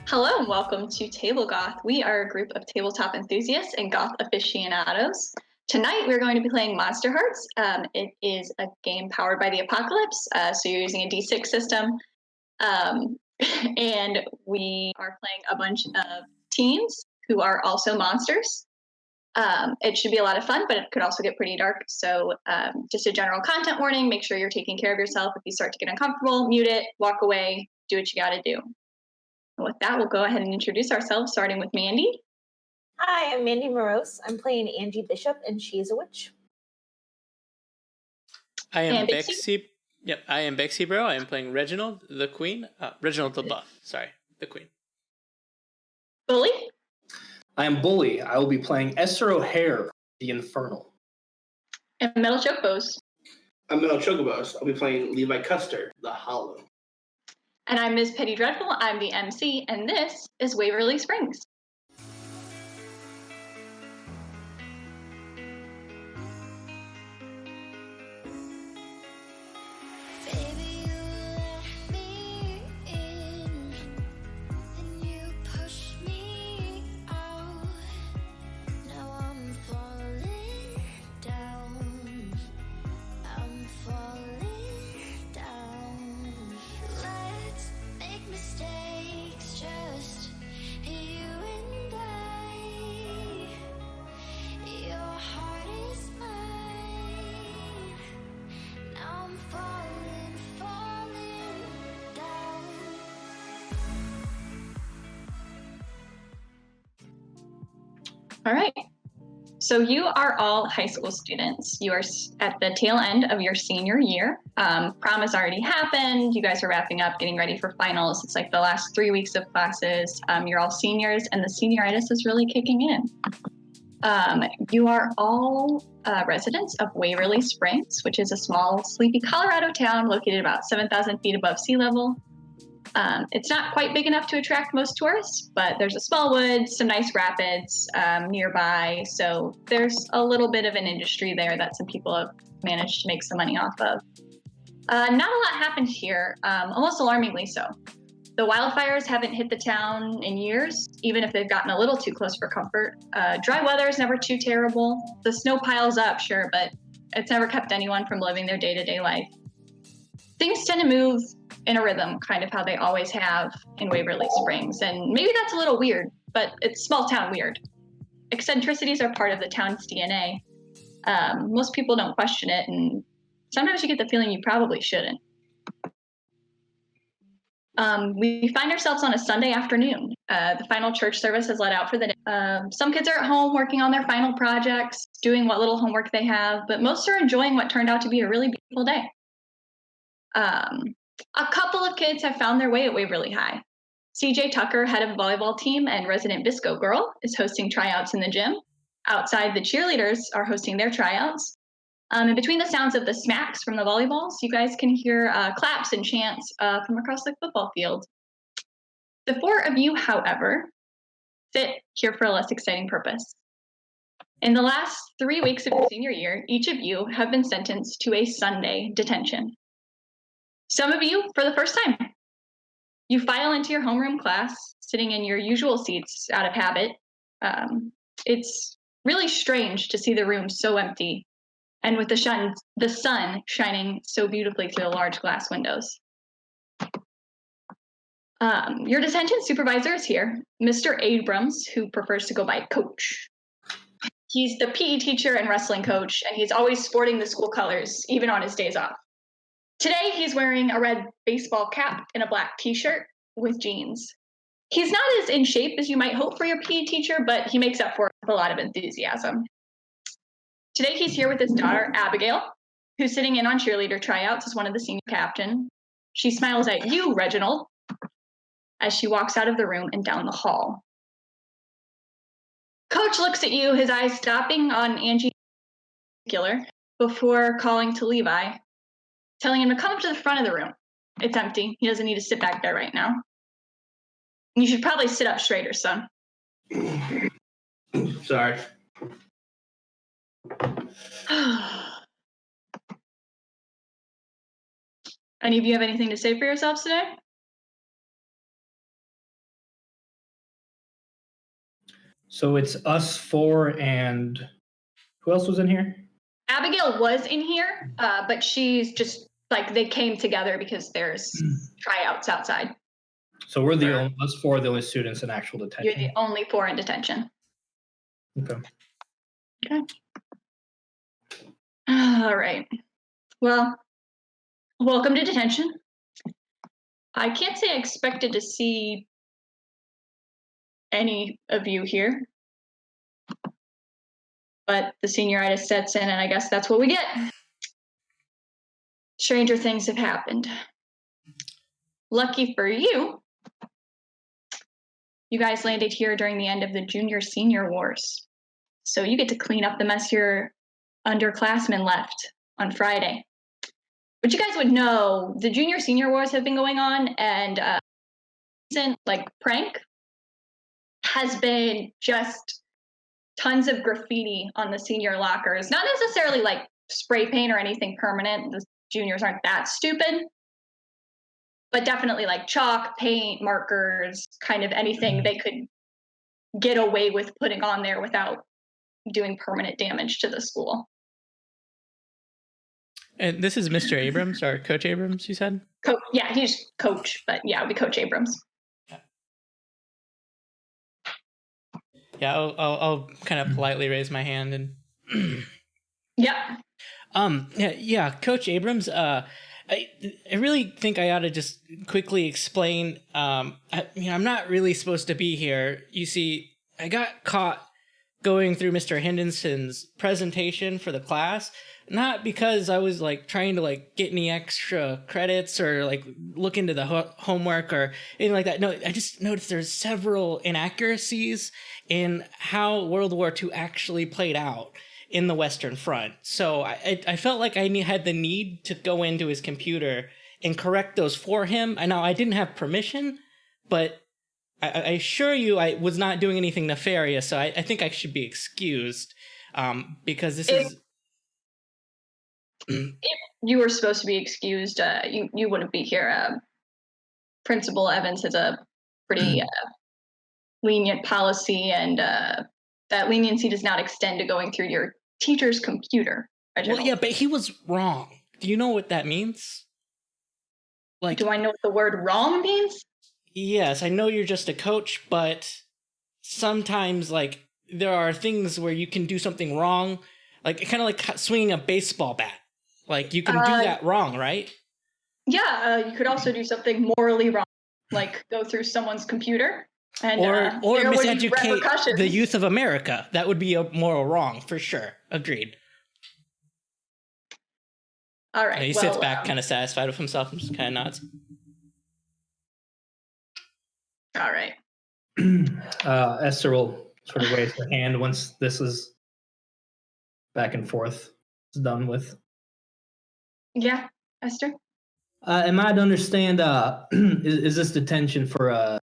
Hello and welcome to Table Goth. We are a group of tabletop enthusiasts and goth aficionados. Tonight we're going to be playing Monsterhearts. It is a game powered by the apocalypse, so you're using a D6 system. Um, and we are playing a bunch of teens who are also monsters. It should be a lot of fun, but it could also get pretty dark. So just a general content warning, make sure you're taking care of yourself. If you start to get uncomfortable, mute it, walk away, do what you gotta do. With that, we'll go ahead and introduce ourselves, starting with Mandy. Hi, I'm Mandy Morose. I'm playing Angie Bishop, and she's a witch. I am And Bixie. Bexy. Yep, I am Bexy Bro. I am playing Reginald, the Queen. Reginald the Buff. Sorry, the Queen. Bully. I am Bully. I will be playing Esther O'Hare, the Infernal. And Metal Chocobos. I'm Metal Chocobos. I'll be playing Levi Custer, the Hollow. And I'm Ms. Petty Dreadful. I'm the MC, and this is Waverly Springs. All right. So you are all high school students. You are at the tail end of your senior year. Prom has already happened. You guys are wrapping up, getting ready for finals. It's like the last 3 weeks of classes. You're all seniors, and the senioritis is really kicking in. You are all residents of Waverly Springs, which is a small, sleepy Colorado town located about 7,000 feet above sea level. It's not quite big enough to attract most tourists, but there's a small woods, some nice rapids nearby, so there's a little bit of an industry there that some people have managed to make some money off of. Not a lot happened here, almost alarmingly so. The wildfires haven't hit the town in years, even if they've gotten a little too close for comfort. Dry weather is never too terrible. The snow piles up, sure, but it's never kept anyone from living their day-to-day life. Things tend to move in a rhythm, kind of how they always have in Waverly Springs. And maybe that's a little weird, but it's small town weird. Eccentricities are part of the town's DNA. Most people don't question it, and sometimes you get the feeling you probably shouldn't. We find ourselves on a Sunday afternoon. The final church service has let out for the day. Some kids are at home working on their final projects, doing what little homework they have, but most are enjoying what turned out to be a really beautiful day. A couple of kids have found their way at Waverly High. CJ Tucker, head of the volleyball team and resident Bisco girl, is hosting tryouts in the gym. Outside, the cheerleaders are hosting their tryouts. And between the sounds of the smacks from the volleyballs, you guys can hear claps and chants from across the football field. The four of you, however, sit here for a less exciting purpose. In the last 3 weeks of your senior year, each of you have been sentenced to a Sunday detention. Some of you, for the first time, you file into your homeroom class, sitting in your usual seats out of habit. It's really strange to see the room so empty, and with the sun shining so beautifully through the large glass windows. Your detention supervisor is here, Mr. Abrams, who prefers to go by Coach. He's the PE teacher and wrestling coach, and he's always sporting the school colors, even on his days off. Today, he's wearing a red baseball cap and a black t-shirt with jeans. He's not as in shape as you might hope for your PE teacher, but he makes up for it with a lot of enthusiasm. Today, he's here with his daughter, Abigail, who's sitting in on cheerleader tryouts as one of the senior captain. She smiles at you, Reginald, as she walks out of the room and down the hall. Coach looks at you, his eyes stopping on Angie in particular, before calling to Levi, telling him to come up to the front of the room. It's empty. He doesn't need to sit back there right now. You should probably sit up straighter, son. Sorry. Any of you have anything to say for yourselves today? So it's us four and who else was in here? Abigail was in here, but she's just like they came together because there's tryouts outside. So we're us four are the only students in actual You're detention. the only 4 in detention. Okay. Okay. All right. Well, welcome to detention. I can't say I expected to see any of you here, but the senioritis sets in, and I guess that's what we get. Stranger things have happened. Lucky for you, you guys landed here during the end of the junior-senior wars. So you get to clean up the mess your underclassmen left on Friday. But you guys would know the junior-senior wars have been going on, and recent prank has been just tons of graffiti on the senior lockers. Not necessarily like spray paint or anything permanent. The juniors aren't that stupid. But definitely like chalk, paint, markers, kind of anything they could get away with putting on there without doing permanent damage to the school. And this is Mr. Abrams, or Coach Abrams, you said? Yeah, he's coach, but yeah, it'll be Coach Abrams. Yeah, I'll kind of politely raise my hand and. Yeah. Yeah, Coach Abrams. I really think I ought to just quickly explain. I'm not really supposed to be here. You see, I got caught going through Mr. Henderson's presentation for the class, not because I was trying to get any extra credits or look into the homework or anything like that. No, I just noticed there's several inaccuracies in how World War II actually played out in the Western Front. So I felt like I had the need to go into his computer and correct those for him. I know I didn't have permission, but I assure you I was not doing anything nefarious, so I think I should be excused because this is... If you were supposed to be excused, you wouldn't be here. Principal Evans has a pretty lenient policy, and that leniency does not extend to going through your teacher's computer. Well, yeah, but he was wrong. Do you know what that means? Do I know what the word wrong means? Yes, I know you're just a coach, but sometimes there are things where you can do something wrong, kind of like swinging a baseball bat. You can do that wrong, right? Yeah, you could also do something morally wrong, like go through someone's computer and or miseducate the youth of America. That would be a moral wrong for sure. Agreed. All right. He sits back, kind of satisfied with himself, and just kind of nods. All right. Esther will sort of raise her hand once this is back and forth is done with. Yeah, Esther? Am I to understand, is this detention for,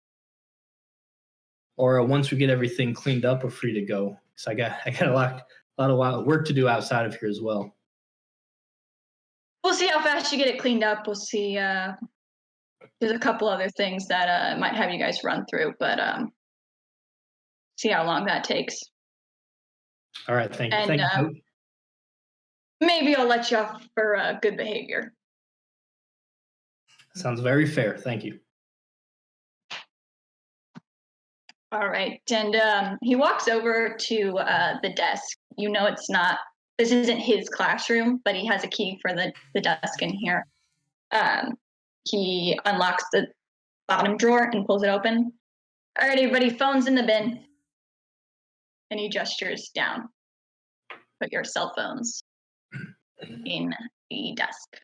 or once we get everything cleaned up, we're free to go? So I got a lot of work to do outside of here as well. We'll see how fast you get it cleaned up. We'll see. There's a couple other things that might have you guys run through, but see how long that takes. All right, thank you. And thank you. Maybe I'll let you off for good behavior. Sounds very fair. Thank you. All right. And he walks over to the desk. You know this isn't his classroom, but he has a key for the desk in here. He unlocks the bottom drawer and pulls it open. All right, everybody, phones in the bin. And he gestures down. Put your cell phones in the desk.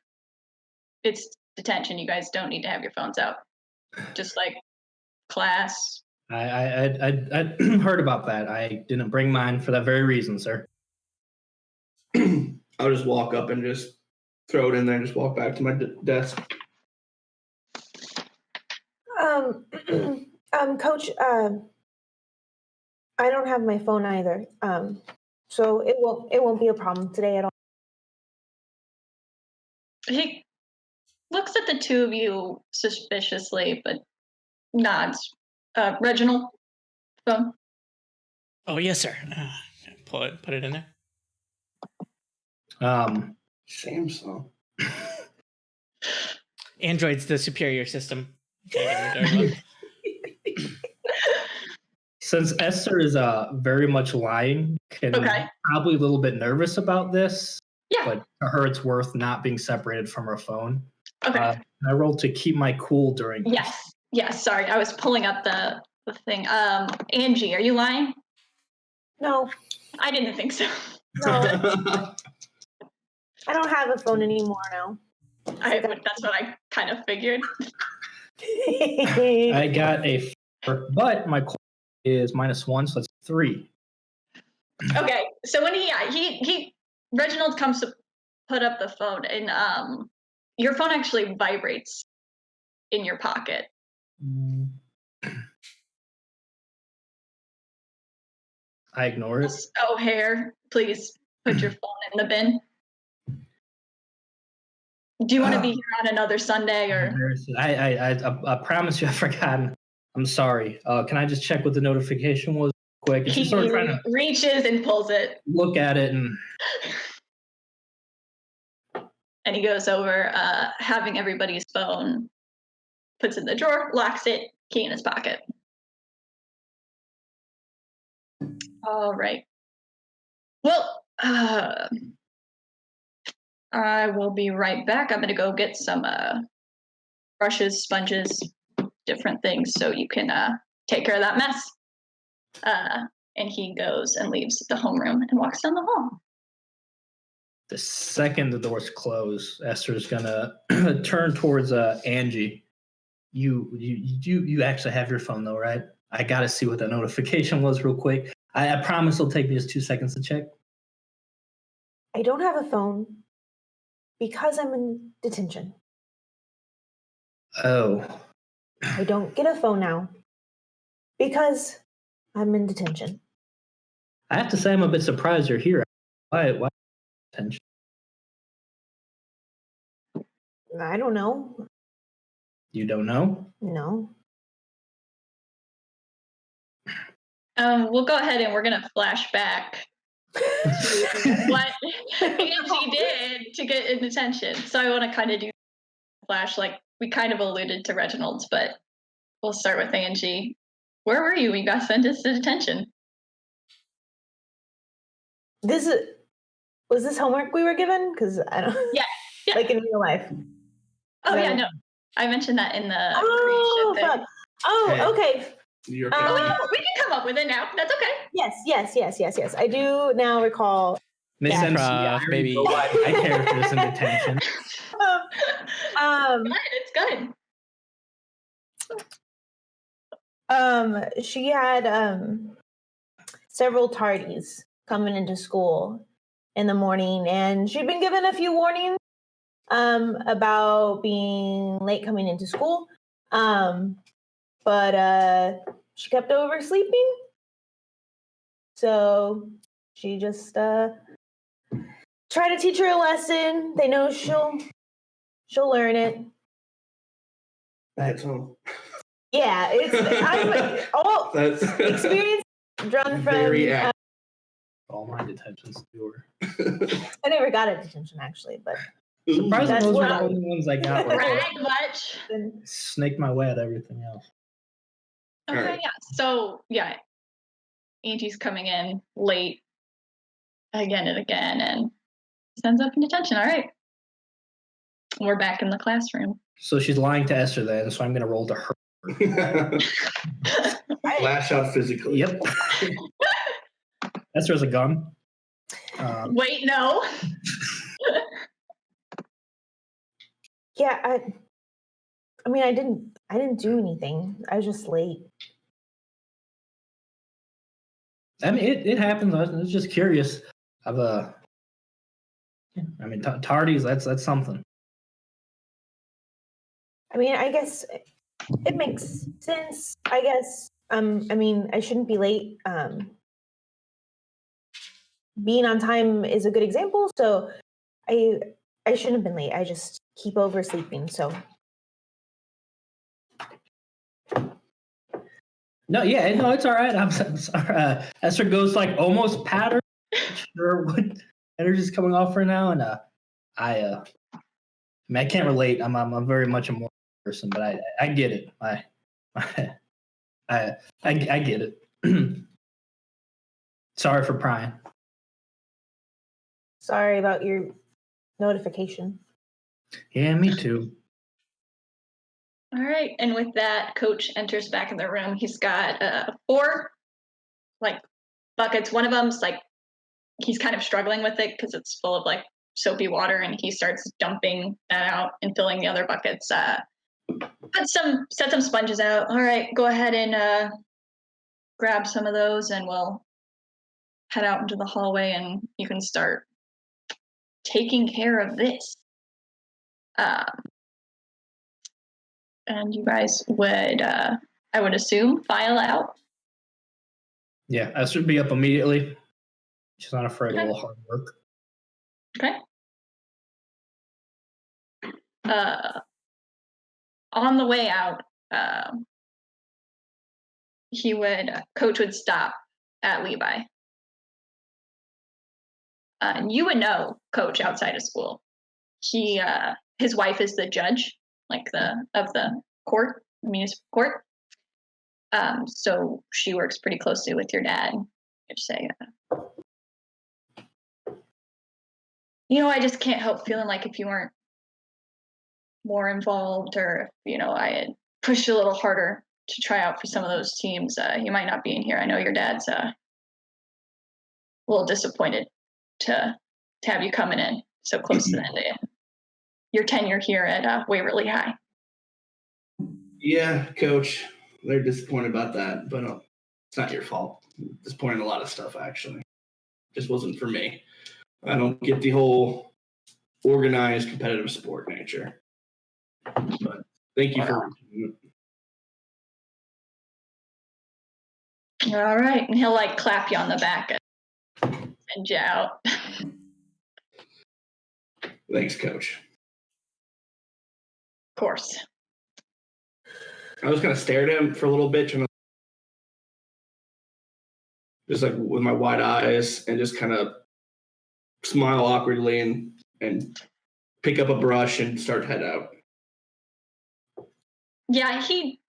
It's detention. You guys don't need to have your phones out. Just like class. I heard about that. I didn't bring mine for that very reason, sir. I'll just walk up and just throw it in there and just walk back to my desk. Coach, I don't have my phone either. So it won't be a problem today at all. He looks at the two of you suspiciously, but nods. Reginald, phone. Oh, yes, sir. Put it in there. Samsung. Android's the superior system. Can't get any dirty ones. Since Esther is very much lying, Okay. probably a little bit nervous about this, Yeah. but to her it's worth not being separated from her phone. Okay. I rolled to keep my cool during this. Yes. Sorry, I was pulling up the thing. Angie, are you lying? No, I didn't think so. no, I don't have a phone anymore now. That's what I kind of figured. I got a 4, but my cool is -1, so that's 3. Okay, so when he Reginald comes to put up the phone, and your phone actually vibrates in your pocket. I ignore it. O'Hare, please put your phone in the bin. Do you want to be here on another Sunday, or? I promise you, I've forgotten. I'm sorry. Can I just check what the notification was quick? He Sort of trying to reaches and pulls it. look at it and he goes over, having everybody's phone, puts it in the drawer, locks it, key in his pocket. All right. Well, I will be right back. I'm going to go get some brushes, sponges, different things so you can take care of that mess. And he goes and leaves the homeroom and walks down the hall. the second the doors close, Esther's gonna turn towards Angie. You actually have your phone though, right? I gotta see what the notification was real quick. I promise it'll take me just 2 seconds to check. I don't have a phone because I'm in detention. Oh, I don't get a phone now because I'm in detention. I have to say I'm a bit surprised you're here. Why attention? I don't know. You don't know? No. We'll go ahead and we're going to flash back to what Angie did to get in detention. So I want to kind of do flash, like we kind of alluded to Reginald's, but we'll start with Angie. Where were you when you got sentenced to detention? Was this homework we were given? Because I don't. Yeah. Like in real life. Oh yeah, no. I mentioned that in the Oh creation fuck. thing. Oh, Hey. okay. You're We can come up with it now. That's okay. Yes. I do now recall. Makes sense. Yeah, Improv, baby. my character is in detention. It's good. She had several tardies coming into school in the morning, and she'd been given a few warnings about being late coming into school. But she kept oversleeping. So she just tried to teach her a lesson. They know she'll learn it. That's all. Yeah, I'm all That's experience drawn from. very All my detentions were. I never got a detention actually, but Surprisingly, That's those were what the I- only ones I got. Where I Brag much. snaked my way at everything else. Okay, Alright. yeah. So yeah, Angie's coming in late again and again, and ends up in detention. All right, we're back in the classroom. So she's lying to Esther then, so I'm going to roll to her. Lash out physically. Yep. Esther has a gun. Wait, no. yeah, I mean, I didn't do anything. I was just late. I mean, it happens. I was just curious. Tardies, that's something. I mean, I guess it makes sense. I guess. I mean, I shouldn't be late. Being on time is a good example. So, I shouldn't have been late. I just keep oversleeping. So, No, yeah, no, it's all right. I'm sorry. Esther goes like almost pattern. Not sure what energy's coming off right now, and I mean, I can't relate. I'm very much a morning person, but I get it. I get it. Sorry for prying. Sorry about your notification. Yeah, me too. All right, and with that, Coach enters back in the room. He's got 4 like buckets. One of them's like he's kind of struggling with it because it's full of like soapy water, and he starts dumping that out and filling the other buckets. Set some sponges out. All right, go ahead and grab some of those, and we'll head out into the hallway, and you can start taking care of this. And you guys would, I would assume, file out. Yeah, Esther would be up immediately. She's not afraid Okay. of a little hard work. Okay. On the way out, Coach would stop at Levi. And you would know Coach outside of school. His wife is the judge, like of the court, municipal court. So she works pretty closely with your dad. I'd say, I just can't help feeling like if you weren't more involved, or if, I had pushed a little harder to try out for some of those teams, you might not be in here. I know your dad's a little disappointed to have you coming in so close to the end of your tenure here at Waverly High. Yeah, Coach, they're disappointed about that, but it's not your fault. Disappointed in a lot of stuff, actually. Just wasn't for me. I don't get the whole organized competitive sport nature. But thank you for. All right, and he'll like clap you on the back and send you out. Thanks, Coach. Of course. I was gonna stare at him for a little bit, just like with my wide eyes, and just kind of smile awkwardly and pick up a brush and start to head out. Yeah, he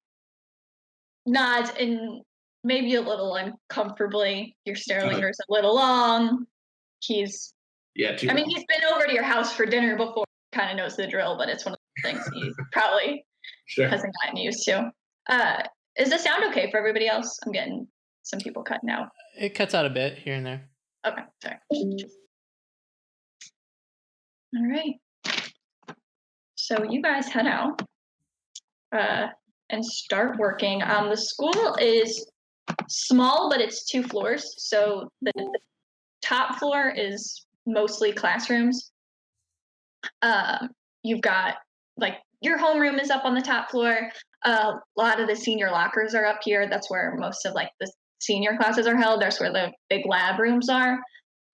nods and maybe a little uncomfortably. Your stare lingers a little long. He's been over to your house for dinner before. Kind of knows the drill, but it's one of the things he probably hasn't gotten used to. Is the sound okay for everybody else? I'm getting some people cutting out. It cuts out a bit here and there. Okay, sorry. All right. So you guys head out and start working. The school is small, but it's 2 floors. So the top floor is mostly classrooms. You've got like your homeroom is up on the top floor. A lot of the senior lockers are up here. That's where most of like the senior classes are held. That's where the big lab rooms are.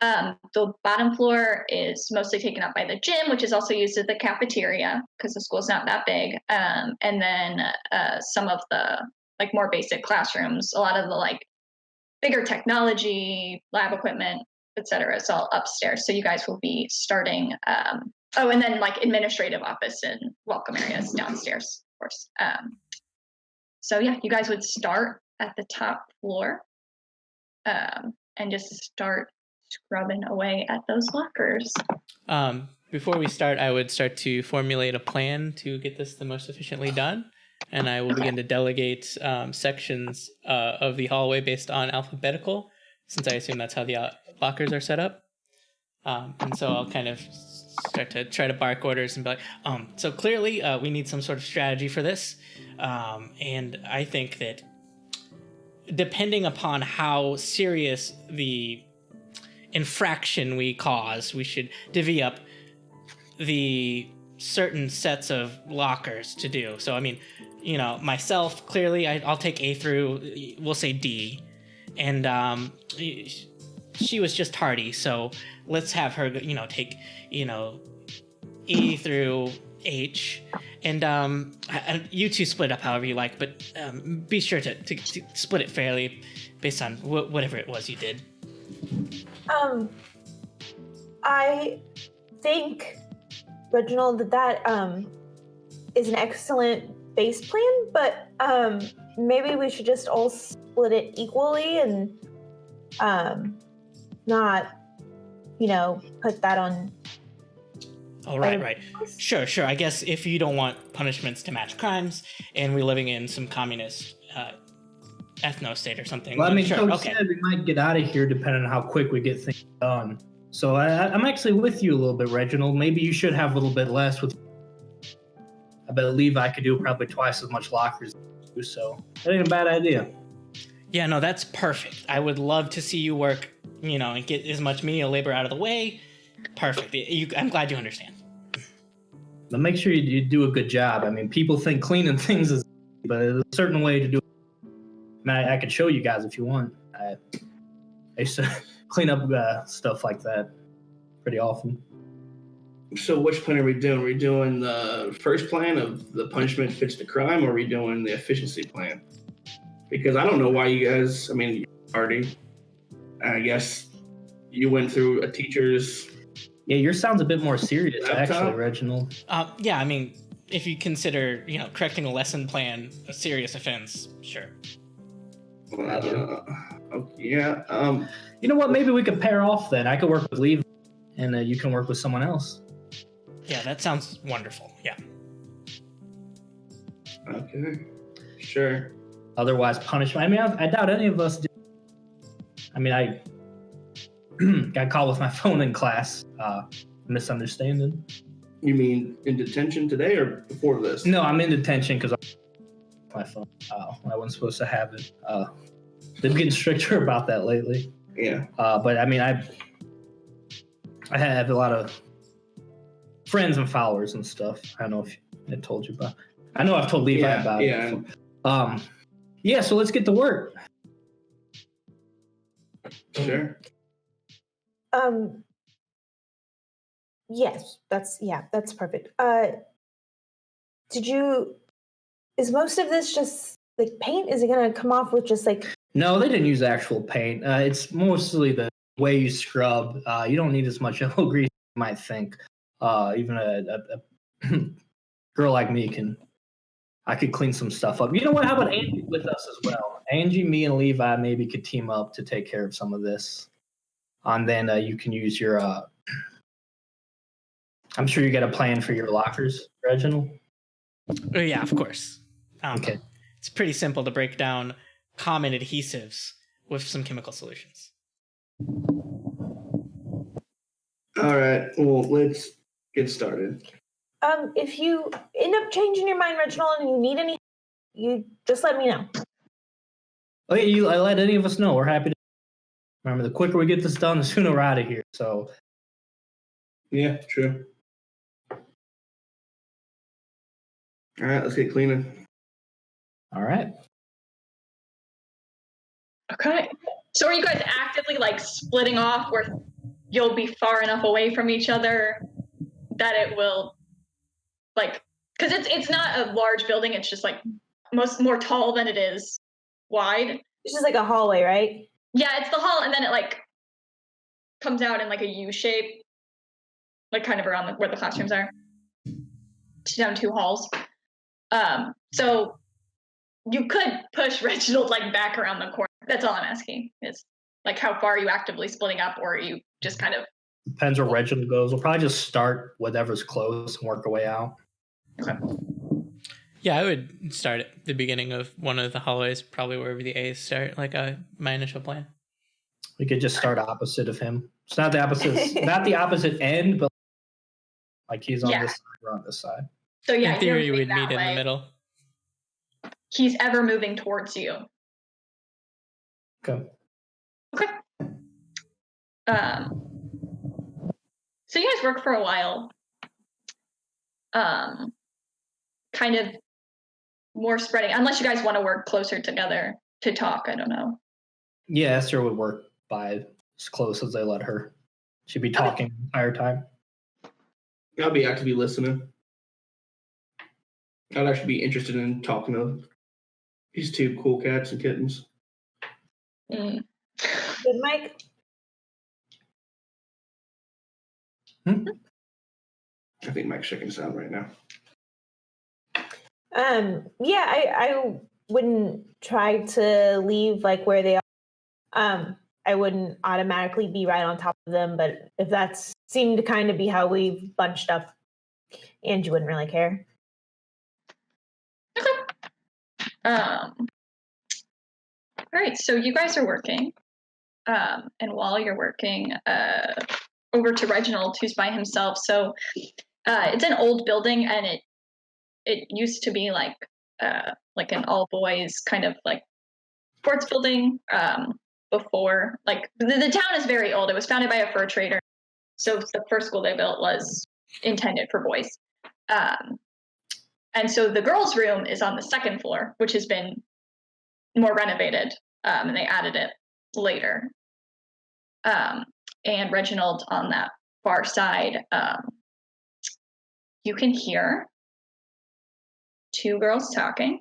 The bottom floor is mostly taken up by the gym, which is also used as the cafeteria because the school's not that big. And then some of the like more basic classrooms, a lot of the like bigger technology, lab equipment, etc. It's all upstairs. So you guys will be starting. And then like administrative office and welcome areas downstairs, of course. So yeah, you guys would start at the top floor and just start scrubbing away at those lockers. Before we start, I would start to formulate a plan to get this the most efficiently done. And I will begin to delegate sections of the hallway based on alphabetical, since I assume that's how the lockers are set up. And so I'll kind of start to try to bark orders and be like, so clearly we need some sort of strategy for this. And I think that depending upon how serious the infraction we cause, we should divvy up the certain sets of lockers to do. So, I mean, myself, clearly I'll take A through, we'll say D. And she was just hardy, so let's have her, take, E through H, and you two split up however you like, but be sure to split it fairly based on whatever it was you did. I think, Reginald, that is an excellent base plan, but maybe we should just all split it equally and not, put that on. Oh, right. Sure. I guess if you don't want punishments to match crimes, and we're living in some communist ethno state or something. Well, I mean, sure, Coach said we might get out of here depending on how quick we get things done. So I'm actually with you a little bit, Reginald. Maybe you should have a little bit less with. I bet Levi could do probably twice as much lockers as you, so that ain't a bad idea. Yeah, no, that's perfect. I would love to see you work, and get as much menial labor out of the way. Perfect. I'm glad you understand. But make sure you do a good job. I mean, people think cleaning things is, but there's a certain way to do it. I could show you guys if you want. I used to clean up stuff like that pretty often. So which plan are we doing? Are we doing the first plan of the punishment fits the crime, or are we doing the efficiency plan? Because I don't know why you guys, you're party. I guess you went through a teacher's... Yeah, yours sounds a bit more serious, laptop? Actually, Reginald. Yeah, if you consider, correcting a lesson plan a serious offense, sure. Yeah. You know what? Maybe we could pair off then. I could work with Levi, and you can work with someone else. Yeah, that sounds wonderful. Yeah. Okay. Sure. Otherwise, punishment. I doubt any of us do. I got caught with my phone in class. Misunderstanding. You mean in detention today or before this? No, I'm in detention because my phone. I wasn't supposed to have it. They've been getting stricter about that lately. Yeah. But I have a lot of friends and followers and stuff. I don't know if I told you about. I know I've told Levi about it. Yeah. So let's get to work. Sure. Yes, that's perfect. Is most of this just like paint? Is it gonna come off with just like? No, they didn't use actual paint. It's mostly the way you scrub. You don't need as much elbow grease as you might think. Even a girl like me I could clean some stuff up. You know what? How about Angie with us as well? Angie, me, and Levi maybe could team up to take care of some of this. And then you can use your... I'm sure you got a plan for your lockers, Reginald? Oh, yeah, of course. Okay. It's pretty simple to break down common adhesives with some chemical solutions. All right. Well, let's get started. If you end up changing your mind, Reginald, and you need any, you just let me know. Okay, you let any of us know. We're happy to. Remember, the quicker we get this done, the sooner we're out of here. So. Yeah, true. All right, let's get cleaning. All right. Okay. So are you guys actively splitting off where you'll be far enough away from each other that it will because it's not a large building, it's just more tall than it is wide. It's just like a hallway, right? Yeah, it's the hall, and then it comes out in a U shape, kind of around where the classrooms are, down two halls. So you could push Reginald back around the corner. That's all I'm asking is how far are you actively splitting up, or are you just kind of... Depends where Reginald goes. We'll probably just start whatever's close and work our way out. Okay. Yeah, I would start at the beginning of one of the hallways, probably wherever the A's start, my initial plan. We could just start opposite of him. It's not the opposite, not the opposite end, but he's on this side, we're on this side. So yeah, in theory, we'd meet in the middle. He's ever moving towards you. Okay. So you guys work for a while. Kind of more spreading, unless you guys want to work closer together to talk. I don't know. Yeah, Esther would work by as close as they let her. She'd be talking the entire time. I'll be actively listening. I'd actually be interested in talking to these two cool cats and kittens. Mm. Good, Mike. I think Mike's checking sound right now. Yeah, I wouldn't try to leave like where they are. I wouldn't automatically be right on top of them, but if that's seemed to kind of be how we've bunched up, Angie wouldn't really care. All right, so you guys are working, and while you're working, over to Reginald, who's by himself. So it's an old building, and it used to be like an all boys kind of like sports building. Before, like the town is very old. It was founded by a fur trader, so the first school they built was intended for boys. And so the girls' room is on the second floor, which has been more renovated, and they added it later. And Reginald on that far side, you can hear two girls talking.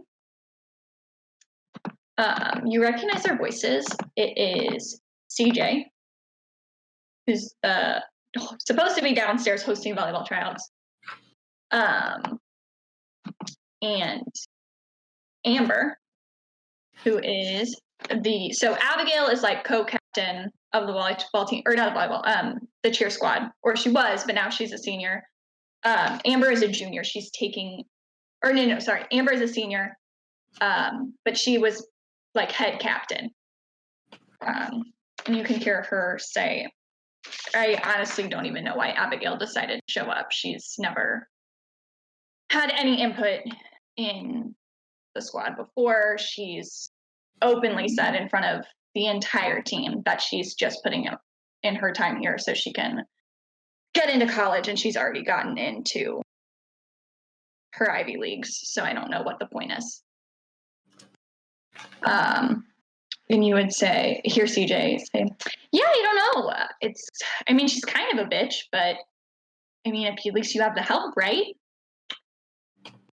You recognize their voices. It is CJ, who's supposed to be downstairs hosting volleyball tryouts, and Amber, who is so Abigail is like co-captain of the volleyball team, or not the volleyball, the cheer squad, or she was, but now she's a senior. Amber is a junior. She's taking, or no, sorry, Amber is a senior, but she was like head captain. And you can hear her say, I honestly don't even know why Abigail decided to show up. She's never had any input in the squad before. She's openly said in front of the entire team that she's just putting in her time here so she can get into college, and she's already gotten into her Ivy Leagues, so I don't know what the point is. And you would say, hear CJ say, yeah, I don't know. She's kind of a bitch, but I mean, at least you have the help, right?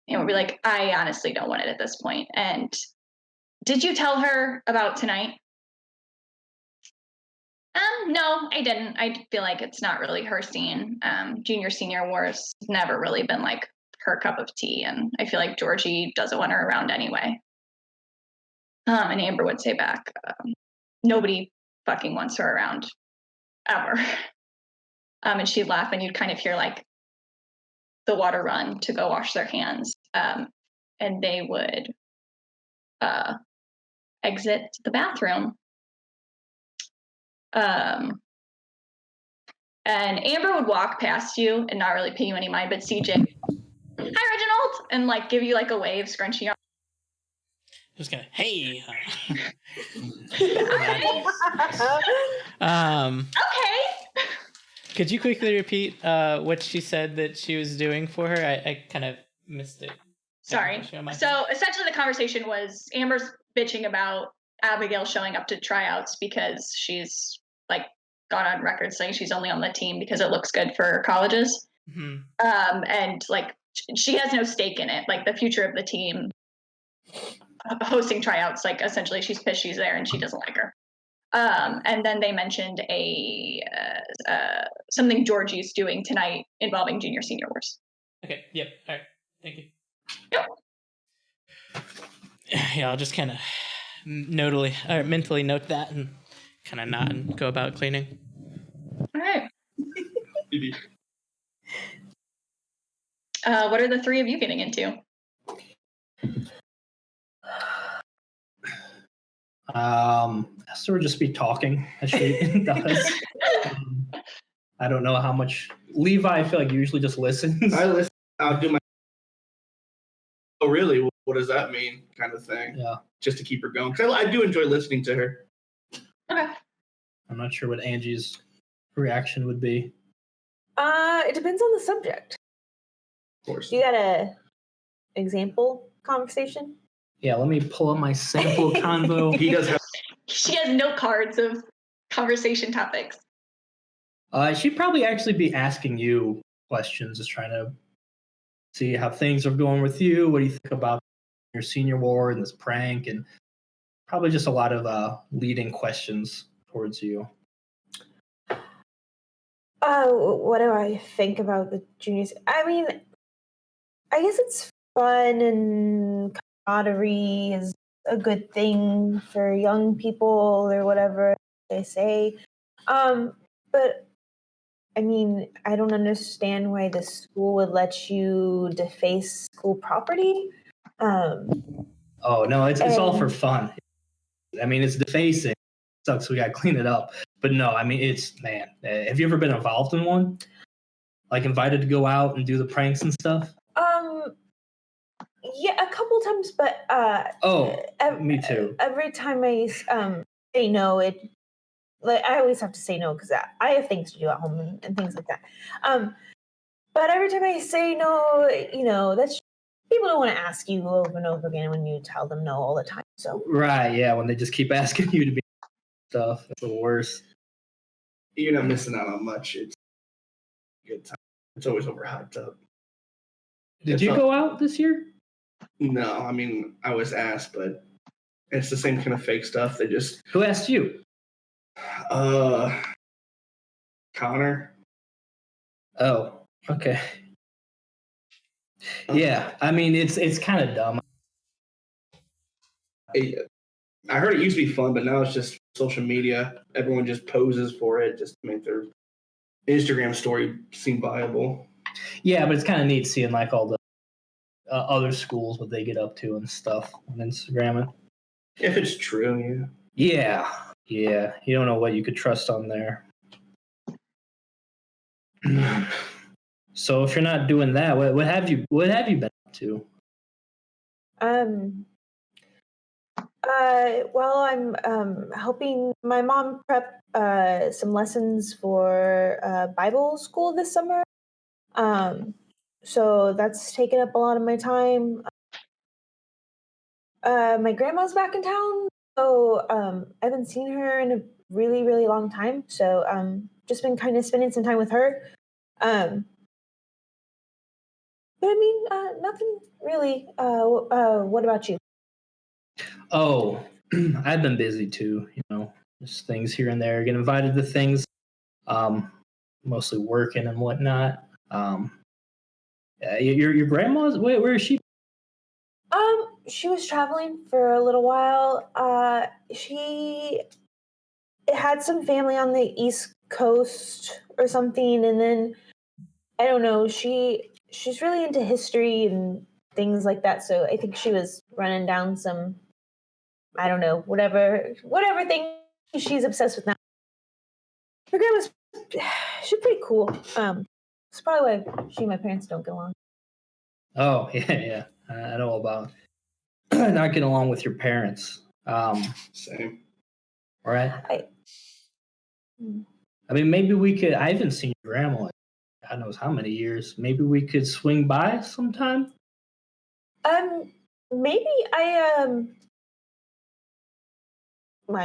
And we'll be like, I honestly don't want it at this point. And did you tell her about tonight? No, I didn't. I feel like it's not really her scene. Junior senior wars never really been like her cup of tea, and I feel like Georgie doesn't want her around anyway. And Amber would say back, nobody fucking wants her around ever. And she'd laugh, and you'd kind of hear like the water run to go wash their hands. And they would exit the bathroom. And Amber would walk past you and not really pay you any mind, but CJ, hi Reginald, and like give you like a wave, scrunching up. Just gonna, hey. Okay. Could you quickly repeat what she said that she was doing for her? I kind of missed it. Sorry. So essentially the conversation was Amber's bitching about Abigail showing up to tryouts because she's like gone on record saying she's only on the team because it looks good for colleges. Mm-hmm. And like she has no stake in it. Like the future of the team hosting tryouts, like essentially she's pissed she's there and she doesn't like her. And then they mentioned something Georgie's doing tonight involving junior senior wars. Okay. Yep. All right. Thank you. Yep. Yeah, I'll just kind of mentally note that and kind of nod and go about cleaning. All right. What are the three of you getting into? Esther would just be talking as she does. I don't know how much. Levi, I feel like usually just listens. I listen. I'll do my. Oh, really? What does that mean? Kind of thing. Yeah. Just to keep her going. Because I do enjoy listening to her. Okay. I'm not sure what Angie's reaction would be. It depends on the subject. Of course. You got a example conversation? Yeah, let me pull up my sample convo. He does have. She has note cards of conversation topics. She'd probably actually be asking you questions, just trying to see how things are going with you. What do you think about your senior war and this prank? And probably just a lot of leading questions towards you. What do I think about the juniors? I mean, I guess it's fun and camaraderie is a good thing for young people or whatever they say. But I mean, I don't understand why the school would let you deface school property. Oh no, it's all for fun. I mean, it's defacing. Sucks. We gotta clean it up. But no, I mean, it's man. Have you ever been involved in one? Like invited to go out and do the pranks and stuff? Yeah, a couple times, but me too. Every time I say no, I always have to say no because I have things to do at home and things like that. But every time I say no, that's people don't want to ask you over and over again when you tell them no all the time. So right, yeah, when they just keep asking you to be stuff, that's the worst. You're not missing out on much. It's a good time. It's always overhyped up. Did you go out this year? No, I mean I was asked, but it's the same kind of fake stuff. They just Who asked you? Connor. Oh, okay. Yeah, I mean it's kind of dumb. I heard it used to be fun, but now it's just social media. Everyone just poses for it just to make their Instagram story seem viable. Yeah, but it's kind of neat seeing like all the other schools, what they get up to and stuff on Instagram. If it's true, yeah. Yeah. You don't know what you could trust on there. So if you're not doing that, what have you been up to? Well, I'm helping my mom prep some lessons for Bible school this summer. So that's taken up a lot of my time. My grandma's back in town, so I haven't seen her in a really, really long time. So just been kind of spending some time with her. But I mean, nothing really. What about you? Oh, I've been busy too. Just things here and there. Get invited to things. Mostly working and whatnot. Your grandma's where is she? She was traveling for a little while. She had some family on the East Coast or something, and then I don't know. She's really into history and things like that. So I think she was running down some, I don't know, whatever thing she's obsessed with now. Her grandma's she's pretty cool. It's probably why she and my parents don't get along. Oh yeah. I know about not getting along with your parents. Same. Right. I mean, maybe we could. I haven't seen your grandma in God knows how many years. Maybe we could swing by sometime. Maybe I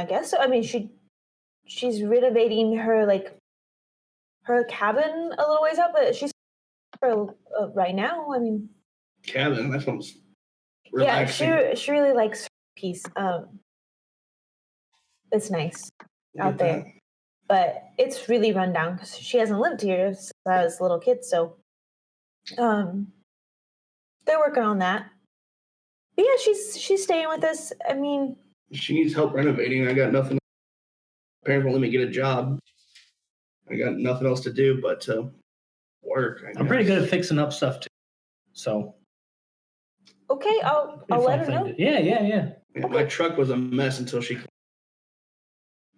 guess so. I mean, she's renovating her cabin a little ways out, but she's for right now. I mean, cabin. That sounds relaxing. Yeah, she really likes her piece. It's nice out there, but it's really run down because she hasn't lived here since I was a little kid. So, they're working on that. But yeah, she's staying with us. I mean, she needs help renovating. I got nothing. Parents won't let me get a job. I got nothing else to do but to work. I'm pretty good at fixing up stuff too. So. Okay, I'll let her know. Yeah. Okay. My truck was a mess until she.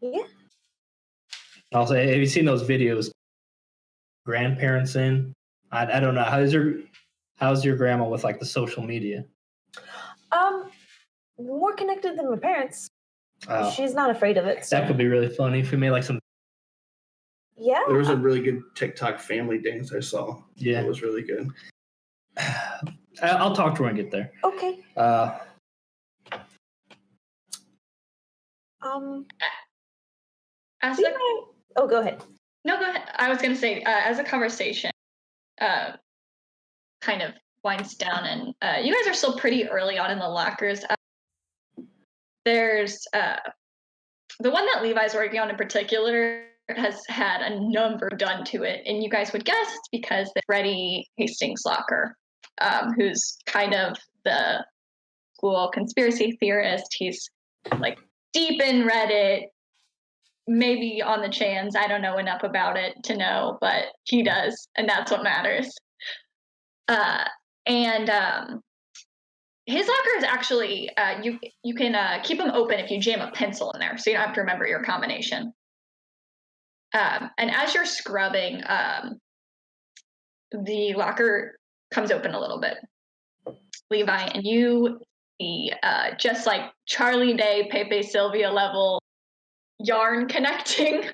Yeah. Also, have you seen those videos? Grandparents in. I don't know. How's your grandma with like the social media? More connected than my parents. Oh. She's not afraid of it. So. That could be really funny if we made like some. Yeah. There was a really good TikTok family dance I saw. Yeah, it was really good. I'll talk to her and get there. Okay. Go ahead. No, go ahead. I was going to say, as a conversation, kind of winds down, and you guys are still pretty early on in the lockers. There's the one that Levi's working on in particular has had a number done to it, and you guys would guess it's because the Freddie Hastings locker, who's kind of the school conspiracy theorist. He's like deep in Reddit, maybe on the Chans. I don't know enough about it to know, but he does, and that's what matters. And his locker is actually you can keep them open if you jam a pencil in there, so you don't have to remember your combination. And as you're scrubbing, the locker comes open a little bit, Levi, and you see just like Charlie Day, Pepe Sylvia level yarn connecting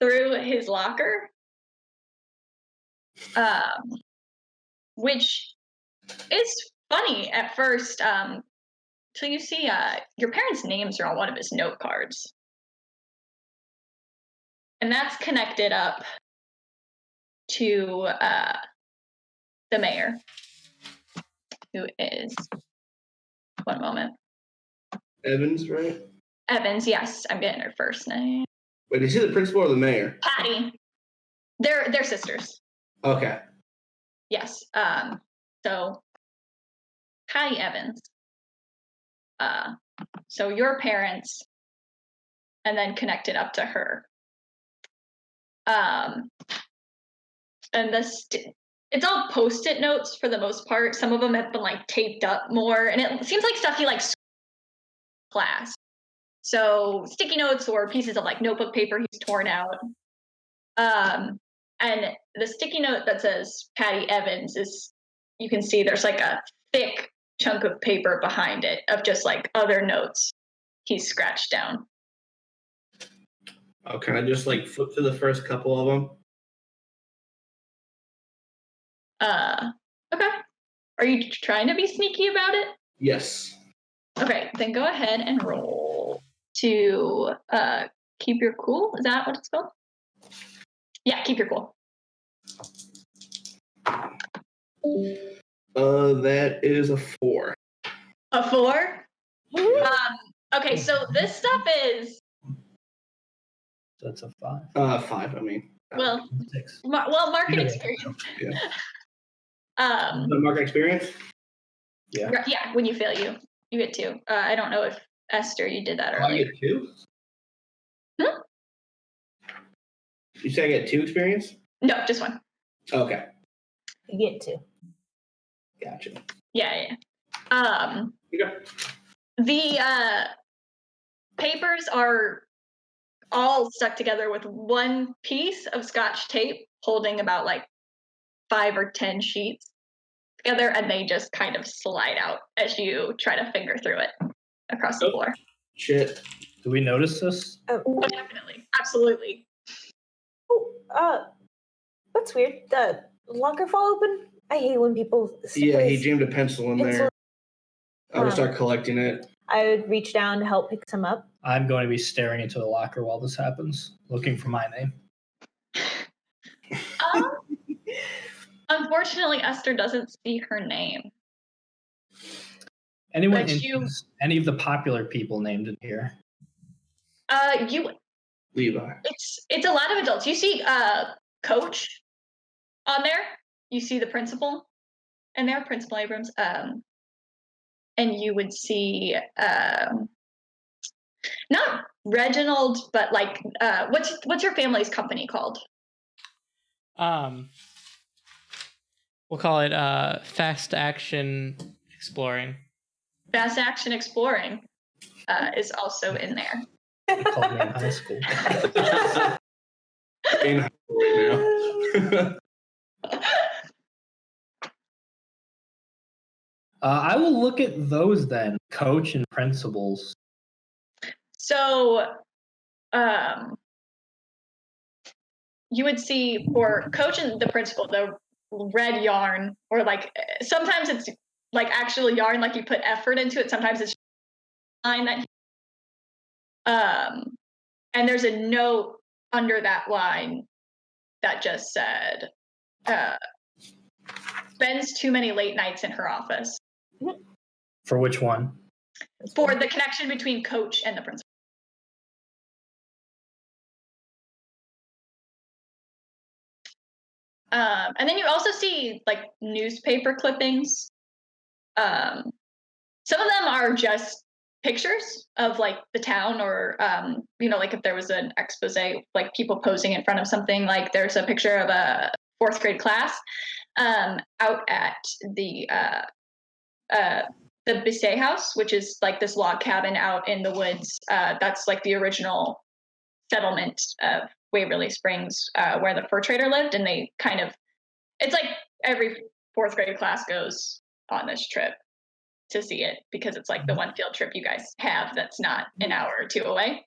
through his locker, which is funny at first, till you see your parents' names are on one of his note cards. And that's connected up to the mayor, who is, one moment. Evans, right? Evans, yes, I'm getting her first name. Wait, is he the principal or the mayor? Patty. They're sisters. Okay. Yes. So Patty Evans. So your parents, and then connected up to her. And it's all Post-it notes for the most part. Some of them have been like taped up more, and it seems like stuff you like class. So sticky notes or pieces of like notebook paper he's torn out. And the sticky note that says Patty Evans is, you can see there's like a thick chunk of paper behind it of just like other notes he's scratched down. Oh, can I just like flip to the first couple of them? Okay. Are you trying to be sneaky about it? Yes. Okay, then go ahead and roll to keep your cool. Is that what it's called? Yeah, keep your cool. That is a 4. A 4? Okay, so this stuff is That's a 5. 5. I mean. well, 6. market Yeah. experience. Yeah. The market experience. Yeah. Yeah, when you fail, you get 2. I don't know if Esther, you did that Oh, I earlier. get 2. Hmm? You say I get 2 experience? No, just 1. Okay. You get to. Gotcha. Yeah. Okay. The papers are all stuck together with one piece of Scotch tape holding about like 5 or 10 sheets together, and they just kind of slide out as you try to finger through it across the floor. Shit. Do we notice this? Oh, definitely. Absolutely. Oh, that's weird. The locker fall open? I hate when people. Yeah, he jammed a pencil in Pencil. there. I would start collecting it. I would reach down to help pick some up. I'm going to be staring into the locker while this happens, looking for my name. Unfortunately, Esther doesn't see her name. Anyone But any of the popular people named in here? Levi. It's a lot of adults. You see Coach on there. You see the principal and there, Principal Abrams. And you would see not Reginald, but like what's your family's company called? We'll call it Fast Action Exploring. Fast Action Exploring Is also in there. They called me in high school. in high school right now. I will look at those then, coach and principals. So, you would see for coach and the principal, the red yarn, or like sometimes it's like actual yarn, like you put effort into it. Sometimes it's line that, and there's a note under that line that just said, spends too many late nights in her office. For which one? For the connection between coach and the principal. And then you also see like newspaper clippings. Some of them are just pictures of like the town, or like if there was an expose, like people posing in front of something. Like there's a picture of a 4th grade class out at the Bisset house, which is like this log cabin out in the woods. That's like the original settlement of Waverly Springs, where the fur trader lived, and they it's like every 4th grade class goes on this trip to see it, because it's like the one field trip you guys have that's not an hour or 2 away.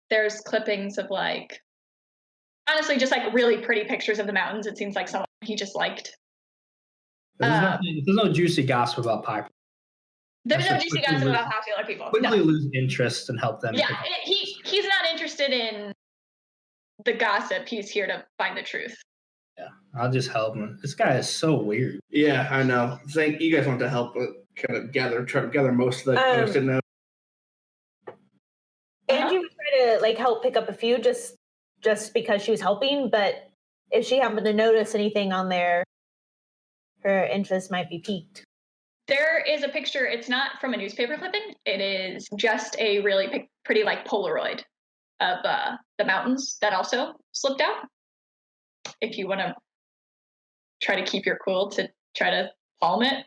There's clippings of like, honestly, just like really pretty pictures of the mountains. It seems like someone he just liked. There's no juicy gossip about Piper. There's no juicy gossip about popular people. Quickly lose interest and help them. Yeah, he's not interested in the gossip. He's here to find the truth. Yeah, I'll just help him. This guy is so weird. Yeah, I know. Thank you guys want to help kind of try to gather most of the posted notes. Angie would try to like help pick up a few just because she was helping, but if she happened to notice anything on there, her interest might be piqued. There is a picture. It's not from a newspaper clipping. It is just a really pretty like Polaroid of the mountains that also slipped out. If you want to try to keep your cool to try to palm it.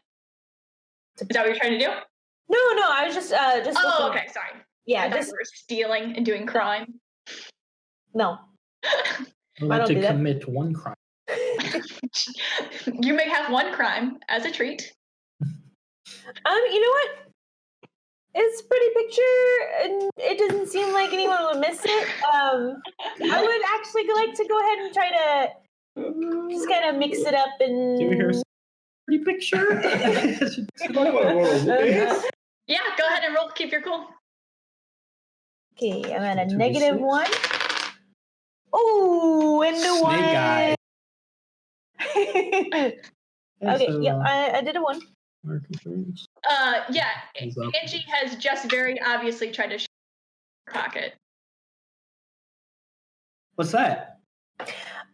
Is that what you're trying to do? No, I was just Oh, okay, sorry. Yeah, I thought you were stealing and doing crime. No. I'd like to commit one crime. You may have one crime as a treat. You know what? It's a pretty picture, and it doesn't seem like anyone would miss it. I would actually like to go ahead and try to just kind of mix it up and. Do you hear pretty picture? Yeah, go ahead and roll. Keep your cool. Okay, I'm at a -1. Oh, into one. Snake eye. Okay, I did a 1. Yeah, Angie has just very obviously tried to pocket. What's that?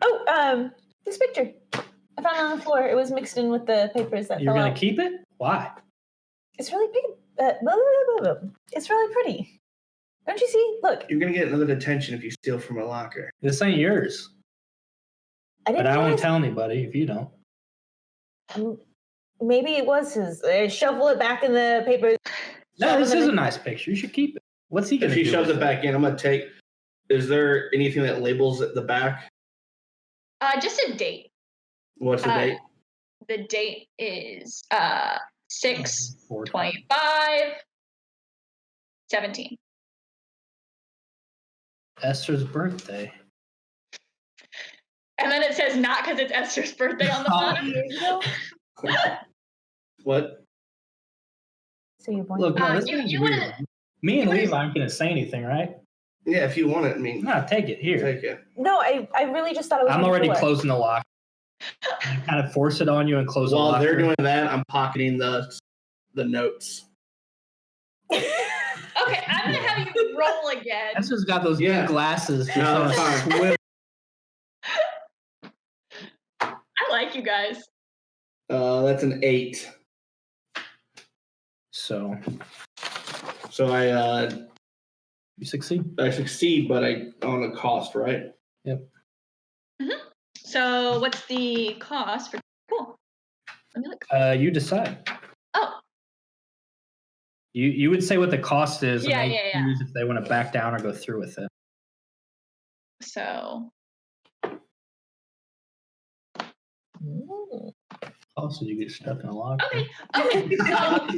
Oh, this picture. I found it on the floor. It was mixed in with the papers that You're fell gonna out. keep it? Why? It's really big. It's really pretty. Don't you see? Look. You're gonna get another detention if you steal from a locker. This ain't yours. But I won't tell anybody if you don't. Maybe it was his. Shuffle it back in the paper. No, this is a nice picture. You should keep it. What's he gonna do? If he shoves it back in, I'm gonna take. Is there anything that labels at the back? Just a date. What's the date? The date is 6/25/17. Esther's birthday. And then it says not because it's Esther's birthday on the bottom. What? So you're born. Look, no, this is weird. Me and Levi aren't gonna say anything, right? Yeah, if you want it, I mean. No, take it here. Take it. No, I really just thought it was. I'm already closing the lock. I kind of force it on you and close the lock. While they're doing that, I'm pocketing the notes. Okay, I'm gonna have you roll again. Esther's got those big glasses. Just on a swim. I like you guys. That's an 8. So I you succeed. I succeed, but I on a cost, right? Yep. Mm-hmm. So what's the cost for cool? Let me look. You decide. Oh. You would say what the cost is, and they choose if they want to back down or go through with it. So. Also, you get stuck in a log. Okay. So,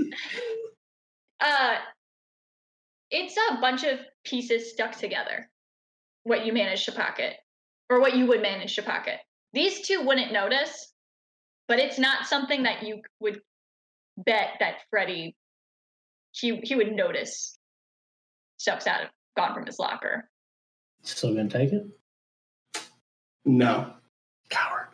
it's a bunch of pieces stuck together. What you managed to pocket, or what you would manage to pocket. These two wouldn't notice, but it's not something that you would bet that Freddie. He would notice stuff's gone from his locker. Still gonna take it? No. Coward.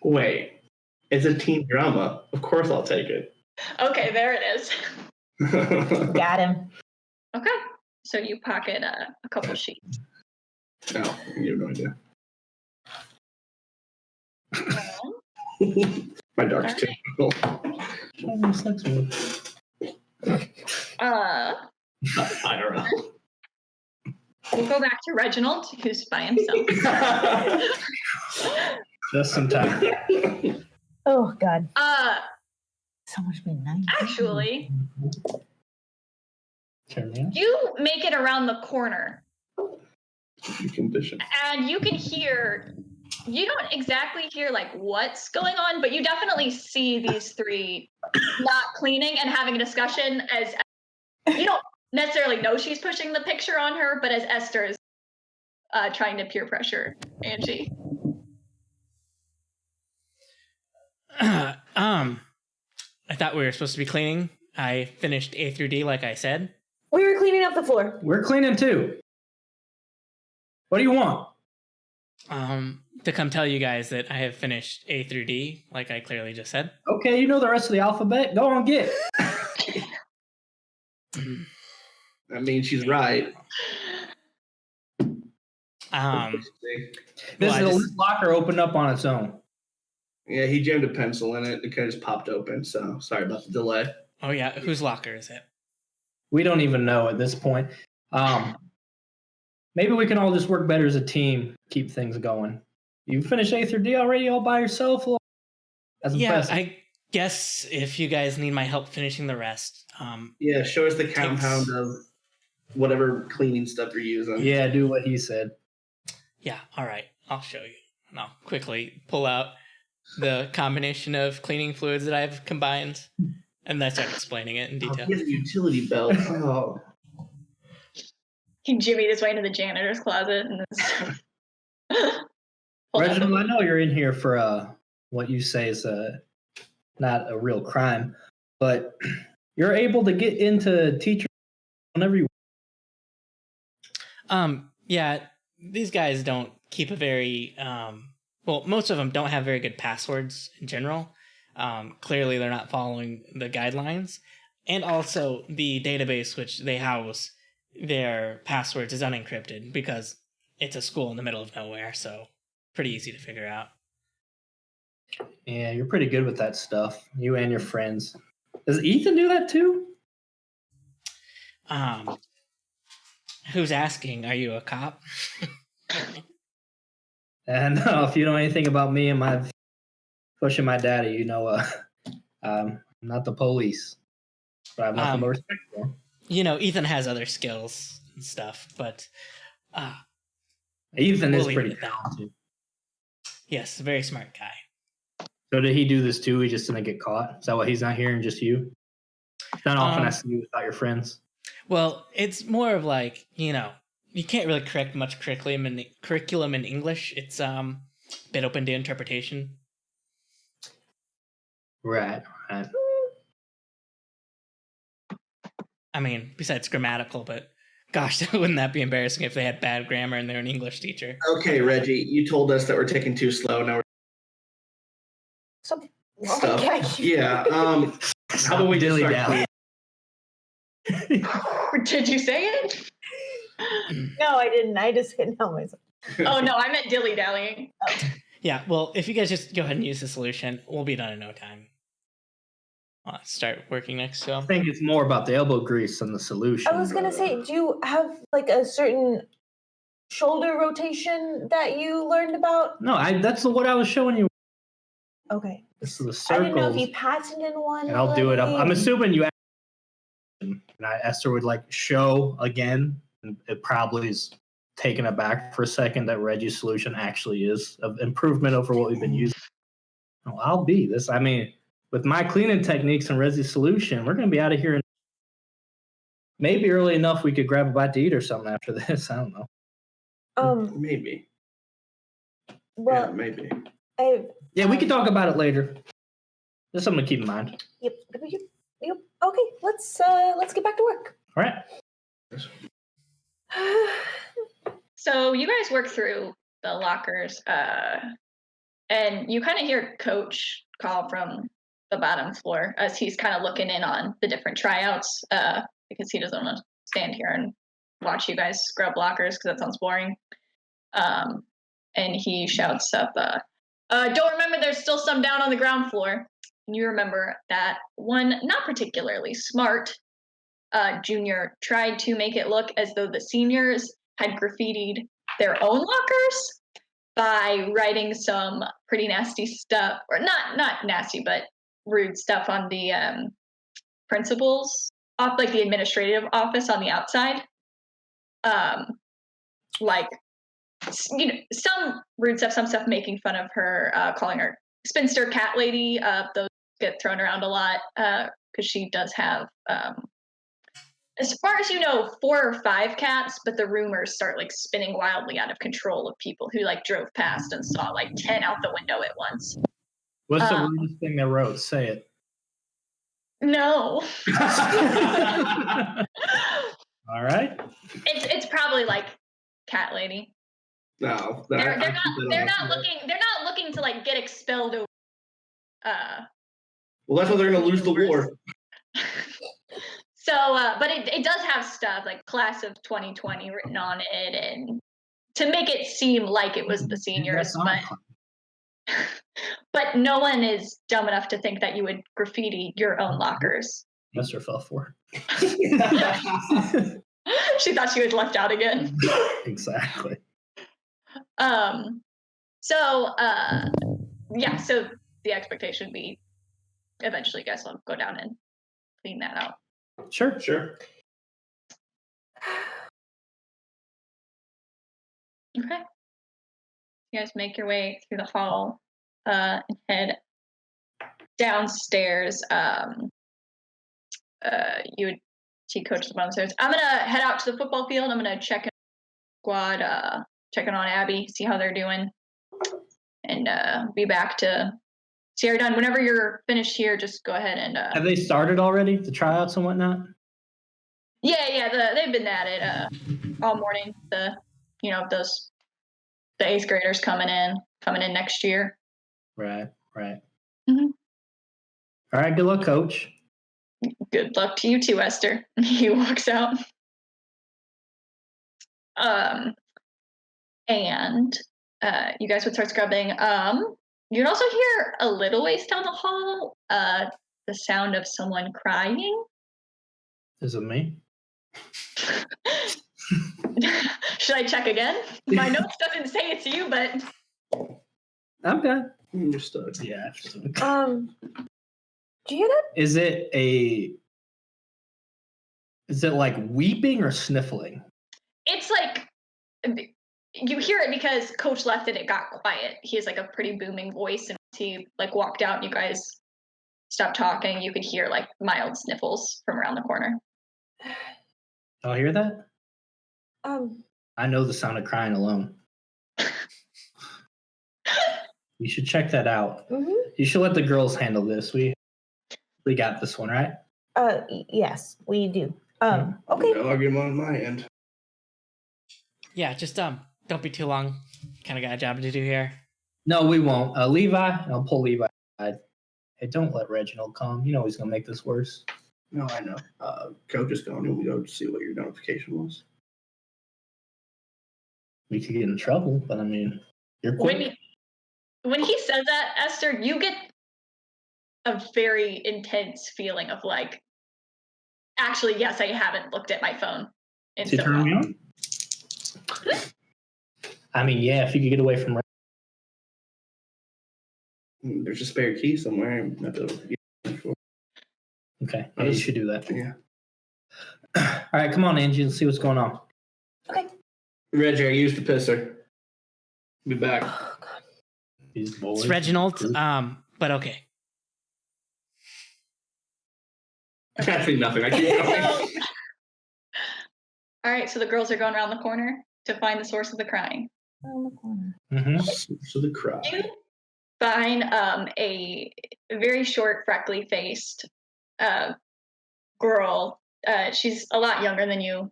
Wait, it's a teen drama. Of course I'll take it. Okay, there it is. Got him. Okay, so you pocket a couple sheets. No, you have no idea. My dark's All typical. IRL. We'll go back to Reginald, who's by himself. Just some time. Oh God. So much being nice. Actually, Turn me on. you make it around the corner, Condition. and you can hear. You don't exactly hear like what's going on, but you definitely see these three not cleaning and having a discussion. As you don't necessarily know she's pushing the picture on her, but as Esther is trying to peer pressure Angie. I thought we were supposed to be cleaning. I finished A through D like I said. We were cleaning up the floor. We're cleaning too. What do you want? To come tell you guys that I have finished A through D, like I clearly just said. Okay, you know the rest of the alphabet. Go on, get. I mean, she's right. This locker opened up on its own. Yeah, he jammed a pencil in it. It kind of just popped open. So sorry about the delay. Oh yeah, whose locker is it? We don't even know at this point. Maybe we can all just work better as a team, keep things going. You finished A through D already all by yourself? That's impressive. I guess if you guys need my help finishing the rest. Yeah, show us the compound of whatever cleaning stuff you're using. Yeah, do what he said. Yeah, all right, I'll show you. And I'll quickly pull out the combination of cleaning fluids that I've combined, and then start explaining it in detail. He has a utility belt. Oh. He jimmied his way into the janitor's closet and Reginald, I know you're in here for what you say is not a real crime, but you're able to get into teachers whenever you want. Yeah, these guys don't keep a very well, most of them don't have very good passwords in general. Clearly they're not following the guidelines, and also the database which they house their passwords is unencrypted because it's a school in the middle of nowhere, so pretty easy to figure out. Yeah, you're pretty good with that stuff. You and your friends. Does Ethan do that too? Who's asking? Are you a cop? And if you know anything about me and my pushing my daddy, you know I'm not the police. But I have nothing but respect for him. You know, Ethan has other skills and stuff, but Ethan is pretty talented. Yes, a very smart guy. So did he do this too? He just didn't get caught? Is that why he's not here and just you? It's not often I see you without your friends. Well, it's more of like, you know, you can't really correct much curriculum in English. It's a bit open to interpretation. Right. I mean, besides grammatical, but gosh, wouldn't that be embarrassing if they had bad grammar and they're an English teacher? Okay, Reggie, you told us that we're taking too slow. Now we're Stuff. Yeah. How about we dilly dally? Did you say it? No, I didn't. I just couldn't help myself. Oh no, I meant dilly dallying. Oh. Yeah. Well, if you guys just go ahead and use the solution, we'll be done in no time. I'll start working next. So I think it's more about the elbow grease than the solution. I was gonna say, do you have like a certain shoulder rotation that you learned about? No, that's what I was showing you. Okay. This is the I didn't know circles. if you patented one. And I'll do it. I'm assuming you. And Esther would like show again, and it probably is taken aback for a second that Reggie's solution actually is an improvement over what we've been using. Oh, I'll be this. I mean, with my cleaning techniques and Reggie's solution, we're going to be out of here. Maybe early enough we could grab a bite to eat or something after this. I don't know. Maybe. Well, yeah, maybe. Yeah, we can talk about it later. There's something to keep in mind. Yep. Okay, let's get back to work. All right. So you guys work through the lockers And you kind of hear Coach call from the bottom floor as he's kind of looking in on the different tryouts because he doesn't want to stand here and watch you guys scrub lockers because that sounds boring. And he shouts up, don't remember there's still some down on the ground floor. And you remember that one not particularly smart junior tried to make it look as though the seniors had graffitied their own lockers by writing some pretty nasty stuff, or not nasty, but rude stuff on the principal's off, like the administrative office on the outside. Like, you know, some rude stuff, some stuff making fun of her, calling her spinster cat lady. Those get thrown around a lot because she does have, as far as you know, 4 or 5 cats, but the rumors start like spinning wildly out of control of people who like drove past and saw like 10 out the window at once. What's the rudest thing they wrote? Say it. No. All right. It's probably like cat lady. No, They're not looking to like get expelled over. Well, that's why they're gonna lose the war. So, but it does have stuff like class of 2020 written on it, and to make it seem like it was the seniors, but no one is dumb enough to think that you would graffiti your own lockers. Esther fell for. She thought she was left out again. Exactly. So the expectation would be eventually you guys will go down and clean that out. Sure. Okay. You guys make your way through the hall and head downstairs. You would see Coach downstairs. I'm gonna head out to the football field. I'm gonna check in squad, checking on Abby, see how they're doing, and be back to see her done. Whenever you're finished here, just go ahead and. Have they started already, the tryouts and whatnot? Yeah. They've been at it all morning. The 8th graders coming in next year. Right. Mm-hmm. All right. Good luck, Coach. Good luck to you too, Esther. He walks out. And you guys would start scrubbing. You'd also hear a little ways down the hall the sound of someone crying. Is it me? Should I check again? My notes doesn't say it's you, but I'm good. You're stuck. Yeah. Do you hear that? Is it like weeping or sniffling? it's like you hear it because Coach left and it got quiet. He has like a pretty booming voice, and he like walked out and you guys stopped talking. You could hear like mild sniffles from around the corner. Y'all hear that? I know the sound of crying alone. You should check that out. Mm-hmm. You should let the girls handle this. We got this one, right? Yes, we do. Okay. I'll get them on my end. Yeah, just don't be too long. Kind of got a job to do here. No, we won't. Levi, I'll pull Levi aside. Hey, don't let Reginald come. You know he's gonna make this worse. No, I know. Coach is going, and we go to see what your notification was. We could get in trouble, but I mean, you're quick. When he says that, Esther, you get a very intense feeling of like, actually, yes, I haven't looked at my phone in so long. Me on? I mean, yeah, if you could get away from. There's a spare key somewhere. Okay, yeah, you should do that. Yeah. All right, come on, Angie. Let's see what's going on. Okay. Reggie, I used the pisser. Be back. Oh, God. These boys. It's Reginald, but okay. Actually, nothing. I keep going. All right, so the girls are going around the corner to find the source of the crying. Around the corner. Mm-hmm. So the cry. You find a very short, freckly-faced girl. She's a lot younger than you.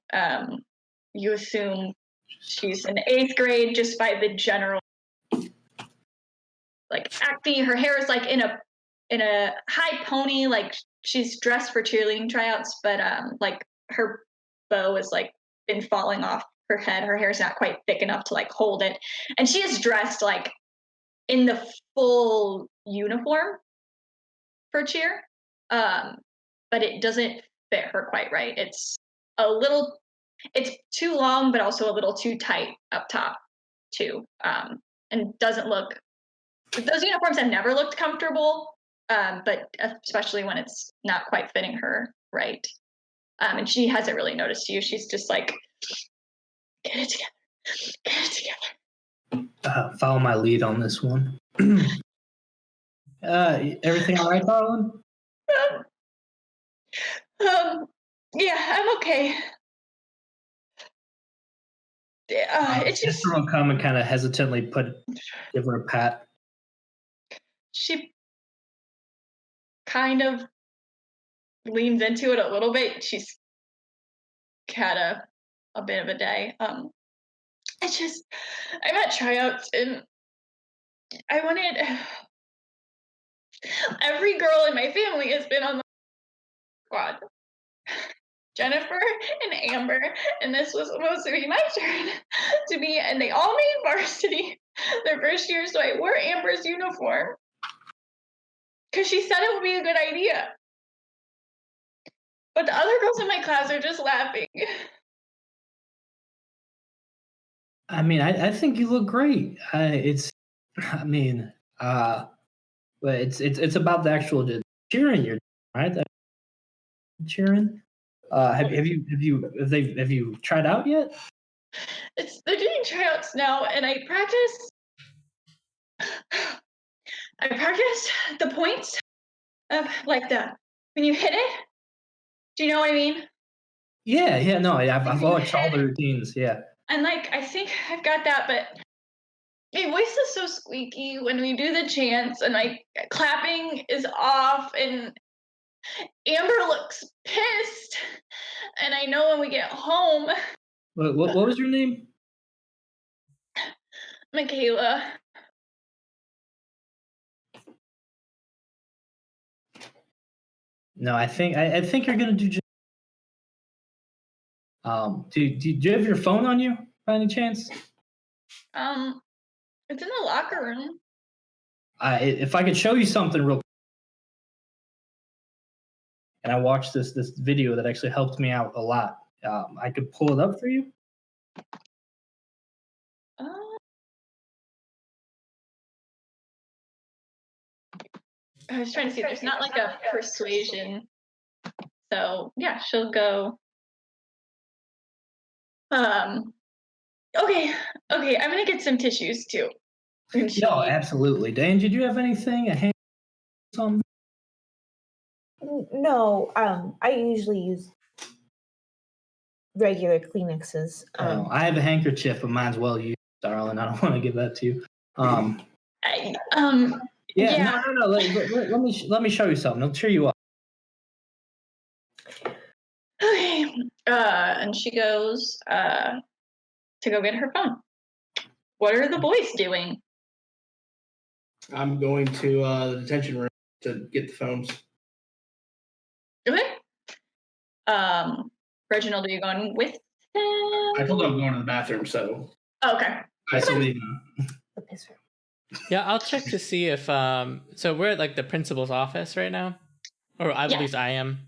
You assume she's in the 8th grade just by the general like acne. Her hair is like in a high pony, like she's dressed for cheerleading tryouts, but like her bow is like been falling off her head. Her hair's not quite thick enough to like hold it, and she is dressed like in the full uniform for cheer, but it doesn't fit her quite right. It's too long, but also a little too tight up top too, and doesn't look. Those uniforms have never looked comfortable, but especially when it's not quite fitting her right. And she hasn't really noticed you. She's just like, get it together, get it together. Follow my lead on this one. Everything all right, darling? Yeah, I'm okay. It's just Esther will come and kind of hesitantly give her a pat. she kind of leans into it a little bit. She's had a bit of a day. It's just I'm at tryouts and I wanted every girl in my family has been on the squad. Jennifer and Amber, and this was supposed to be my turn to be, and they all made varsity their first year, so I wore Amber's uniform because she said it would be a good idea. But the other girls in my class are just laughing. I mean, I think you look great. But it's about the actual cheering you're doing, right? Cheering. Have you tried out yet? They're doing tryouts now, and I practiced the points of like when you hit it. Do you know what I mean? Yeah, no, I've watched all the routines, yeah. And like I think I've got that, but my voice is so squeaky when we do the chants, and my clapping is off, and Amber looks pissed, and I know when we get home. What was your name? Michaela. No, I think you're gonna do. Do you have your phone on you by any chance? It's in the locker room. If I could show you something real quick. And I watched this video that actually helped me out a lot. I could pull it up for you. I was trying to see. There's not like a persuasion. So yeah, she'll go. Okay. I'm gonna get some tissues too. No, absolutely. Dan, did you have anything? A hand? Something? No, I usually use regular Kleenexes. I have a handkerchief, but mine's well used, darling. I don't want to give that to you. Yeah. No. Let me show you something. It'll cheer you up. Okay. And she goes to go get her phone. What are the boys doing? I'm going to the detention room to get the phones. Okay. Reginald, are you going with them? I told them I'm going to the bathroom, so. Oh, okay. I still leave. The piss room. Yeah, I'll check to see if so we're at like the principal's office right now. Or at least I am.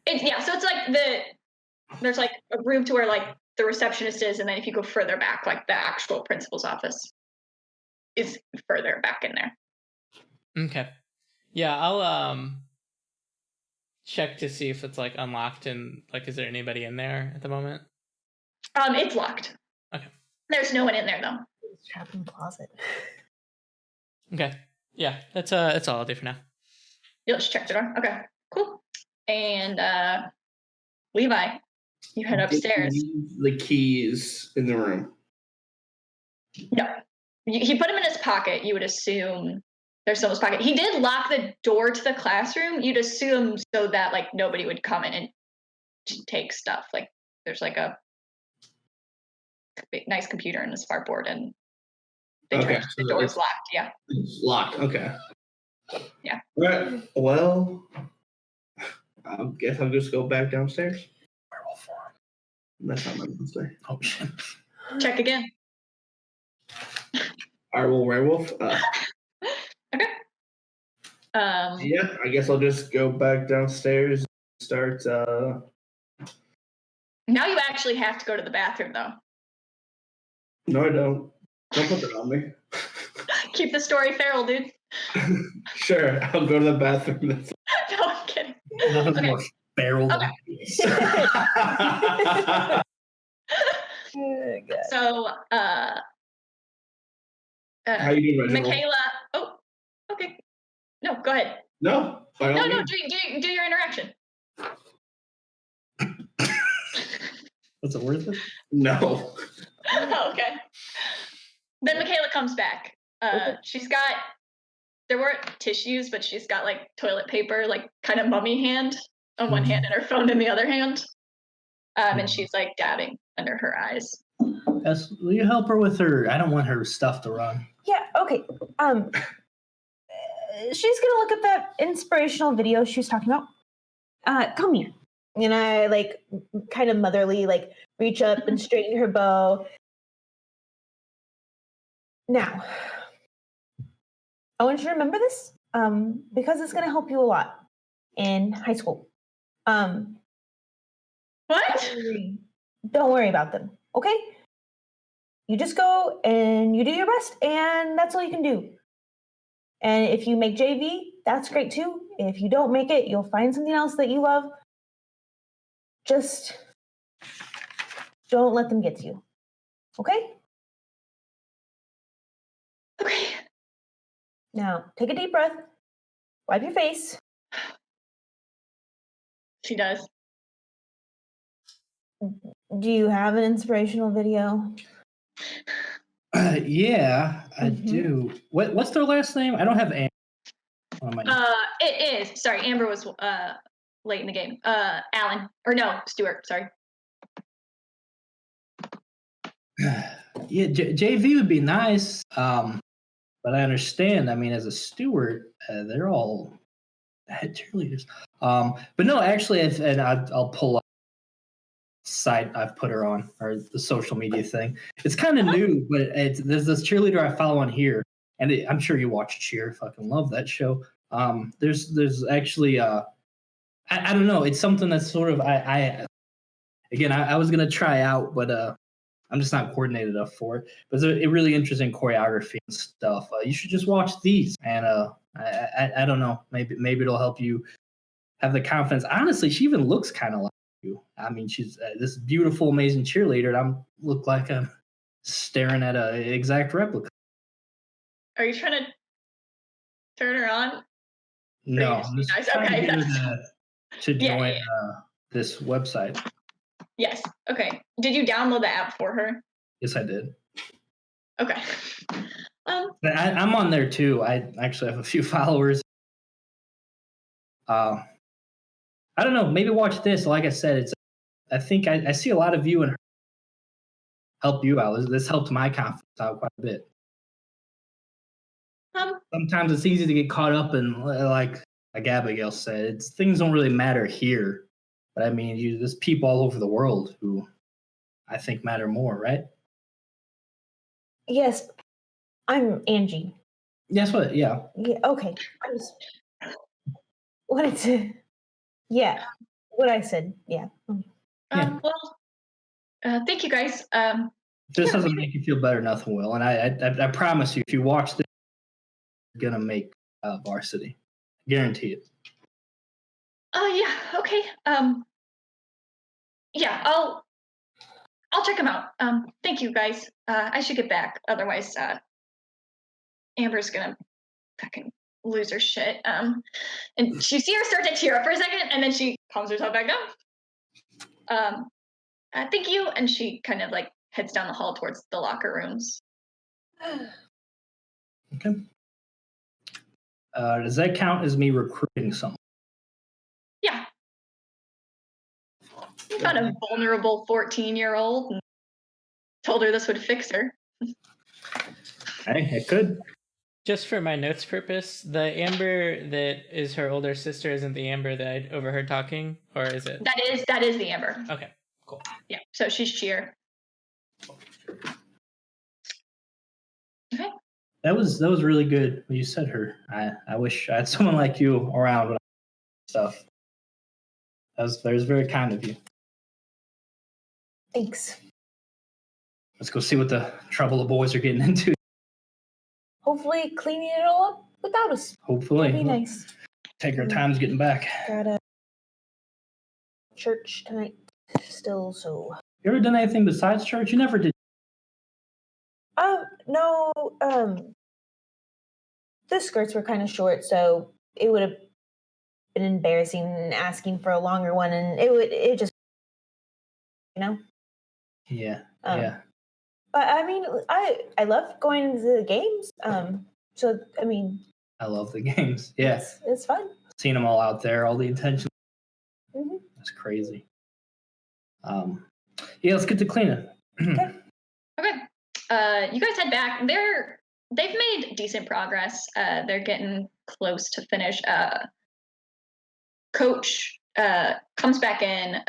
So it's like there's like a room to where like the receptionist is, and then if you go further back, like the actual principal's office is further back in there. Okay. Yeah, I'll check to see if it's like unlocked and like is there anybody in there at the moment? It's locked. Okay. There's no one in there though. It's trapped in the closet. Okay. Yeah, that's all I'll do for now. You'll just check the door. Okay, cool. And Levi, you head upstairs. Leave the keys in the room. No, he put them in his pocket. You would assume they're still in his pocket. He did lock the door to the classroom. You'd assume so that like nobody would come in and take stuff. Like there's like a big, nice computer and a smart board and Okay, the so door's it's locked. Yeah. locked. Okay. Yeah. All right. Well, I guess I'll just go back downstairs. Werewolf form. That's not my mistake. Oh shit. Check again. Werewolf. Okay. Yeah, I guess I'll just go back downstairs and start. Now you actually have to go to the bathroom, though. No, I don't. Don't put that on me. Keep the story feral, dude. Sure, I'll go to the bathroom. That's No, I'm kidding. Nothing's Okay. more feral than Okay. this. Oh, God. So, How you doing, Reginald? Michaela. Oh, okay. No, go ahead. No, by all No, means. do your interaction. What's it worth it? No. Oh, okay. Then Michaela comes back. Okay. There weren't tissues, but she's got like toilet paper, like kind of mummy hand on one hand and her phone in the other hand. And she's like dabbing under her eyes. Yes, will you help her with her? I don't want her stuff to run. Yeah, okay. She's gonna look at that inspirational video she was talking about. Come here. And I like kind of motherly, like reach up and straighten her bow. Now, I want you to remember this, because it's gonna help you a lot in high school. What? Don't worry about them, okay? You just go and you do your best, and that's all you can do. And if you make JV, that's great too. If you don't make it, you'll find something else that you love. Just don't let them get to you. Okay? Okay. Now, take a deep breath. Wipe your face. She does. Do you have an inspirational video? Yeah, I Mhm. do. What's their last name? I don't have Anne on my. It is. Sorry, Amber was late in the game. Alan. Or no, Stuart, sorry. Yeah, JV would be nice. But I understand. I mean, as a steward, they're all head cheerleaders. But no, actually, I'll pull up site I've put her on, or the social media thing. It's kind of new, but there's this cheerleader I follow on here, and I'm sure you watch Cheer. Fucking love that show. There's actually I don't know. It's something that's sort of I was gonna try out, but I'm just not coordinated enough for it. But it's a really interesting choreography and stuff. You should just watch these, and I don't know. Maybe it'll help you have the confidence. Honestly, she even looks kind of like you. I mean, she's this beautiful, amazing cheerleader, and I look like I'm staring at an exact replica. Are you trying to turn her on? No, Nice. I'm just Okay, trying to get her that's- to Yeah, join yeah. this website. Yes. Okay. Did you download the app for her? Yes, I did. Okay. But I'm on there too. I actually have a few followers. I don't know. Maybe watch this. Like I said, I think I see a lot of you and her help you out. This helped my confidence out quite a bit. Sometimes it's easy to get caught up in, like Abigail said, things don't really matter here. But I mean, there's people all over the world who I think matter more, right? Yes, I'm Angie. Guess what? Yeah. Yeah, okay. I just wanted to. Yeah, what I said. Yeah. Yeah. Well, thank you guys. If this Yeah, doesn't make you feel better, nothing will. And I promise you, if you watch this, you're gonna make varsity. Guarantee it. Yeah. Okay. Yeah. I'll check them out. Thank you guys. I should get back. Otherwise, Amber's gonna fucking lose her shit. And you see her start to tear up for a second, and then she calms herself back down. Thank you. And she kind of like heads down the hall towards the locker rooms. Okay. Does that count as me recruiting someone? Yeah. You found a vulnerable 14-year-old and told her this would fix her. Hey, it could. Just for my notes purpose, the Amber that is her older sister isn't the Amber that I overheard talking, or is it? That is the Amber. Okay, cool. Yeah. So she's Cheer. Okay. That was really good when you said her. I wish I had someone like you around when I stuff. That was very kind of you. Thanks. Let's go see what the trouble the boys are getting into. Hopefully cleaning it all up without us. Hopefully. That'd be nice. Take our times getting back. Got a church tonight still, so. You ever done anything besides church? You never did. No, the skirts were kind of short, so it would have been embarrassing asking for a longer one, and it just, Yeah. Um, yeah. But I mean, I love going to the games. So I mean, I love the games. Yeah. it's fun. Seeing them all out there, all the attention. Mm-hmm. That's crazy. Yeah, let's get to cleaning. Okay. You guys head back. They've made decent progress. They're getting close to finish. Coach comes back in.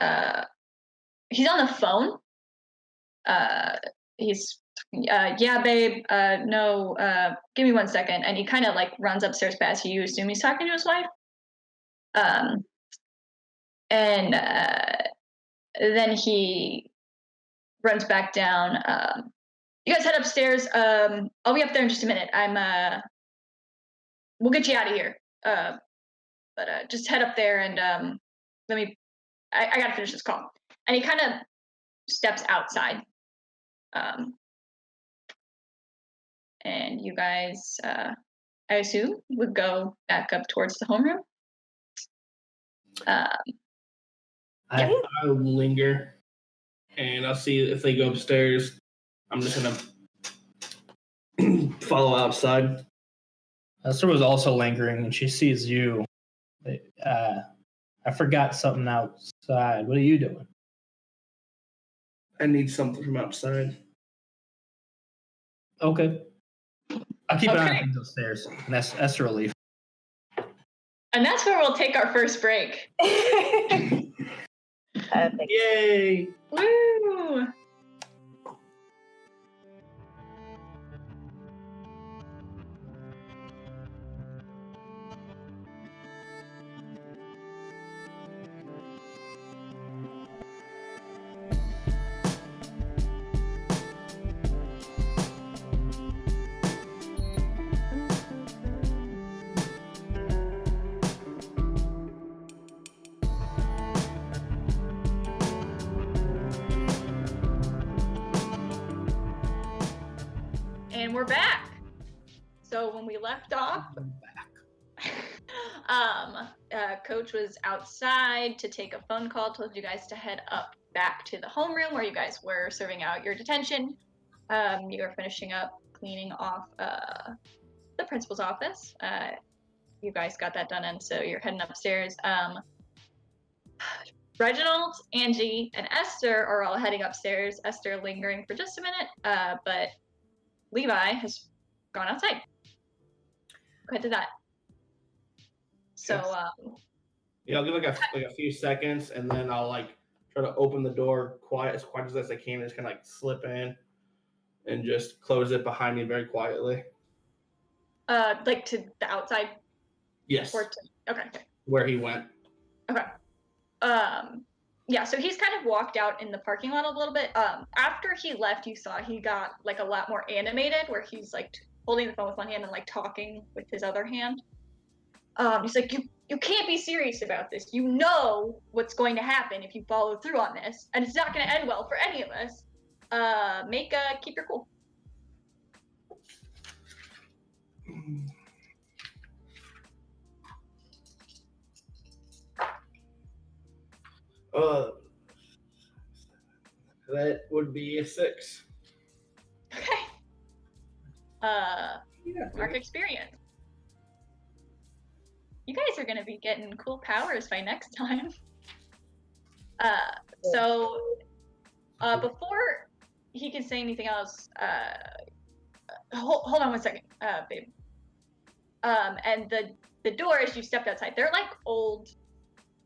He's on the phone. He's yeah, babe. No, give me 1 second. And he kind of like runs upstairs past you. Assume he's talking to his wife. And then he runs back down. You guys head upstairs. I'll be up there in just a minute. We'll get you out of here. But just head up there and I gotta finish this call. And he kind of steps outside. And you guys, I assume, would go back up towards the homeroom. I'll linger, and I'll see if they go upstairs. I'm just gonna follow outside. Esther was also lingering, and she sees you. I forgot something outside. What are you doing? I need something from outside. Okay. I'll keep an eye on Okay. things upstairs. And that's Esther will leave. And that's where we'll take our first break. Perfect. Yay! Woo! And we're back. So when we left off, Coach was outside to take a phone call, told you guys to head up back to the homeroom where you guys were serving out your detention. You were finishing up cleaning off the principal's office. You guys got that done, and so you're heading upstairs. Reginald, Angie, and Esther are all heading upstairs. Esther lingering for just a minute, but Levi has gone outside. Go ahead to that. So, Yeah, I'll give like a few seconds, and then I'll like try to open the door as quiet as I can, and just kind of like slip in and just close it behind me very quietly. like to the outside. Yes. Or to, okay. Where he went. Okay. Yeah, so he's kind of walked out in the parking lot a little bit. After he left, you saw he got like a lot more animated, where he's like holding the phone with one hand and like talking with his other hand. He's like, you can't be serious about this. You know what's going to happen if you follow through on this, and it's not going to end well for any of us. Keep your cool. That would be a 6. Okay. Mark experience. You guys are gonna be getting cool powers by next time. So before he can say anything else, hold on one second, babe. And the doors you stepped outside, they're like old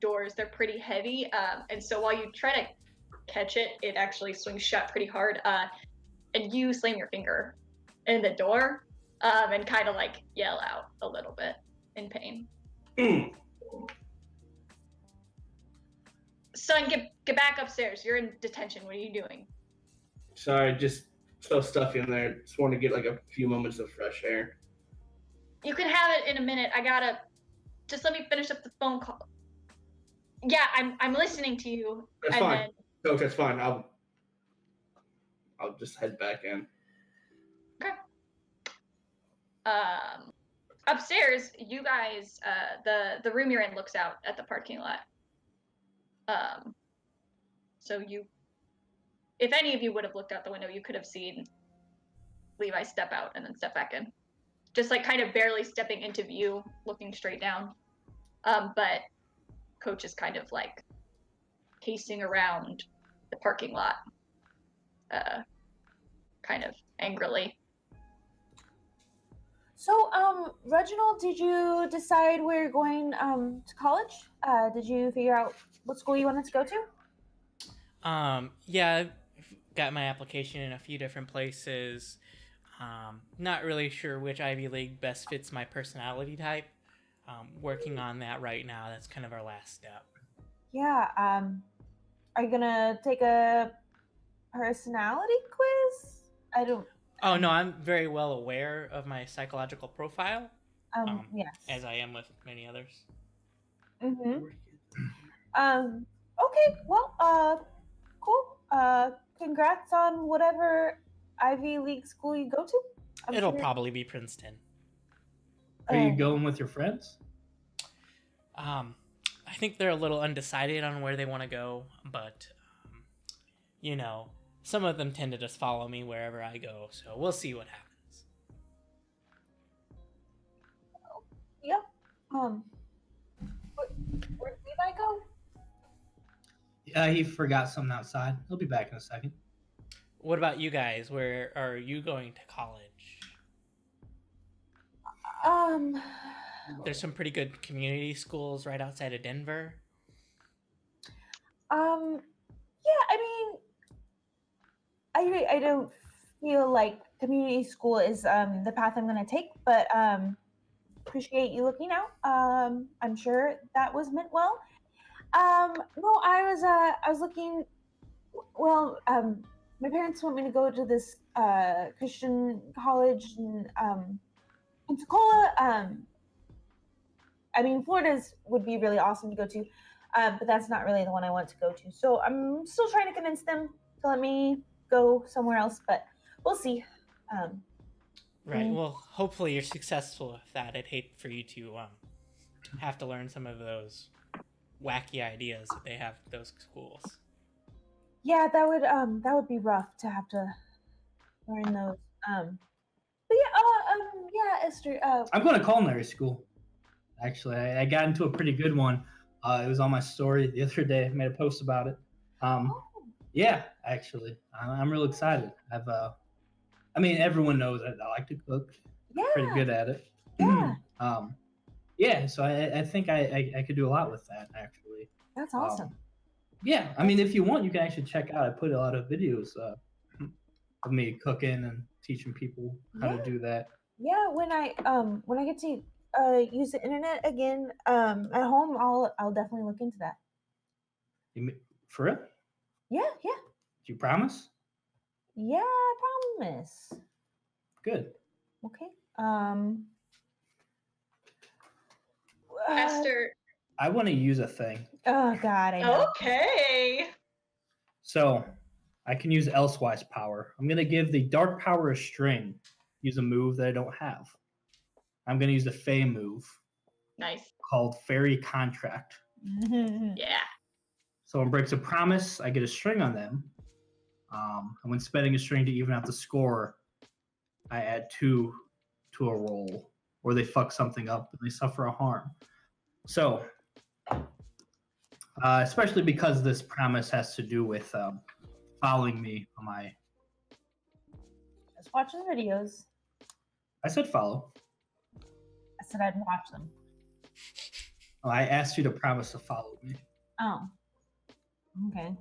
doors. They're pretty heavy. And so while you try to catch it, it actually swings shut pretty hard. And you slam your finger in the door, and kind of like yell out a little bit in pain. Son, get back upstairs. You're in detention. What are you doing? Sorry, just so stuffy in there. Just want to get like a few moments of fresh air. You can have it in a minute. I gotta just let me finish up the phone call. Yeah, I'm listening to you. That's fine. Coach, that's fine. I'll just head back in. Okay. Upstairs, you guys, the room you're in looks out at the parking lot. So if any of you would have looked out the window, you could have seen Levi step out and then step back in. Just like kind of barely stepping into view, looking straight down. But Coach is kind of like pacing around the parking lot, kind of angrily. So, Reginald, did you decide where you're going to college? Did you figure out what school you wanted to go to? Yeah, I've got my application in a few different places. Not really sure which Ivy League best fits my personality type. Working on that right now. That's kind of our last step. Yeah. Are you gonna take a personality quiz? I don't. Oh no, I'm very well aware of my psychological profile. Yes. As I am with many others. Mm-hmm. Okay. Well. Cool. Congrats on whatever Ivy League school you go to. It'll probably be Princeton. Are you going with your friends? I think they're a little undecided on where they want to go, but some of them tend to just follow me wherever I go, so we'll see what happens. Yeah. Where did Levi go? Yeah, he forgot something outside. He'll be back in a second. What about you guys? Where are you going to college? There's some pretty good community schools right outside of Denver. Yeah, I mean, I don't feel like community school is the path I'm going to take, but appreciate you looking out. I'm sure that was meant well. No, I was looking. Well, my parents want me to go to this Christian college in Pensacola. I mean, Florida's would be really awesome to go to, but that's not really the one I want to go to. So I'm still trying to convince them to let me go somewhere else, but we'll see. Right. Well, hopefully you're successful with that. I'd hate for you to have to learn some of those wacky ideas that they have at those schools. Yeah, that would be rough to have to learn those. But yeah, Esther. I'm going to culinary school. Actually, I got into a pretty good one. It was on my story the other day. I made a post about it. Yeah, actually, I'm real excited. I mean, everyone knows that I like to cook. Yeah. Pretty good at it. Yeah. Yeah, so I think I could do a lot with that, actually. That's awesome. Yeah, I mean, if you want, you can actually check out. I put a lot of videos of me cooking and teaching people how to do that. Yeah, when I get to use the internet again at home, I'll definitely look into that. For real? Yeah. Do you promise? Yeah, I promise. Good. Okay. Esther. I want to use a thing. Oh God, I know. Okay. So I can use Elsewise power. I'm gonna give the Dark Power a string. Use a move that I don't have. I'm gonna use the Fey move. Nice. Called Fairy Contract. Yeah. So when breaks a promise, I get a string on them. And when spending a string to even out the score, I add 2 to a roll, or they fuck something up and they suffer a harm. So, especially because this promise has to do with following me on my. Just watching the videos. I said follow. I said I'd watch them. Oh, I asked you to promise to follow me. Oh. Okay.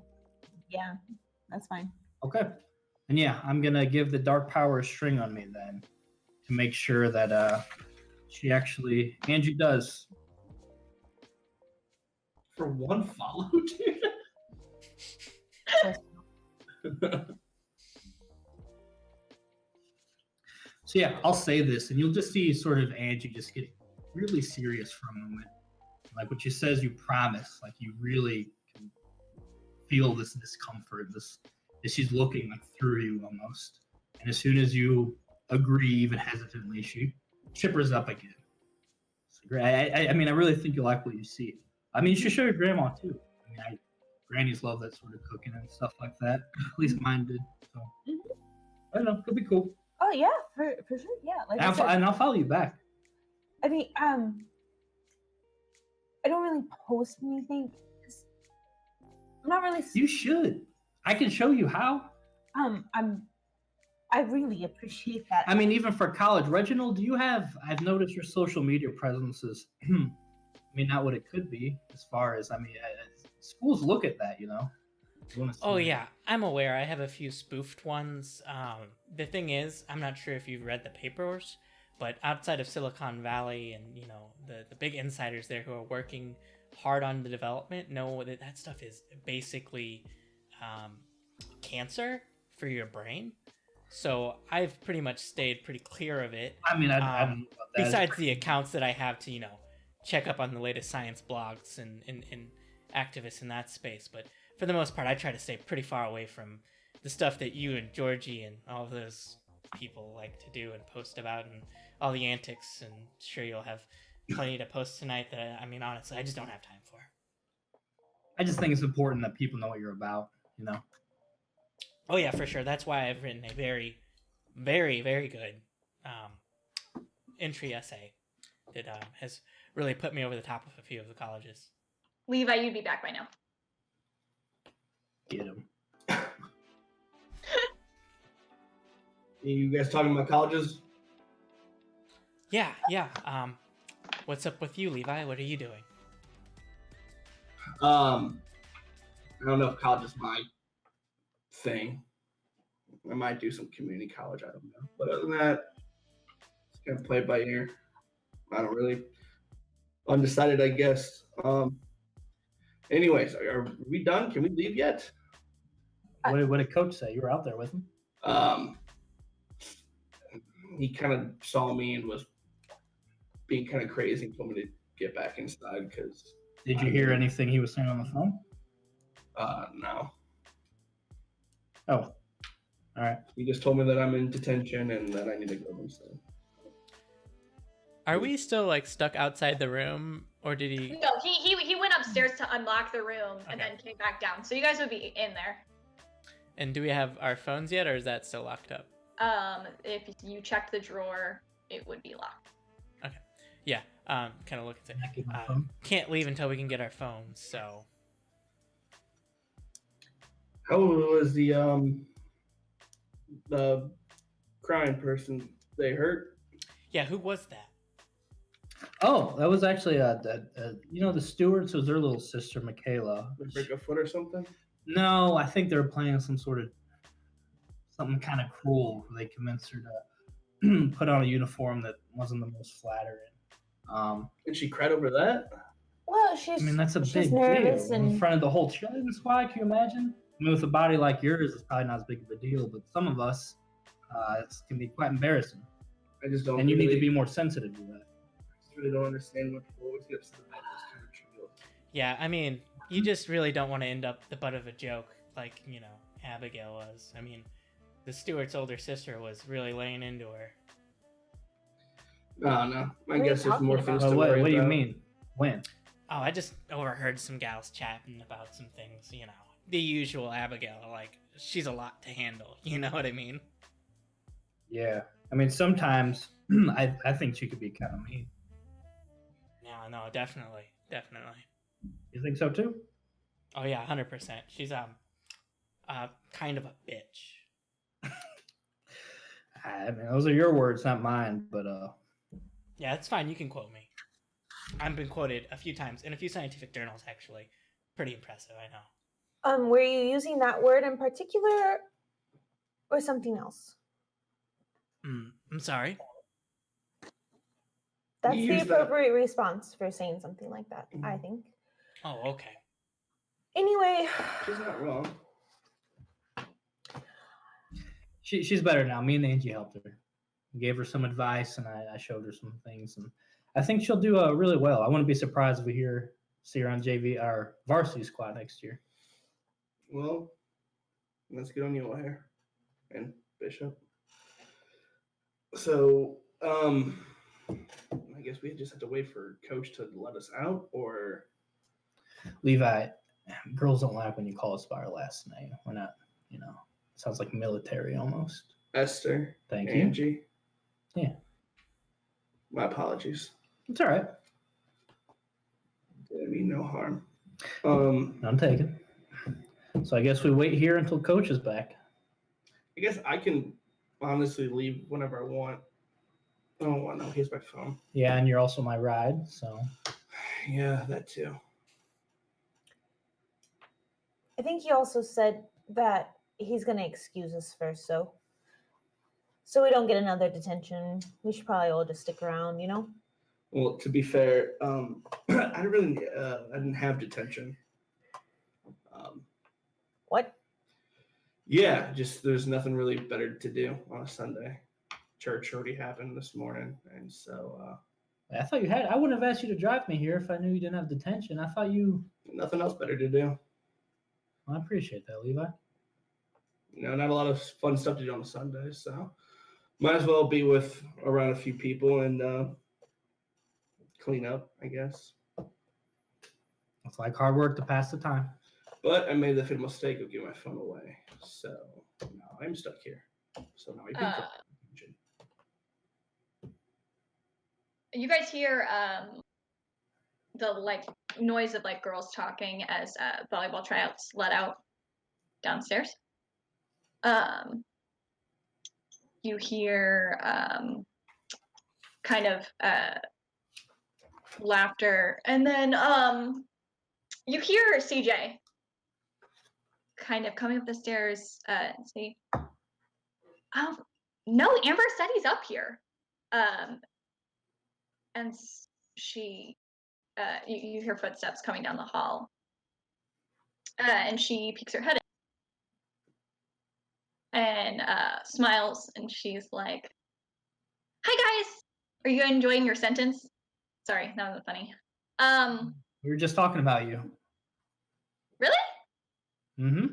Yeah, that's fine. Okay. And yeah, I'm gonna give the dark power a string on me then to make sure that Angie does. For one follow, dude. So yeah, I'll say this, and you'll just see sort of Angie just get really serious for a moment. Like when she says you promise, like you really can feel this discomfort, this she's looking like through you almost. And as soon as you agree, even hesitantly, she chippers up again. So, I mean, I really think you like what you see. I mean, you should show your grandma too. I mean, grannies love that sort of cooking and stuff like that. At least mine did. So I don't know, it'll be cool. Oh yeah, for sure. Yeah, like And I'll follow you back. I mean, I don't really post anything. 'Cause I'm not really. You should. I can show you how. I really appreciate that. I mean, even for college, Reginald, do you have? I've noticed your social media presence is, I mean, not what it could be as far as schools look at that, you know. Oh yeah, I'm aware. I have a few spoofed ones. The thing is, I'm not sure if you've read the papers, but outside of Silicon Valley and the big insiders there who are working hard on the development know that that stuff is basically cancer for your brain. So I've pretty much stayed pretty clear of it. I mean, I don't know about that. Besides the accounts that I have to check up on the latest science blogs and activists in that space, but for the most part, I try to stay pretty far away from the stuff that you and Georgie and all of those people like to do and post about and all the antics. And sure, you'll have plenty to post tonight that, I mean, honestly, I just don't have time for. I just think it's important that people know what you're about, you know? Oh, yeah, for sure. That's why I've written a very, very, very good entry essay that has really put me over the top of a few of the colleges. Levi, you'd be back by now. Get him. You guys talking about colleges? Yeah. What's up with you, Levi? What are you doing? I don't know if college is my thing. I might do some community college. I don't know. But other than that, just kind of play it by ear. I don't really undecided, I guess. Anyways, are we done? Can we leave yet? What did Coach say? You were out there with him? He kind of saw me and was being kind of crazy and told me to get back inside because. Did you hear anything he was saying on the phone? No. Oh, all right. He just told me that I'm in detention and that I need to go inside. Are we still stuck outside the room, or did he? No, he went upstairs to unlock the room and then came back down. So you guys would be in there. And do we have our phones yet, or is that still locked up? If you checked the drawer, it would be locked. Okay. Yeah. Kind of look at it. Can't leave until we can get our phones. So. How was the crying person? They hurt? Yeah. Who was that? Oh, that was actually the Stewarts was their little sister, Michaela. They break a foot or something? No, I think they were playing something kind of cruel. They convinced her to put on a uniform that wasn't the most flattering. And she cried over that? Well, that's a big nervous deal and in front of the whole cheerleading squad. Can you imagine? I mean, with a body like yours, it's probably not as big of a deal, but some of us, it can be quite embarrassing. I just don't. And you need to be more sensitive to that. I just really don't understand what people always get upset about this kind of trivial. Yeah, I mean, you just really don't want to end up the butt of a joke like Abigail was. I mean, the Stewart's older sister was really laying into her. No. I What guess are you there's more talking things to worry What do you about. mean? When? Oh, I just overheard some gals chatting about some things, the usual Abigail, she's a lot to handle, you know what I mean? Yeah. I mean, sometimes I think she could be kind of mean. No, definitely. You think so too? Oh yeah, 100%. She's kind of a bitch. I mean, those are your words, not mine. But Yeah, it's fine. You can quote me. I've been quoted a few times in a few scientific journals, actually. Pretty impressive, I know. Were you using that word in particular or something else? I'm sorry. That's You the use that- appropriate response for saying something like that, I think. Oh, okay. Anyway, She's not wrong. she's better now. Me and Angie helped her, gave her some advice, and I showed her some things, and I think she'll do really well. I wouldn't be surprised if we see her on JV or varsity squad next year. Well, let's get on you, O'Hare and Bishop. So, I guess we just have to wait for Coach to let us out, or Levi, girls don't like when you call us by our last name. We're not, sounds like military almost. Esther, Thank you. Angie. Yeah. My apologies. It's all right. Didn't mean no harm. I'm taking. So I guess we wait here until Coach is back. I guess I can honestly leave whenever I want. Oh, no, here's my phone. Yeah, and you're also my ride, so. Yeah, that too. I think he also said that he's going to excuse us first, so we don't get another detention. We should probably all just stick around, Well, to be fair, I didn't have detention. What? Yeah, just there's nothing really better to do on a Sunday. Church already happened this morning, and so I thought you had. I wouldn't have asked you to drive me here if I knew you didn't have detention. I thought you. nothing else better to do. Well, I appreciate that, Levi. Not a lot of fun stuff to do on a Sunday, so might as well be with around a few people and clean up, I guess. It's like hard work to pass the time. But I made the fatal mistake of giving my phone away, so now I'm stuck here. So now I can. You guys hear the noise of girls talking as volleyball tryouts let out downstairs. You hear kind of laughter, and then you hear CJ kind of coming up the stairs and say, no, Amber said he's up here. And she, you hear footsteps coming down the hall. And she peeks her head in and smiles, and she's like, hi guys, are you enjoying your sentence? Sorry, that wasn't funny. We were just talking about you. Really? Mm-hmm.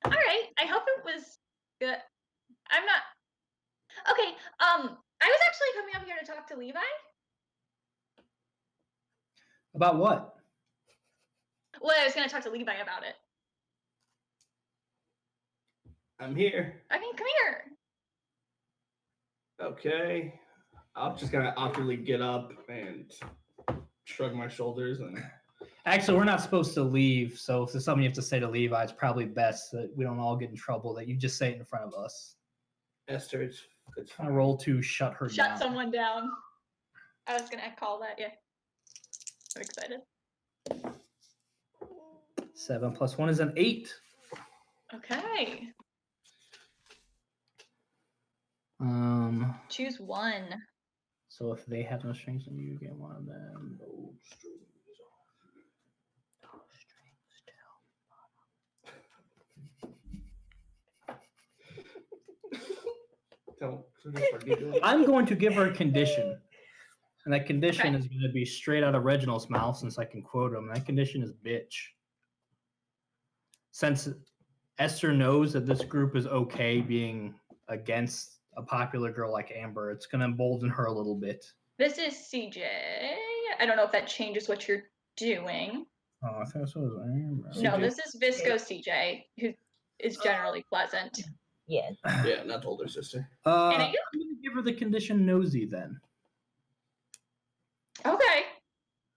All right, I hope it was good. I'm not, okay, I was actually coming up here to talk to Levi. About what? Well, I was going to talk to Levi about it. I'm here. I mean, come here. Okay. I'm just gonna awkwardly get up and shrug my shoulders and. Actually, we're not supposed to leave, so if there's something you have to say to Levi, it's probably best that we don't all get in trouble, that you just say it in front of us. Esther, it's Kind of roll to shut her down. Shut someone down. I was going to call that, yeah. I'm excited. 7 + 1 is an 8. Okay. Choose one. So if they have no strings, then you get one of them. No strings. No strings. I'm going to give her a condition. And that condition is going to be straight out of Reginald's mouth, since I can quote him. That condition is bitch. Since Esther knows that this group is okay being against a popular girl like Amber, it's going to embolden her a little bit. This is CJ. I don't know if that changes what you're doing. Oh, I think this was Amber. No, this is Visco CJ, who is generally pleasant. Yeah. Yeah, not the older sister. I'm going to give her the condition nosy then. Okay.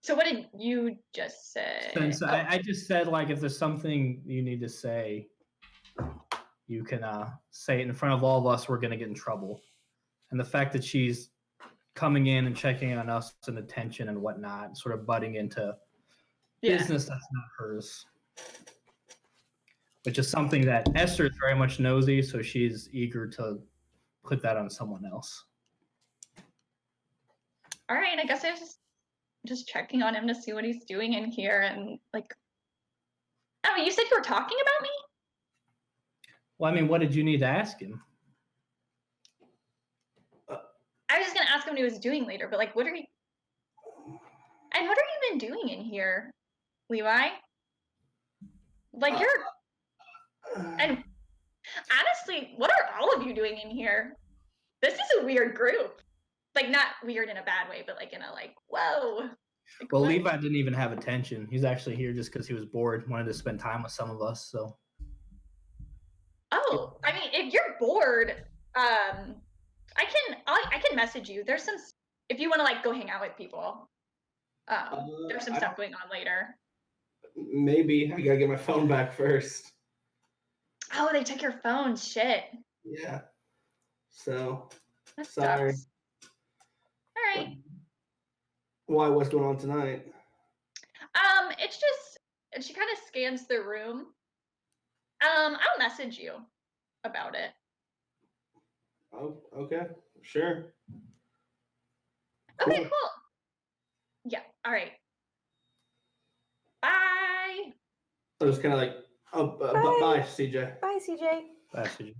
So what did you just say? Since I just said, if there's something you need to say, you can say it in front of all of us, we're going to get in trouble. And the fact that she's coming in and checking on us and attention and whatnot, sort of butting into business that's not hers, which is something that Esther is very much nosy, so she's eager to put that on someone else. All right, I guess I was just checking on him to see what he's doing in here, and like, oh, you said you were talking about me? Well, I mean, what did you need to ask him? I was just gonna ask him what he was doing later, but like, what are you even doing in here, Levi? Like, and honestly, what are all of you doing in here? This is a weird group. Like, not weird in a bad way, but like in a like, whoa. Like, Well, what? Levi didn't even have attention. He's actually here just because he was bored, wanted to spend time with some of us. So. Oh, I mean, if you're bored, I can message you. There's some, if you want to like go hang out with people. There's some stuff going on later. Maybe I gotta get my phone back first. Oh, they took your phone. Shit. Yeah. So That sorry. sucks. All right. Why? What's going on tonight? It's just she kind of scans the room. I'll message you about it. Oh, okay, sure. Okay, cool. Yeah. All right. Bye. So it's kind of like, bye, CJ. Bye, CJ. Actually,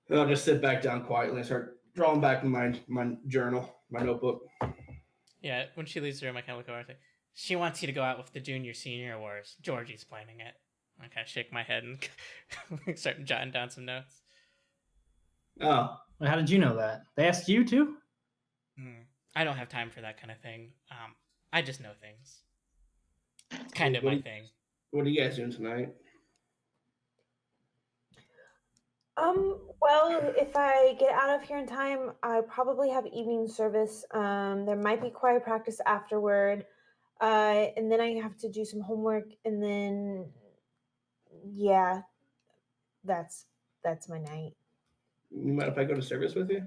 And I'll just sit back down quietly and start drawing back in my journal, my notebook. Yeah, when she leaves the room, I kind of look over and say, she wants you to go out with the junior-senior wars. Georgie's planning it. I kind of shake my head and start jotting down some notes. Oh, well, how did you know that? They asked you too? I don't have time for that kind of thing. I just know things. It's kind of my thing. What are you guys doing tonight? Well, if I get out of here in time, I probably have evening service. There might be choir practice afterward. And then I have to do some homework, and then yeah, that's my night. You mind if I go to service with you?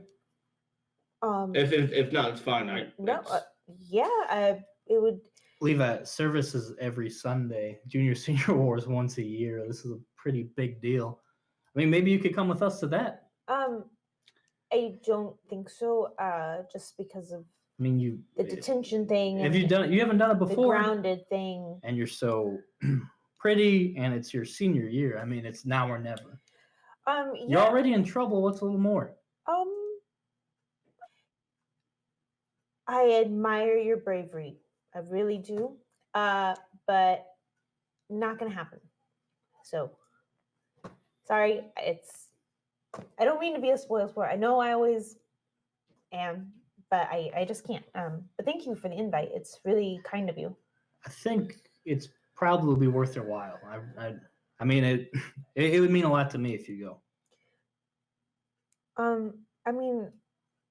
Um If not, it's fine. it would. Levi, service is every Sunday. Junior Senior Wars once a year. This is a pretty big deal. I mean, maybe you could come with us to that. I don't think so. Just because of I mean, the detention thing. Have you done it? You haven't done it the before. grounded thing. And you're so pretty, and it's your senior year. I mean, it's now or never. Yeah. You're already in trouble. What's a little more? I admire your bravery. I really do. But not gonna happen. So sorry. I don't mean to be a spoilsport. I know I always am, but I just can't. But thank you for the invite. It's really kind of you. I think it's probably worth your while. I mean, it would mean a lot to me if you go. I mean,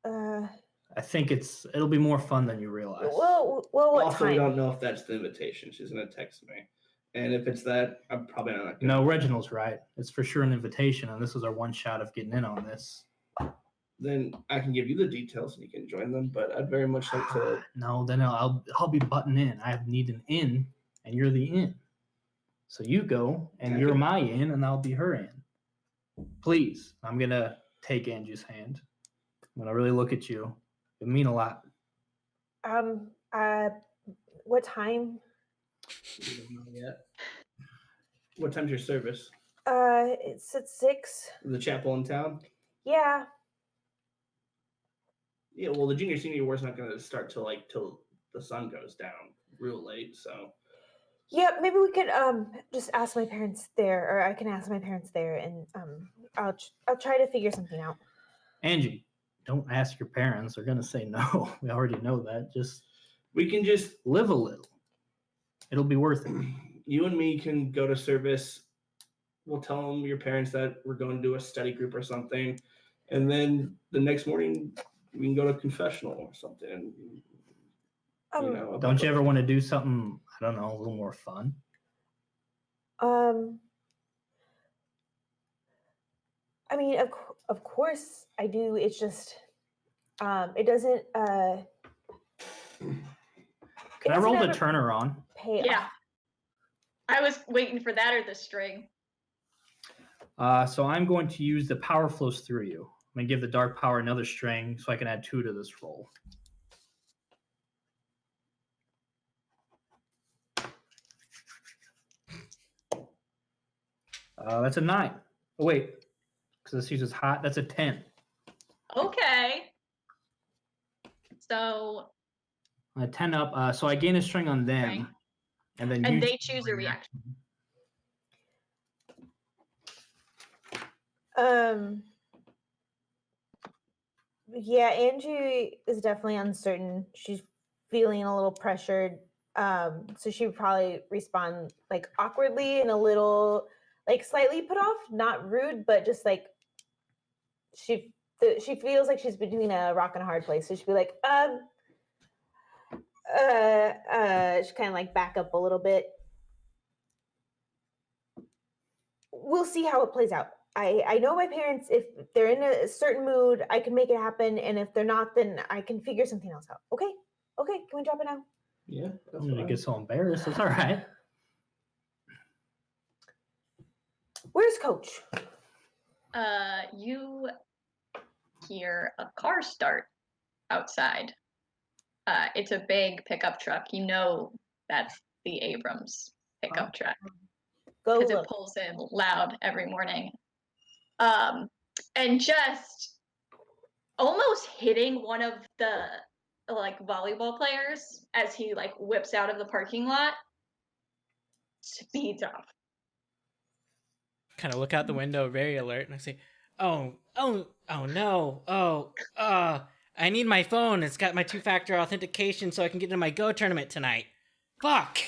I think it'll be more fun than you realize. well, what Also, time? we don't know if that's the invitation. She's gonna text me, and if it's that, I'm probably not. No, Reginald's right. It's for sure an invitation, and this is our one shot of getting in on this. Then I can give you the details and you can join them. But I'd very much like to. No, then I'll be butting in. I need an in, and you're the in. So you go, and you're my in, and I'll be her in. Please, I'm gonna take Angie's hand. I'm gonna really look at you. It would mean a lot. What time? We don't know yet. What time's your service? It's at 6. The chapel in town? Yeah. Yeah, well, the junior senior war's not going to start till the sun goes down real late, so. Yeah, maybe we could just ask my parents there, or I can ask my parents there, and I'll try to figure something out. Angie, don't ask your parents. They're gonna say no. We already know that. We can just live a little. It'll be worth it. You and me can go to service. We'll tell them your parents that we're going to do a study group or something, and then the next morning we can go to confessional or something. Don't you ever want to do something, I don't know, a little more fun? I mean, of course I do. It's just, it doesn't. Can I roll the turner on? Pay Yeah. off. I was waiting for that or the string. So I'm going to use the power flows through you. I'm going to give the dark power another string so I can add 2 to this roll. That's a 9. Oh, wait. Because this uses hot. That's a 10. Okay. So. A 10 up. So I gain a string on them. Okay. And then And they choose a reaction. Yeah, Angie is definitely uncertain. She's feeling a little pressured. So she would probably respond like awkwardly and a little like slightly put off, not rude, but just like she feels like she's between a rock and a hard place. So she'd be like, she kind of like back up a little bit. We'll see how it plays out. I know my parents, if they're in a certain mood, I can make it happen. And if they're not, then I can figure something else out. Okay? Okay, can we drop it now? Yeah. I'm going to get so embarrassed. It's all right. Where's Coach? You hear a car start outside. It's a big pickup truck. You know that's the Abrams pickup truck Go because it look. pulls in loud every morning. And just almost hitting one of the like volleyball players as he like whips out of the parking lot, speeds off. Kind of look out the window, very alert, and I say, oh no, I need my phone. It's got my 2-factor authentication so I can get into my Go tournament tonight. Fuck.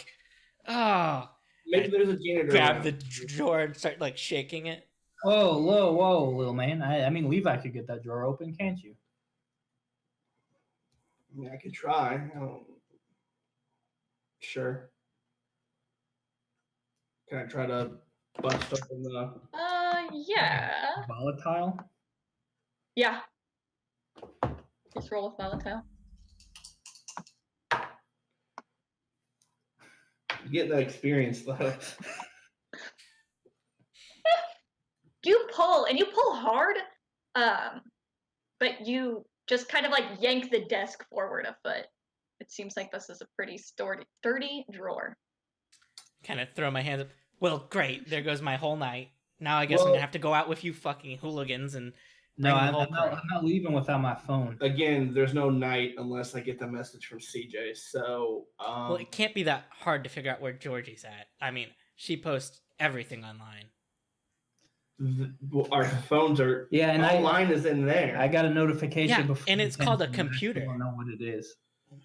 Oh. Maybe there's a janitor. Grab around. the drawer and start like shaking it. Whoa, little man. I mean, Levi could get that drawer open, can't you? I mean, I could try. Sure. Can I try to bust open the? Yeah. Volatile? Yeah. Just roll with volatile. You get that experience though. You pull, and you pull hard, but you just kind of like yank the desk forward a foot. It seems like this is a pretty sturdy drawer. Kind of throw my hands up. Well, great. There goes my whole night. Now I guess I'm gonna have to go out with you fucking hooligans and. No, I'm not leaving without my phone. Again, there's no night unless I get the message from CJ. So, Well, it can't be that hard to figure out where Georgie's at. I mean, she posts everything online. Our phones are. Yeah, and online is in there. I got a notification Yeah, before. and it's called a computer. I don't know what it is. Oh my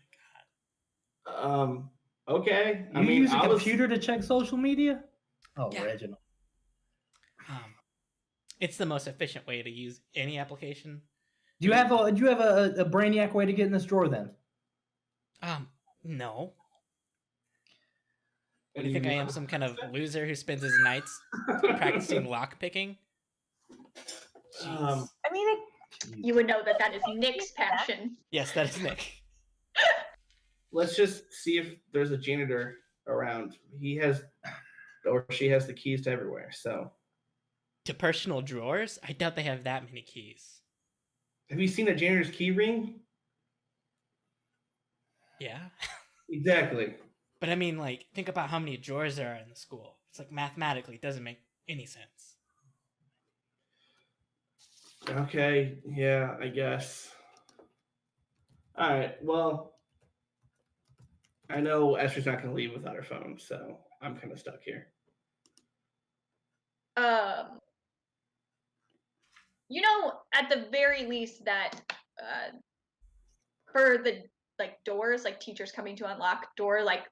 god. Okay. You use a computer to check social media? Oh, Yeah. Reginald. It's the most efficient way to use any application. Do you have a brainiac way to get in this drawer then? No. What do you think I am, some kind of loser who spends his nights practicing lockpicking? I mean, you would know that is Nick's passion. Yes, that is Nick. Let's just see if there's a janitor around. He has, or she has the keys to everywhere. So, to personal drawers? I doubt they have that many keys. Have you seen a janitor's key ring? Yeah. Exactly. But I mean, like, think about how many drawers there are in the school. It's like mathematically, it doesn't make any sense. Okay, yeah, I guess. All right, well, I know Esther's not going to leave without her phone, so I'm kind of stuck here. You know, at the very least that for the like doors, like teachers coming to unlock door, like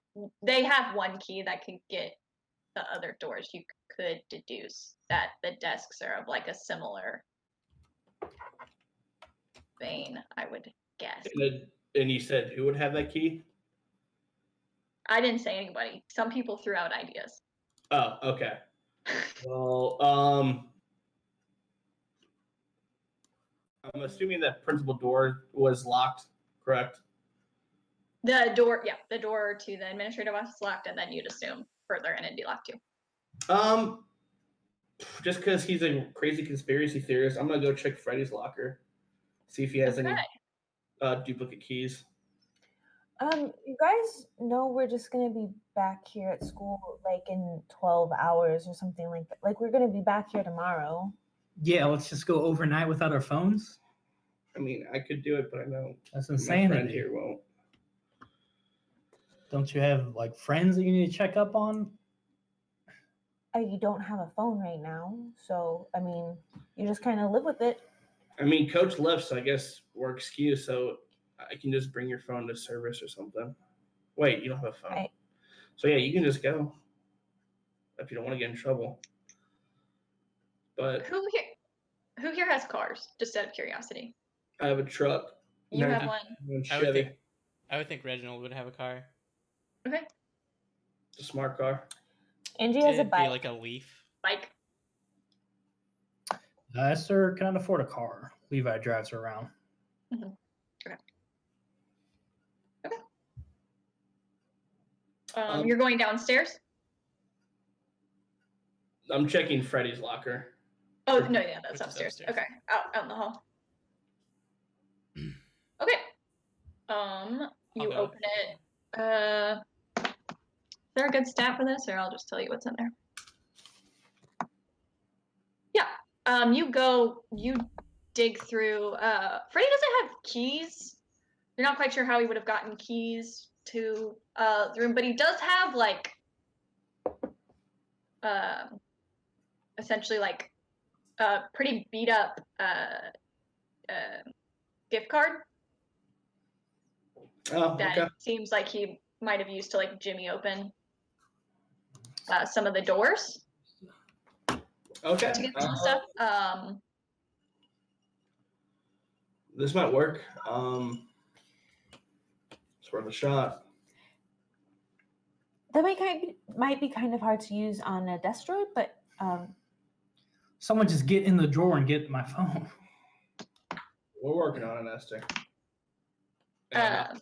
they have one key that can get the other doors. You could deduce that the desks are of like a similar vein, I would guess. And you said who would have that key? I didn't say anybody. Some people threw out ideas. Oh, okay. Well, I'm assuming that principal door was locked, correct? The door to the administrative office is locked, and then you'd assume further in it'd be locked too. Just because he's a crazy conspiracy theorist, I'm gonna go check Freddy's locker, see if he has any duplicate keys. You guys know we're just gonna be back here at school like in 12 hours or something like that. Like we're gonna be back here tomorrow. Yeah, let's just go overnight without our phones. I mean, I could do it, but I know That's my insane. friend here won't. Don't you have like friends that you need to check up on? You don't have a phone right now, so I mean, you just kind of live with it. I mean, Coach left, so I guess we're excused. So I can just bring your phone to service or something. Wait, you don't have a phone. So yeah, you can just go if you don't want to get in trouble. But Who here has cars? Just out of curiosity. I have a truck. You have one. I would think Reginald would have a car. Okay. It's a smart car. Angie has a It'd be bike. like a Leaf. Bike. Esther cannot afford a car. Levi drives her around. Mm-hmm. Okay. You're going downstairs? I'm checking Freddy's locker. Oh, no, yeah, that's Which is upstairs. upstairs. Okay, out in the hall. Okay. You go. open it. Is there a good stat for this, or I'll just tell you what's in there? Yeah. You dig through. Freddy doesn't have keys. You're not quite sure how he would have gotten keys to the room, but he does have like essentially like a pretty beat up gift card Oh, that okay. seems like he might have used to like jimmy open some of the doors Okay. to get some stuff. This might work. It's worth a shot. That might be kind of hard to use on a desk droid, but Someone just get in the drawer and get my phone. We're working on it, Esther. And,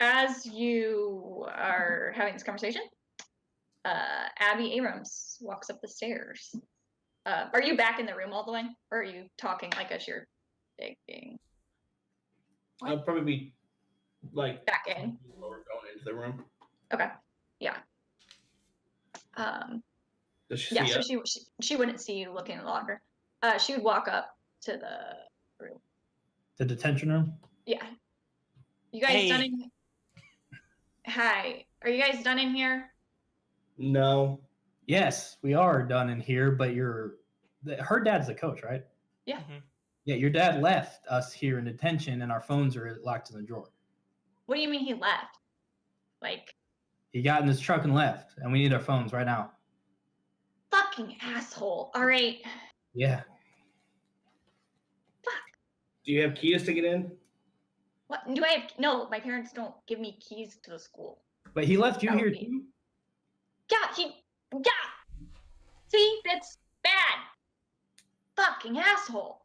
as you are having this conversation, Abby Abrams walks up the stairs. Are you back in the room all the way, or are you talking like as you're digging I'll probably be like back in? lower going into the room. Okay, yeah. Does she Yeah, see so us? she wouldn't see you looking any longer. She would walk up to the room. The detention room? Yeah. You guys Hey. done in? Hi. Are you guys done in here? No. Yes, we are done in here, but her dad's the coach, right? Yeah. Mm-hmm. Yeah, your dad left us here in detention and our phones are locked in the drawer. What do you mean he left? Like, He got in his truck and left, and we need our phones right now. fucking asshole. All right. Yeah. Do you have keys to get in? What do I have? No, my parents don't give me keys to the school. But he left you That would here be- too? Yeah. See, that's bad. Fucking asshole.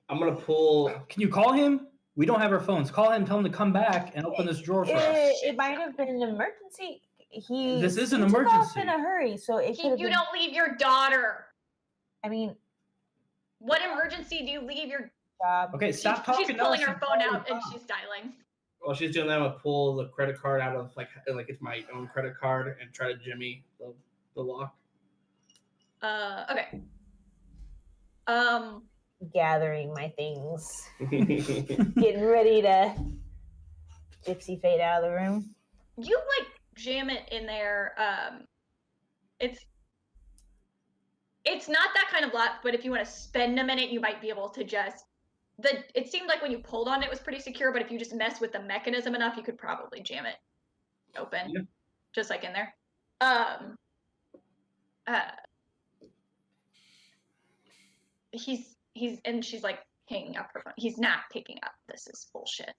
I'm gonna pull. Can you call him? We don't have our phones. Call him, tell him to come back and open this drawer for us. it might have been an emergency. This is an he took off emergency. in a hurry, so it could You have been. don't leave your daughter. I mean, What emergency do you leave your? job. Okay, stop talking. She's to pulling us her and phone call out the and cop. she's dialing. While she's doing that, I'm gonna pull the credit card out of like it's my own credit card and try to jimmy the lock. Okay. Gathering my things, getting ready to gypsy fade out of the room. You like jam it in there. It's not that kind of lock, but if you want to spend a minute, you might be able to just it seemed like when you pulled on it, it was pretty secure, but if you just mess with the mechanism enough, you could probably jam it open. Yeah. Just like in there. He's and she's like hanging up her phone. He's not picking up. This is bullshit.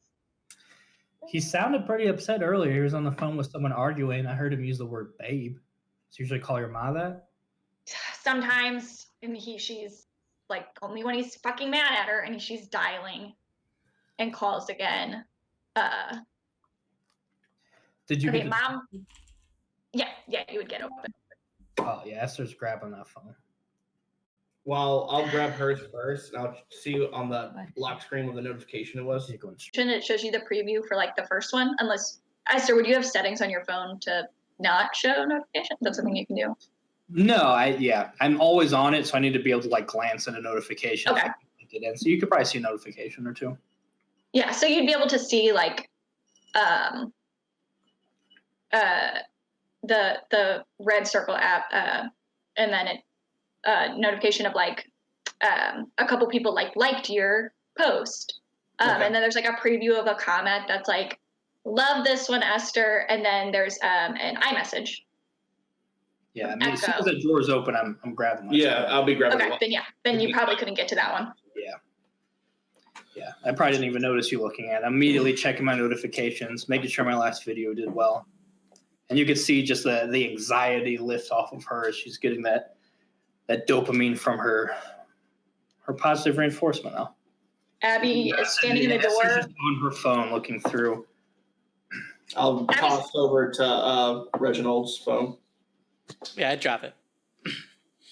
He sounded pretty upset earlier. He was on the phone with someone arguing. I heard him use the word babe. So you usually call your ma that? Sometimes, and she's like only when he's fucking mad at her, and she's dialing and calls again. Did you Okay, get Mom. Yeah, you would get open. Oh, yeah, Esther's grabbing that phone. Well, I'll grab hers first, and I'll see on the lock screen what the notification it was. It shows you the preview for like the first one, unless Esther, would you have settings on your phone to not show notification? That's something you can do. No, I'm always on it, so I need to be able to like glance at a notification. Okay. Get in. So you could probably see a notification or two. Yeah, so you'd be able to see like the red circle app, and then notification of like a couple people liked your post, Okay. and then there's like a preview of a comment that's like, love this one, Esther, and then there's an iMessage. Yeah, I mean, as soon as the door's open, I'm grabbing that. Yeah, I'll be grabbing Okay, one. then you probably couldn't get to that one. Yeah, I probably didn't even notice you looking at it. I'm immediately checking my notifications, making sure my last video did well. And you could see just the anxiety lift off of her as she's getting that dopamine from her positive reinforcement now. Abby is standing in the door. She's just on her phone looking through. I'll toss over to Reginald's phone. Yeah, I'd drop it.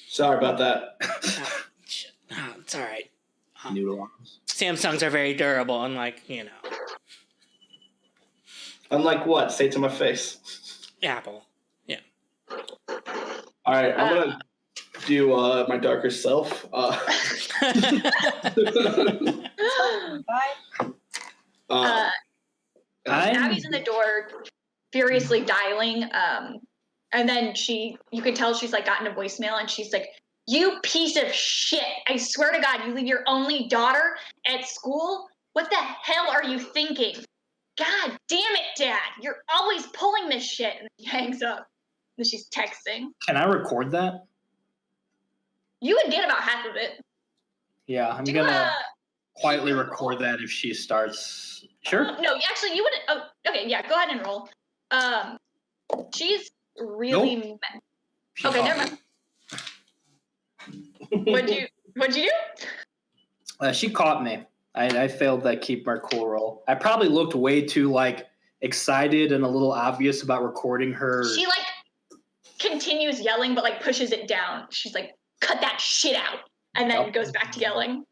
Sorry about that. Oh, shit. Oh, it's all right. Noodle arms. Samsungs are very durable, unlike, Unlike what? Say it to my face. Apple. Yeah. All right, I'm going to do my darker self. Abby's in the door, furiously dialing, and then you can tell she's like gotten a voicemail, and she's like, "You piece of shit! I swear to God, you leave your only daughter at school? What the hell are you thinking? God damn it, Dad! You're always pulling this shit." And she hangs up. And she's texting. Can I record that? You would get about half of it. Yeah, I'm gonna quietly record that if she starts. Sure. No, actually, you wouldn't. Oh, okay, yeah, go ahead and roll. She's really. Nope. Okay, never mind. What'd you do? She caught me. I failed that keep my cool roll. I probably looked way too excited and a little obvious about recording her. She continues yelling, but pushes it down. She's like, "Cut that shit out," and then goes back to yelling. I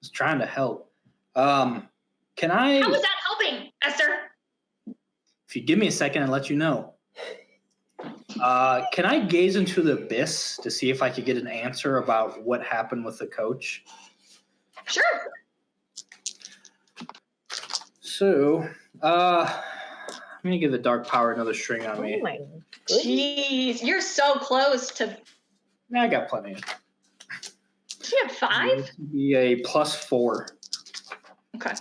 was trying to help. Can I? How was that helping, Esther? If you give me a second, I'll let you know. Can I gaze into the abyss to see if I could get an answer about what happened with the coach? Sure. So, I'm gonna give the dark power another string on me. Oh my goodness. Jeez, you're so close to. I got plenty. Do you have 5? This would be a +4. Okay.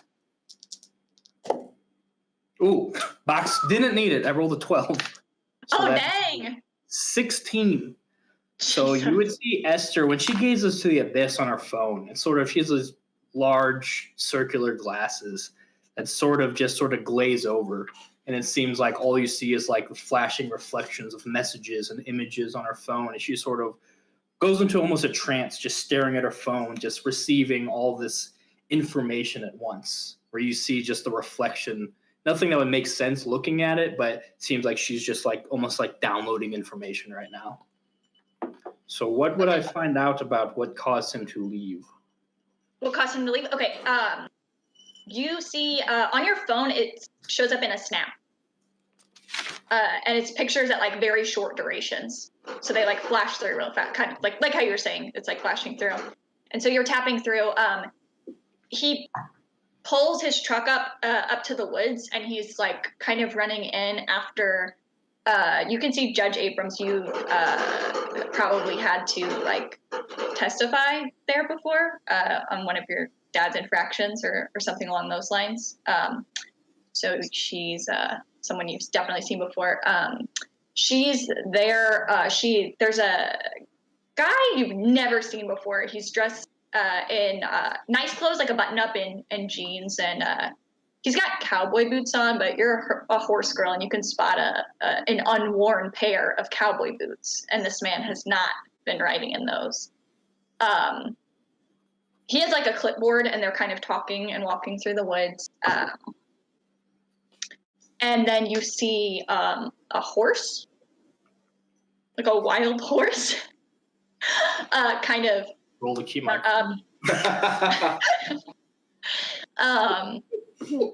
Ooh, box didn't need it. I rolled a 12. So Oh, that's dang. 16. So you would see Esther when she gazes to the abyss on her phone. It's sort of she has these large circular glasses that sort of glaze over, and it seems like all you see is flashing reflections of messages and images on her phone, and she sort of goes into almost a trance, just staring at her phone, just receiving all this information at once, where you see just the reflection. Nothing that would make sense looking at it, but it seems like she's just almost downloading information right now. So what would I find out about what caused him to leave? What caused him to leave? Okay. You see on your phone, it shows up in a snap. And it's pictures at very short durations. So they flash through real fast, kind of like how you were saying, it's flashing through. And so you're tapping through. He pulls his truck up to the woods, and he's kind of running in after. You can see Judge Abrams. You probably had to testify there before on one of your dad's infractions or something along those lines. So she's someone you've definitely seen before. She's there. There's a guy you've never seen before. He's dressed in nice clothes, like a button-up and jeans, and he's got cowboy boots on. But you're a horse girl, and you can spot an unworn pair of cowboy boots. And this man has not been riding in those. he has like a clipboard, and they're kind of talking and walking through the woods. And then you see a horse, like a wild horse, kind of Roll the key front mark. up.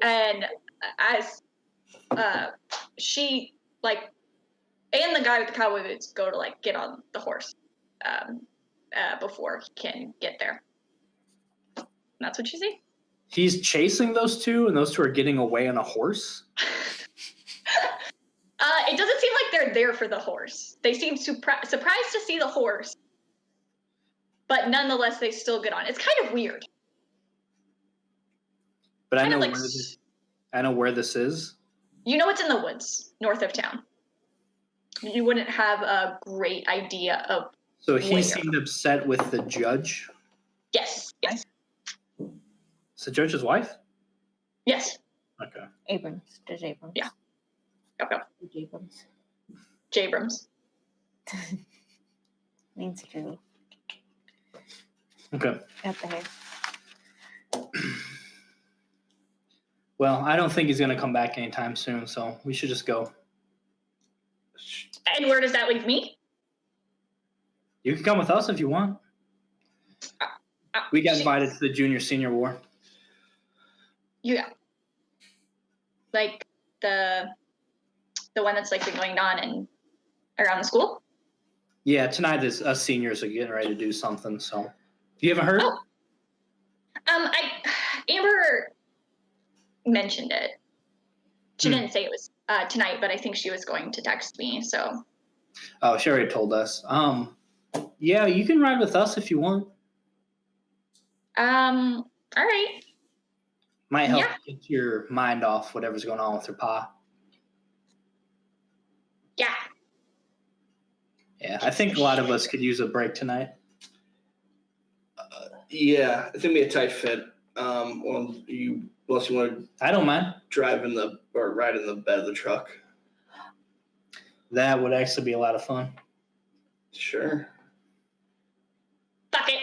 And as she like, and the guy with the cowboy boots go to like get on the horse before he can get there. And that's what you see. He's chasing those two, and those two are getting away on a horse. It doesn't seem like they're there for the horse. They seem surprised to see the horse, but nonetheless, they still get on. It's kind of weird. But Kind I of know like I know where this is. You know it's in the woods north of town. You wouldn't have a great idea of. So he where. seemed upset with the judge. Yes. It's the judge's wife? Yes. Okay. Abrams. Judge Abrams. Yeah. Okay. Judge Abrams. Jabrams. Means true. Okay. Got the hair. Well, I don't think he's going to come back anytime soon, so we should just go. And where does that leave me? You can come with us if you want. We got invited to the junior-senior war. Yeah. Like the one that's like been going on and around the school? Yeah, tonight is us seniors are getting ready to do something, so. You haven't heard? Oh. Amber mentioned it. She didn't say it was tonight, but I think she was going to text me, so. Oh, she already told us. Yeah, you can ride with us if you want. All right. Might help get your mind off whatever's going on with your pa. Yeah. Yeah, I think a lot of us could use a break tonight. Yeah, it's gonna be a tight fit. Unless you want to I don't mind. drive in the or ride in the bed of the truck. That would actually be a lot of fun. Sure. Fuck it.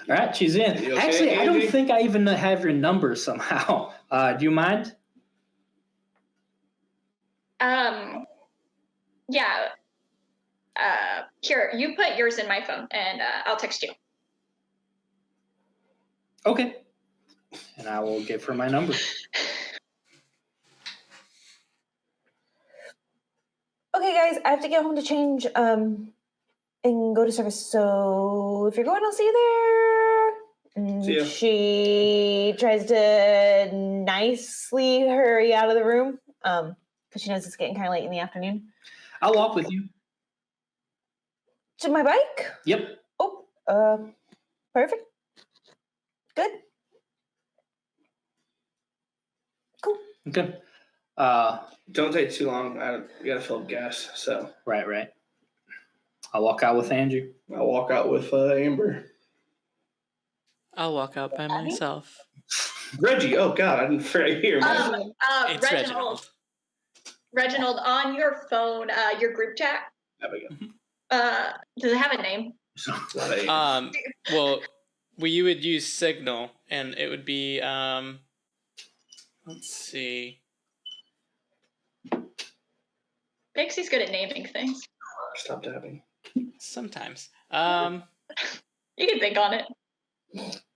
All right, she's in. You okay, Actually, I don't Angie? think I even have your number somehow. Do you mind? Yeah. Here, you put yours in my phone, and I'll text you. Okay. And I will give her my number. Okay, guys, I have to get home to change and go to service. So if you're going, I'll see you there. And See ya. she tries to nicely hurry out of the room because she knows it's getting kind of late in the afternoon. I'll walk with you. To my bike? Yep. Oh, perfect. Good. Cool. Okay. Don't take too long. You gotta fill up gas. So Right. I'll walk out with Andrew. I'll walk out with Amber. I'll walk out by myself. Reggie. Oh God, I didn't forget here. It's Reginald. Reginald, on your phone, your group chat, There we go. does it have a name? Well, you would use Signal, and it would be let's see. Pixie's good at naming things. Stop tapping. Sometimes. You can think on it.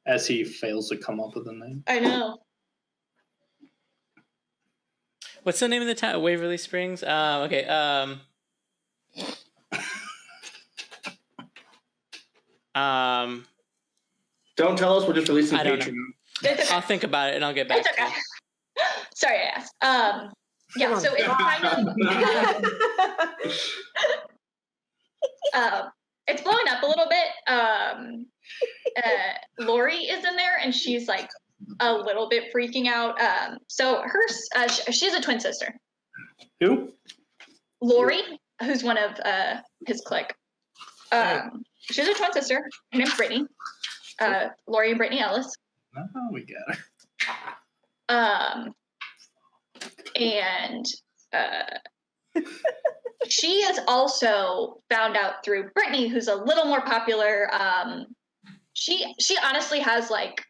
As he fails to come up with a name. I know. What's the name of the town? Waverly Springs. Okay. Don't tell us. We're just releasing I don't know. Patreon. It's okay. I'll think about it and I'll get back It's to okay. you. Sorry, I asked. Yeah, so it's kind of it's blowing up a little bit. Lori is in there, and she's like a little bit freaking out. So she's a twin sister. Who? Lori, who's one of his clique. She's a twin sister. Her name's Brittany. Lori and Brittany Ellis. Oh, we got her. And she is also found out through Brittany, who's a little more popular she honestly has like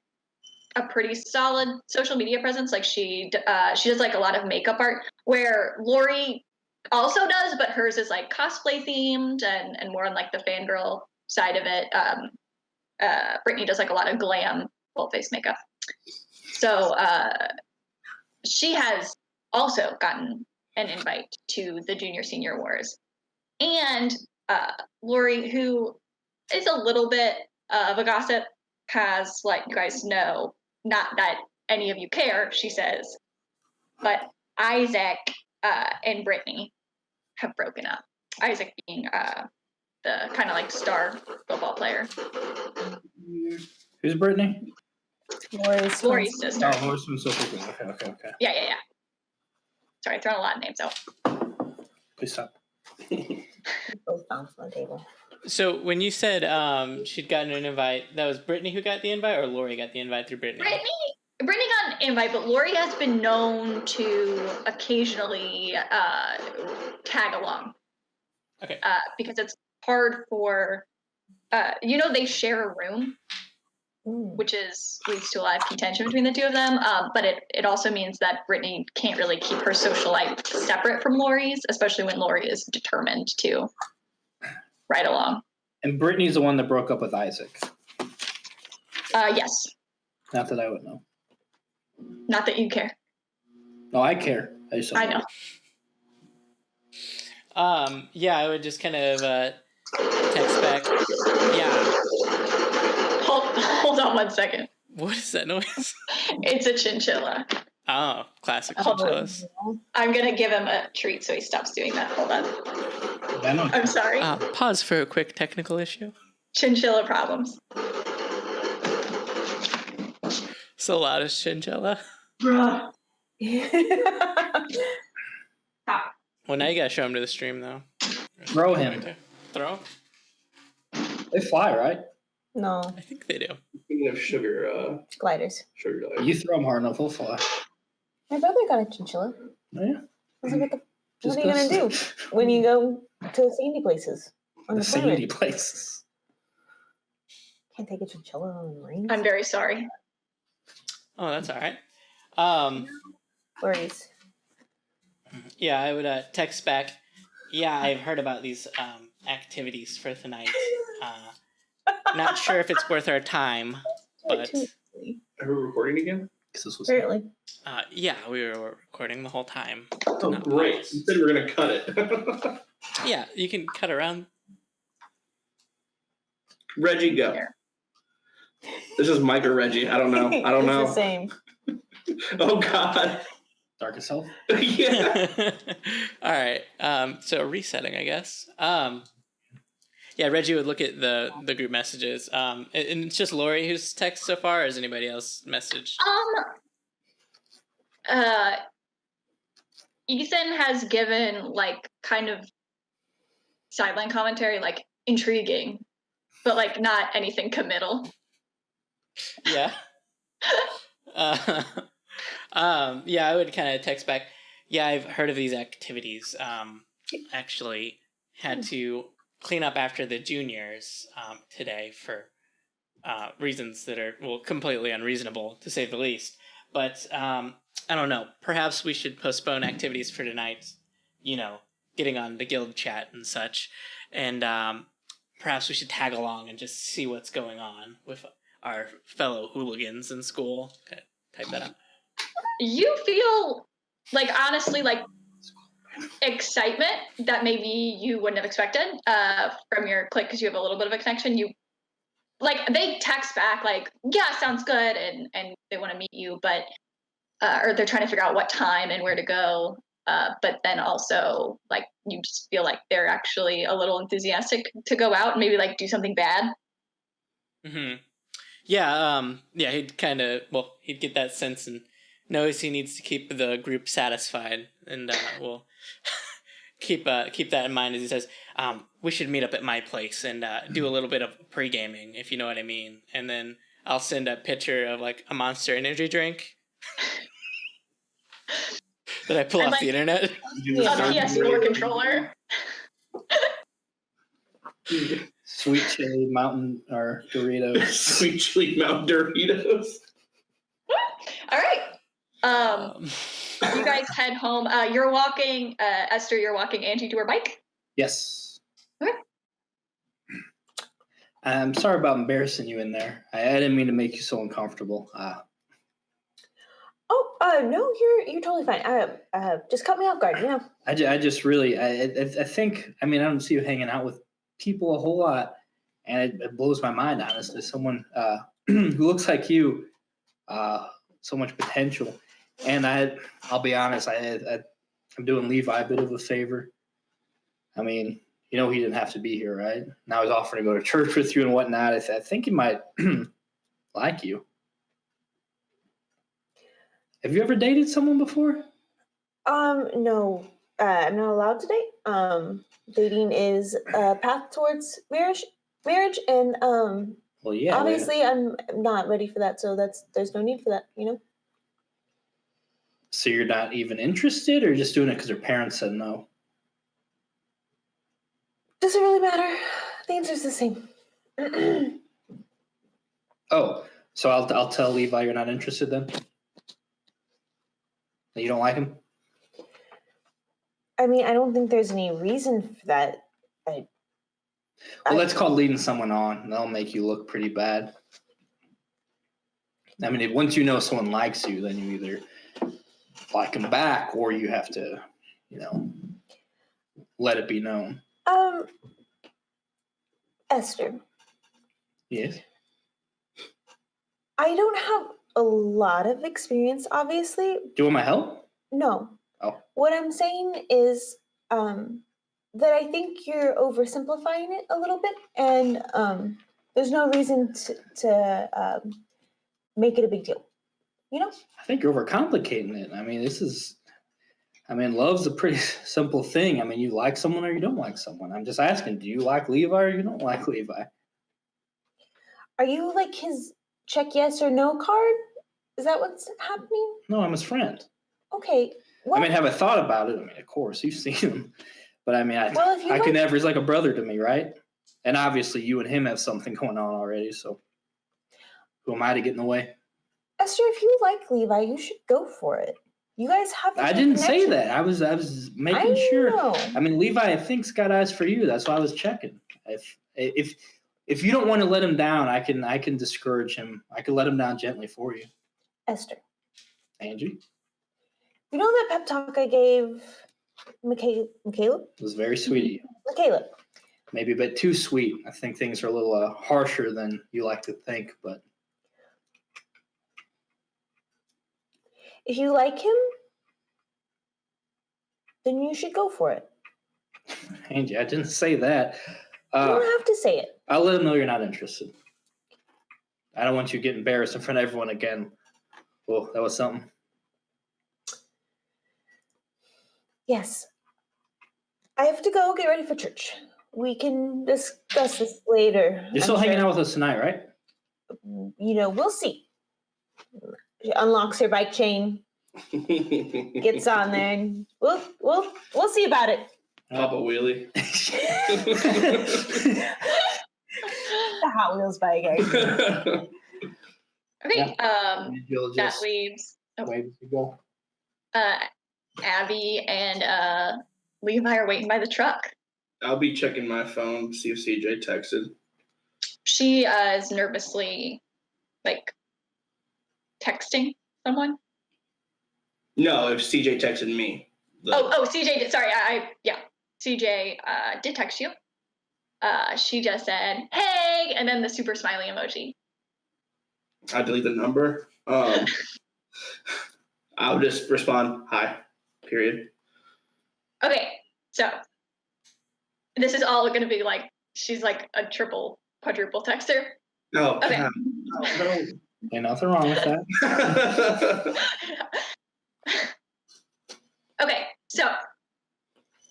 a pretty solid social media presence. Like she does like a lot of makeup art, where Lori also does, but hers is like cosplay themed and more on like the fangirl side of it. Brittany does like a lot of glam full face makeup. So she has also gotten an invite to the Junior Senior Wars. And Lori, who is a little bit of a gossip, has let you guys know, not that any of you care, she says, but Isaac and Brittany have broken up. Isaac being the kind of like star football player. Who's Brittany? Lori's sister. Oh, Lori's from Sophie. Okay. Yeah. Sorry, throwing a lot of names out. Please stop. Both bounce on the table. So when you said she'd gotten an invite, that was Brittany who got the invite, or Lori got the invite through Brittany? Brittany got an invite, but Lori has been known to occasionally tag along. Okay. Because it's hard for, they share a room, which leads to a lot of contention between the two of them. But it also means that Brittany can't really keep her social life separate from Lori's, especially when Lori is determined to ride along. And Brittany's the one that broke up with Isaac. Yes. Not that I would know. Not that you care. No, I care. I know. Yeah, I would just kind of text back. Yeah. Hold on 1 second. What is that noise? It's a chinchilla. Oh, classic chinchillas. I'm gonna give him a treat so he stops doing that. Hold on. I'm sorry. Pause for a quick technical issue. Chinchilla problems. It's the loudest chinchilla. Bruh. Well, now you gotta show him to the stream, though. Throw him. Throw? They fly, right? No, I think they do. Speaking of sugar gliders. gliders. You throw them hard enough, they'll fly. My brother got a chinchilla. Oh, yeah. I was like, what are you gonna do when you go to sandy places on the planet? Sandy places. Can't take a chinchilla on the marine. I'm very sorry. Oh, that's all right. Worries. Yeah, I would text back. Yeah, I've heard about these activities for tonight. Not sure if it's worth our time, but Are we recording again? Apparently. yeah, we were recording the whole time. Oh, great! You said we were gonna cut it. Yeah, you can cut around. Reggie, go. This is Mike or Reggie. I don't know. It's the same. Oh God. Darkest Self? Yeah. All right. So resetting, I guess. Yeah, Reggie would look at the group messages. And it's just Lori who's texted so far, or has anybody else messaged? Ethan has given like kind of sideline commentary, like intriguing, but like not anything committal. Yeah. Yeah, I would kind of text back. Yeah, I've heard of these activities. Actually had to clean up after the juniors today for reasons that are, well, completely unreasonable, to say the least. But I don't know. Perhaps we should postpone activities for tonight, getting on the guild chat and such. And perhaps we should tag along and just see what's going on with our fellow hooligans in school. Okay, type that up. You feel like, honestly, like excitement that maybe you wouldn't have expected from your clique, because you have a little bit of a connection. You like, they text back like, yeah, sounds good, and they want to meet you, but or they're trying to figure out what time and where to go, but then also like you just feel like they're actually a little enthusiastic to go out and maybe like do something bad. Yeah, he'd kind of, he'd get that sense and knows he needs to keep the group satisfied, and we'll keep that in mind as he says, we should meet up at my place and do a little bit of pre-gaming, if you know what I mean. And then I'll send a picture of like a Monster energy drink that I pull off the internet. A PS4 controller. Sweet chili mountain or Doritos. Sweet chili mountain Doritos. All right. You guys head home. You're walking, Esther. You're walking Angie to her bike. Yes. Okay. I'm sorry about embarrassing you in there. I didn't mean to make you so uncomfortable. No, you're totally fine. Just cut me off guard, you know. I just really, I think, I mean, I don't see you hanging out with people a whole lot, and it blows my mind, honestly. Someone who looks like you, so much potential. And I'll be honest, I'm doing Levi a bit of a favor. I mean, you know, he didn't have to be here, right? Now he's offering to go to church with you and whatnot. I think he might like you. Have you ever dated someone before? No, I'm not allowed to date. Dating is a path towards marriage, and Well, yeah. obviously I'm not ready for that, so there's no need for that, you know. So you're not even interested, or just doing it because your parents said no? Doesn't really matter. The answer's the same. Oh, so I'll tell Levi you're not interested then? That you don't like him? I mean, I don't think there's any reason for that. Well, that's called leading someone on. That'll make you look pretty bad. I mean, once you know someone likes you, then you either like them back, or you have to, you know, let it be known. Esther. Yes. I don't have a lot of experience, obviously. Do you want my help? No. Oh. What I'm saying is that I think you're oversimplifying it a little bit, and there's no reason to make it a big deal. You know? I think you're overcomplicating it. I mean, love's a pretty simple thing. I mean, you like someone or you don't like someone. I'm just asking, do you like Levi or you don't like Levi? Are you like his check yes or no card? Is that what's happening? No, I'm his friend. Okay. Well, I mean, have I thought about it? I mean, of course, you've seen him. But I mean, he's like a brother to me, right? And obviously you and him have something going on already, so who am I to get in the way? Esther, if you like Levi, you should go for it. You guys have I didn't say that. I was making sure. I mean, Levi, I think's got eyes for you. That's why I was checking. If you don't want to let him down, I can discourage him. I can let him down gently for you. Esther. Angie? You know that pep talk I gave Caleb? It was very sweet of you. Caleb. Maybe a bit too sweet. I think things are a little harsher than you like to think, but if you like him, then you should go for it. Angie, I didn't say that. You don't have to say it. I'll let him know you're not interested. I don't want you to get embarrassed in front of everyone again. Well, that was something. Yes. I have to go get ready for church. We can discuss this later. You're still hanging out with us tonight, right? You know, we'll see. She unlocks her bike chain, gets on there, and we'll see about it. Papa Wheelie. The Hot Wheels bike. Okay. You'll That just leaves wait as you go. Abby and Levi are waiting by the truck. I'll be checking my phone to see if CJ texted. She is nervously, like, texting someone. No, if CJ texted me. CJ did. Sorry, CJ did text you. She just said, "Hey," and then the super smiley emoji. I delete the number. I'll just respond, "Hi," period. Okay, so this is all going to be like, she's like a triple, quadruple texter. Oh, Okay. no. Ain't nothing wrong with that. Okay, so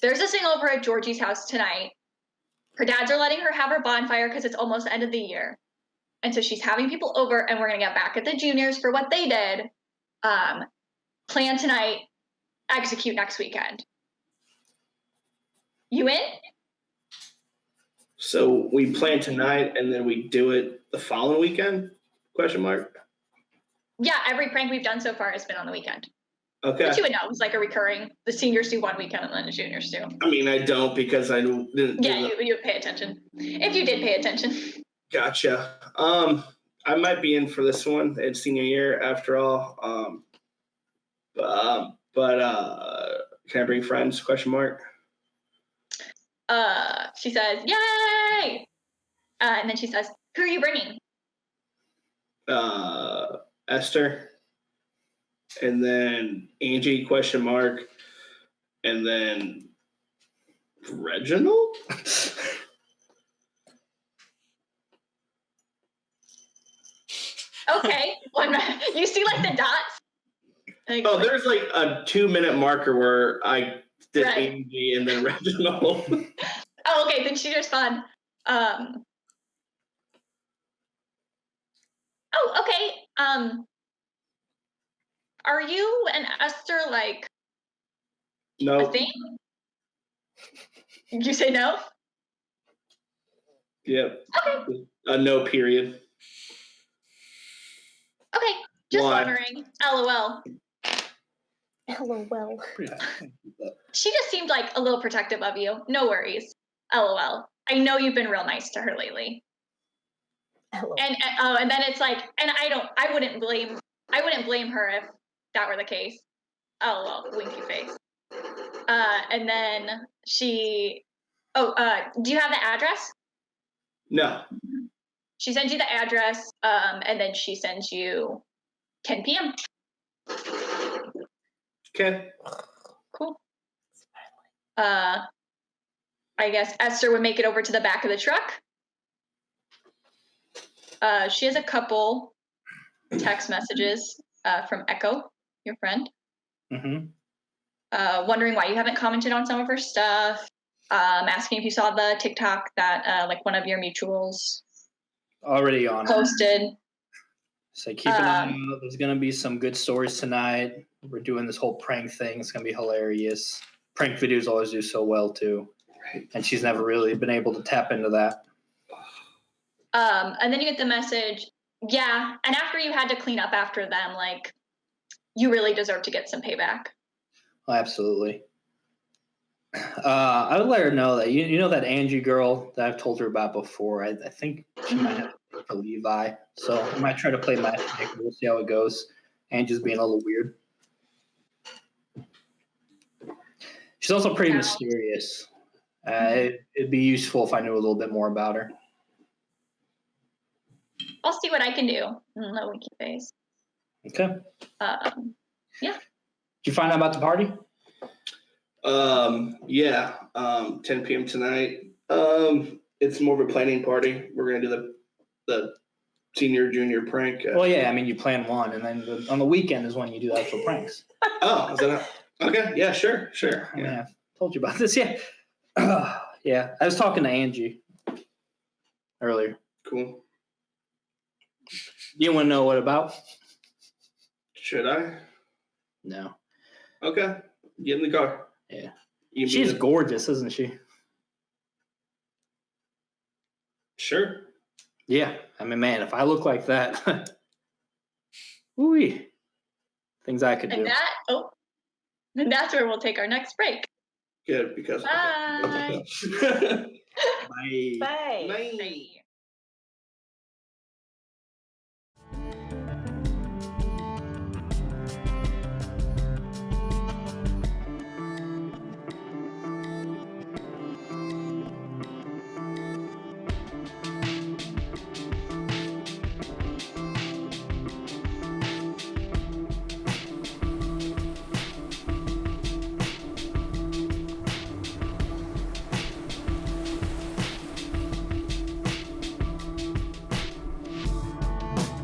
there's a sing over at Georgie's house tonight. Her dads are letting her have her bonfire because it's almost the end of the year. And so she's having people over, and we're going to get back at the juniors for what they did. Plan tonight, execute next weekend. You in? So we plan tonight, and then we do it the following weekend? Question mark. Yeah, every prank we've done so far has been on the weekend. Okay. But you would know, it was like a recurring. The seniors do one weekend and then the juniors do. I mean, I don't because I didn't. Yeah, you would pay attention. If you did pay attention. Gotcha. I might be in for this one. It's senior year after all. But can I bring friends? Question mark. She says, "Yay!" And then she says, "Who are you bringing?" Esther, and then Angie? Question mark, and then Reginald. Okay. You see like the dots? Oh, there's like a 2-minute marker where I did Right. Angie and then Reginald. Oh, okay. Then she just fun. Oh, okay. Are you and Esther like a No. thing? Did you say no? Yep. Okay. No period. Okay. Just Why? wondering. LOL. LOL. She just seemed like a little protective of you. No worries. LOL. I know you've been real nice to her lately. LOL. And then it's like, and I wouldn't blame her if that were the case. LOL. Winky face. And then do you have the address? No. She sends you the address, and then she sends you 10 p.m. Okay. Cool. I guess Esther would make it over to the back of the truck. She has a couple text messages from Echo, your friend. Mm-hmm. Wondering why you haven't commented on some of her stuff. Asking if you saw the TikTok that like one of your mutuals Already on it. posted. So keep an eye out. There's going to be some good stories tonight. We're doing this whole prank thing. It's going to be hilarious. Prank videos always do so well, too. Right. And she's never really been able to tap into that. And then you get the message, yeah, and after you had to clean up after them, like, you really deserve to get some payback. Oh, absolutely. I would let her know that you know that Angie girl that I've told her about before. I think she might have to for Levi, so I might try to play matchmaker. We'll see how it goes. Angie's being a little weird. She's also pretty mysterious. It'd be useful if I knew a little bit more about her. I'll see what I can do. No winky face. Okay. Yeah. Did you find out about the party? Yeah. 10 p.m. tonight. It's more of a planning party. We're gonna do the senior junior prank. Well, yeah. I mean, you plan one, and then on the weekend is when you do the actual pranks. Oh, is that okay? Yeah, sure. I mean, I've told you about this. Yeah. Yeah. I was talking to Angie earlier. Cool. You want to know what about? Should I? No. Okay. Get in the car. Yeah. You She's mean it? gorgeous, isn't she? Sure. Yeah. I mean, man, if I look like that, ooh, things I could do. And that's where we'll take our next break. Good, because. Bye. Bye. Bye. Bye.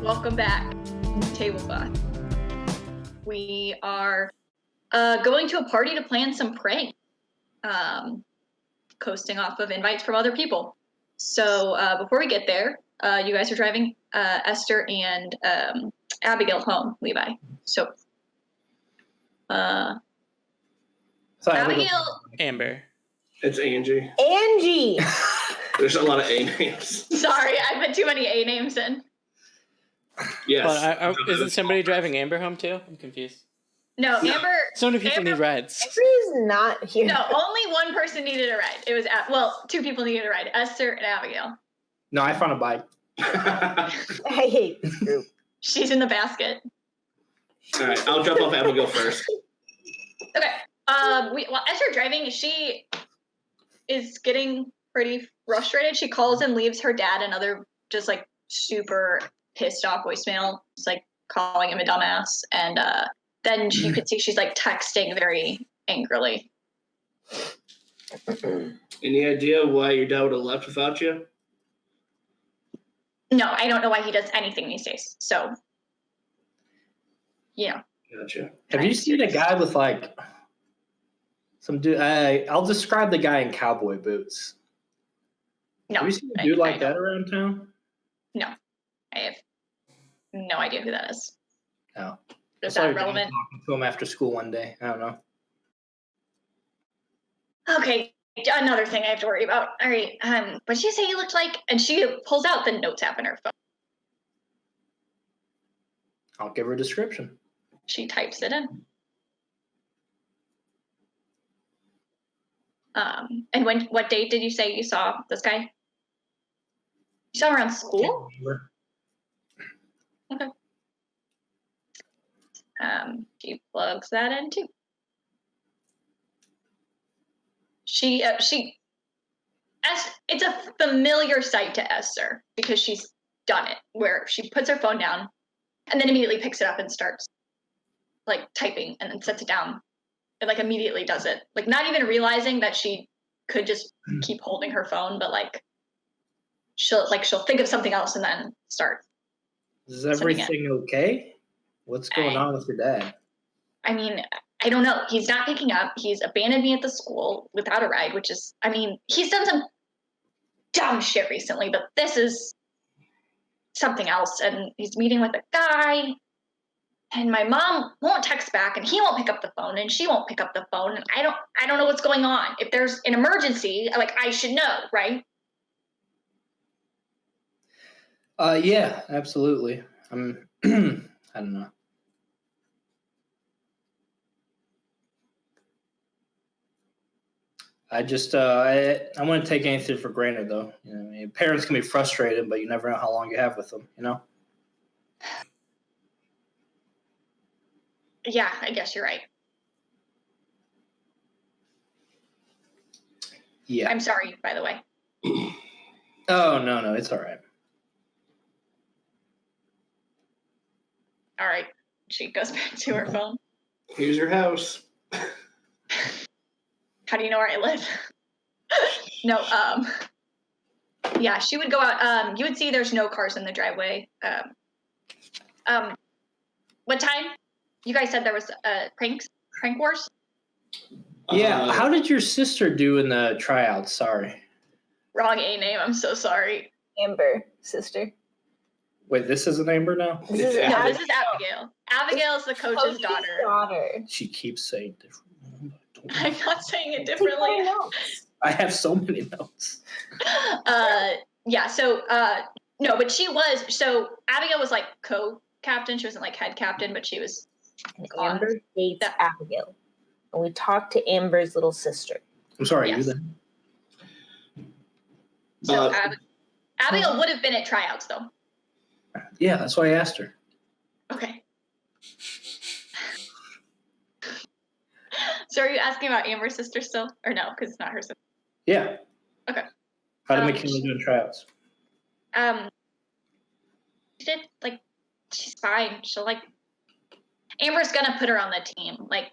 Welcome back, Tablecloth. We are going to a party to plan some prank, coasting off of invites from other people. So before we get there, you guys are driving Esther and Abigail home, Levi. So Abigail. Amber. It's Angie. Angie! There's a lot of A names. Sorry, I put too many A names in. Yes. But isn't somebody driving Amber home too? I'm confused. No, Amber. So many people Amber, need rides. Amber's not here. No, only one person needed a ride. It was two people needed a ride: Esther and Abigail. No, I found a bike. I hate this group. She's in the basket. All right, I'll drop off Abigail first. Okay. As you're driving, she is getting pretty frustrated. She calls and leaves her dad another just like super pissed off voicemail, just like calling him a dumbass. And then you could see she's like texting very angrily. Any idea why your dad would have left without you? No, I don't know why he does anything these days. So, yeah. Gotcha. Have you seen a guy with like some dude? I'll describe the guy in cowboy boots. No. Have you seen a dude like that around town? No. I have no idea who that is. No. Is that relevant? Talking to him after school one day. I don't know. Okay, another thing I have to worry about. All right, what did she say he looked like? And she pulls out the notes app in her phone. I'll give her a description. She types it in. And what date did you say you saw this guy? You saw her around school? Okay. She plugs that in too. It's a familiar sight to Esther because she's done it, where she puts her phone down and then immediately picks it up and starts like typing and then sets it down and like immediately does it, like not even realizing that she could just keep holding her phone, but like she'll think of something else and then start. Is everything okay? What's going on with your dad? I mean, I don't know. He's not picking up. He's abandoned me at the school without a ride, which is, I mean, he's done some dumb shit recently, but this is something else. And he's meeting with a guy, and my mom won't text back, and he won't pick up the phone, and she won't pick up the phone. And I don't know what's going on. If there's an emergency, like I should know, right? Yeah, absolutely. I don't know. I just I wouldn't take anything for granted though. You know, I mean, parents can be frustrated, but you never know how long you have with them. You know. Yeah, I guess you're right. Yeah. I'm sorry, by the way. Oh no, it's all right. All right. She goes back to her phone. Here's your house. How do you know where I live? No, yeah, she would go out. You would see there's no cars in the driveway. What time? You guys said there was prank wars? Yeah. How did your sister do in the tryouts? Sorry. Wrong A name. I'm so sorry. Amber, sister. Wait, this is an Amber now? This is No, this is Abigail. Abigail's the coach's daughter. She keeps saying different. I'm not saying it differently. I have so many notes. Yeah, so no, but she was, so Abigail was like co-captain. She wasn't like head captain, but she was Amber dates Abigail. And we talked to Amber's little sister. I'm sorry, Yes. you then. So Abigail would have been at tryouts though. Yeah, that's why I asked her. Okay. So are you asking about Amber's sister still? Or no, because it's not her sister. Yeah. Okay. How did McKinley do in tryouts? She did, like, she's fine. She'll like, Amber's gonna put her on the team. Like,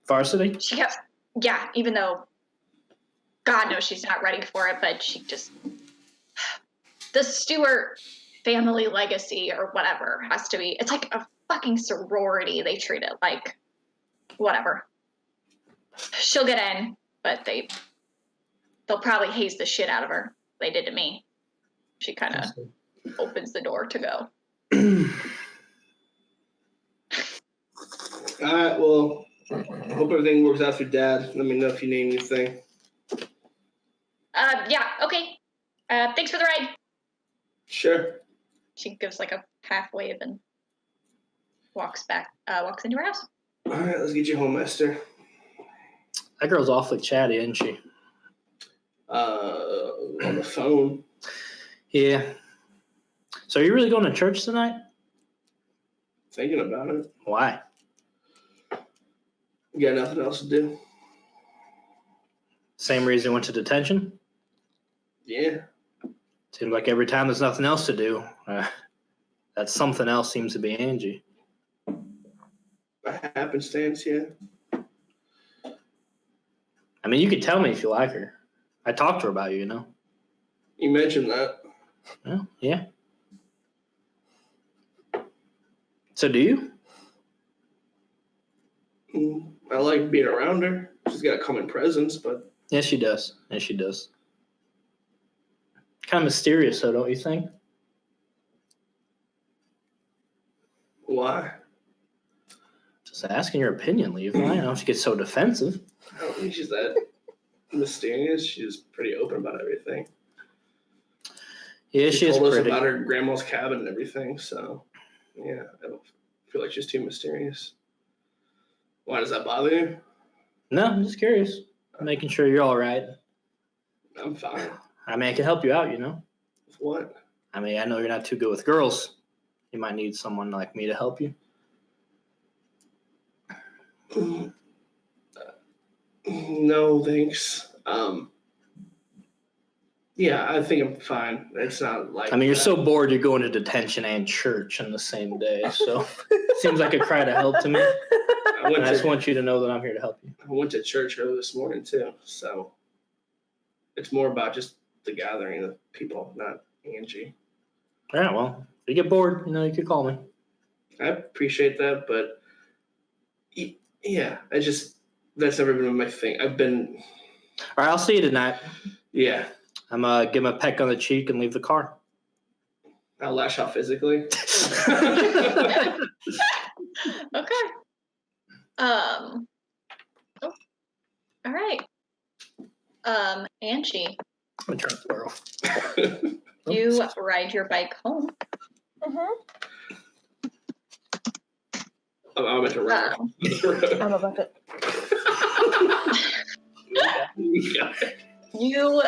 Varsity? she kept, yeah, even though God knows she's not ready for it, but she just, the Stewart family legacy or whatever has to be, it's like a fucking sorority. They treat it like whatever. She'll get in, but they'll probably haze the shit out of her. They did to me. She kind of opens the door to go. All right, well, I hope everything works out for Dad. Let me know if you need anything. Yeah, okay. Thanks for the ride. Sure. She gives like a half wave and walks into her house. All right, let's get you home, Esther. That girl's awfully chatty, isn't she? On the phone. Yeah. So are you really going to church tonight? Thinking about it. Why? You got nothing else to do? Same reason you went to detention? Yeah. Seems like every time there's nothing else to do, that something else seems to be Angie. By happenstance, yeah. I mean, you could tell me if you like her. I talked to her about you, you know? You mentioned that. Well, yeah. So do you? I like being around her. She's got a common presence, but... Yes, she does. Yes, she does. Kind of mysterious, though, don't you think? Why? Just asking your opinion, Levi. I don't know if you get so defensive. I don't think she's that mysterious. She's pretty open about everything. Yeah, she is told us pretty. about her grandma's cabin and everything, so yeah, I don't feel like she's too mysterious. Why does that bother you? No, I'm just curious. I'm making sure you're all right. I'm fine. I mean, I can help you out, you know? With what? I mean, I know you're not too good with girls. You might need someone like me to help you. No, thanks. Yeah, I think I'm fine. It's not like... I mean, you're so bored you're going to detention and church in the same day, so seems like a cry to help to me. I just want you to know that I'm here to help you. I went to church early this morning, too, so it's more about just the gathering of people, not Angie. All right, well, if you get bored, you know, you could call me. I appreciate that, but yeah, that's never been my thing. I've been... All right, I'll see you tonight. Yeah. I'm going to give him a peck on the cheek and leave the car. I'll lash out physically. Okay. Oh, all right. Angie, I'm going to turn the car off. you ride your bike home. I'm at the road. I'm about to. You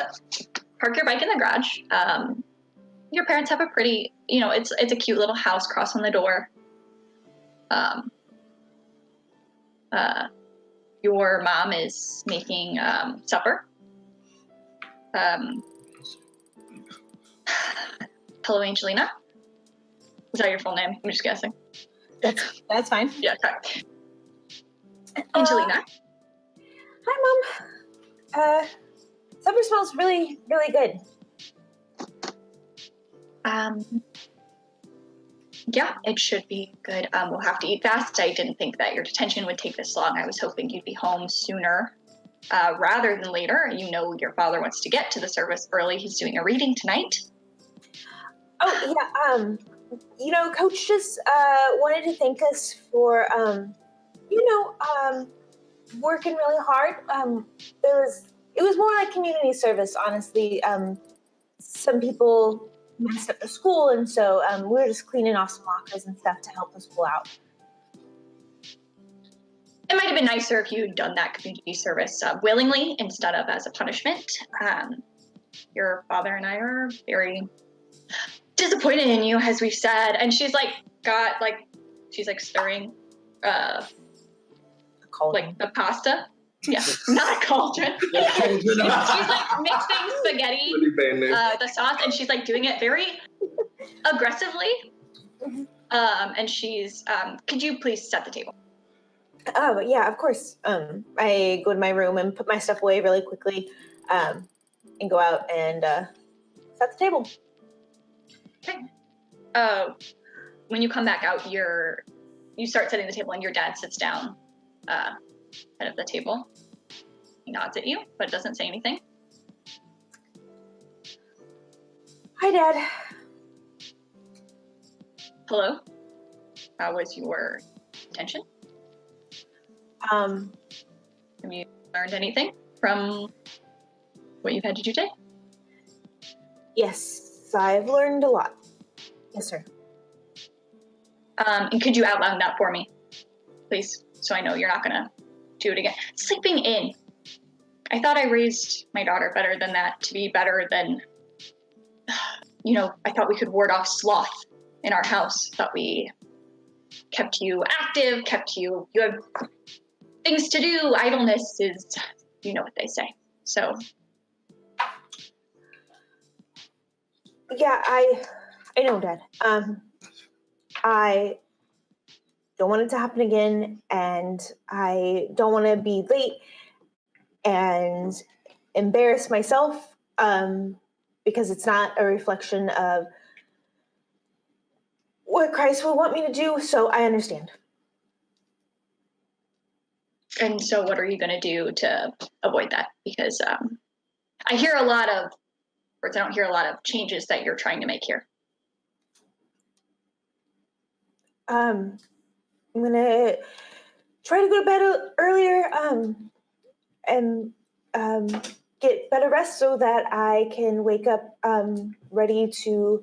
park your bike in the garage. Your parents have a pretty, it's a cute little house, cross on the door. Your mom is making supper. Hello, Angelina. Is that your full name? I'm just guessing. That's fine. Yeah, okay. Angelina. Hi, Mom. Supper smells really, really good. Yeah, it should be good. We'll have to eat fast. I didn't think that your detention would take this long. I was hoping you'd be home sooner rather than later. You know your father wants to get to the service early. He's doing a reading tonight. Oh, yeah. Coach just wanted to thank us for, working really hard. It was more like community service, honestly. Some people messed up the school, and so we were just cleaning off some lockers and stuff to help the school out. It might have been nicer if you'd done that community service willingly instead of as a punishment. Your father and I are very disappointed in you, as we've said. And she's stirring the pasta. Yeah, not a cauldron. She's like mixing spaghetti, the sauce, and she's like doing it very aggressively. And she's, could you please set the table? Oh, yeah, of course. I go to my room and put my stuff away really quickly, and go out and set the table. Okay. When you come back out, you start setting the table, and your dad sits down head of the table. He nods at you, but doesn't say anything. Hi, Dad. Hello. How was your detention? Have you learned anything from what you've had to do today? Yes, I've learned a lot. Yes, sir. And could you outline that for me, please? So I know you're not gonna do it again. Sleeping in. I thought I raised my daughter better than that, to be better than, I thought we could ward off sloth in our house. Thought we kept you active, you have things to do. Idleness is, you know what they say. So. Yeah, I know, Dad. I don't want it to happen again, and I don't want to be late and embarrass myself, because it's not a reflection of what Christ would want me to do, so I understand. And so what are you going to do to avoid that? Because I hear a lot of, or I don't hear a lot of changes that you're trying to make here. I'm going to try to go to bed earlier, and get better rest so that I can wake up ready to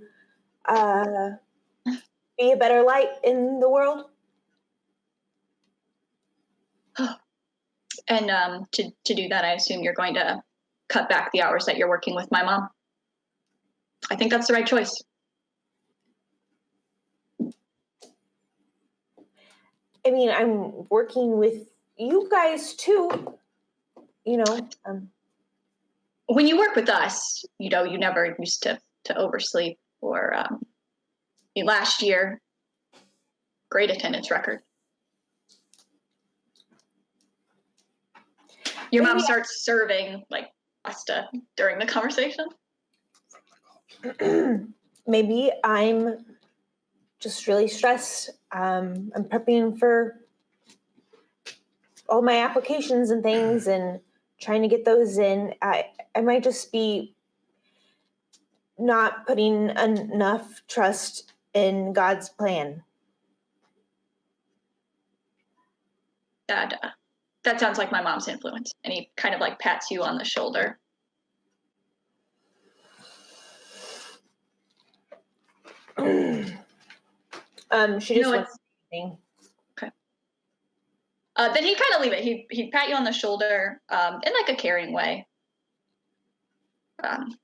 be a better light in the world. And to do that, I assume you're going to cut back the hours that you're working with my mom. I think that's the right choice. I mean, I'm working with you guys too, When you work with us, you never used to oversleep or last year, great attendance record. Your mom starts serving like pasta during the conversation. Maybe I'm just really stressed. I'm prepping for all my applications and things and trying to get those in. I might just be not putting enough trust in God's plan. That sounds like my mom's influence. And he kind of like pats you on the shoulder. She just wants anything. Okay. Then he'd kind of leave it. He'd pat you on the shoulder in like a caring way. And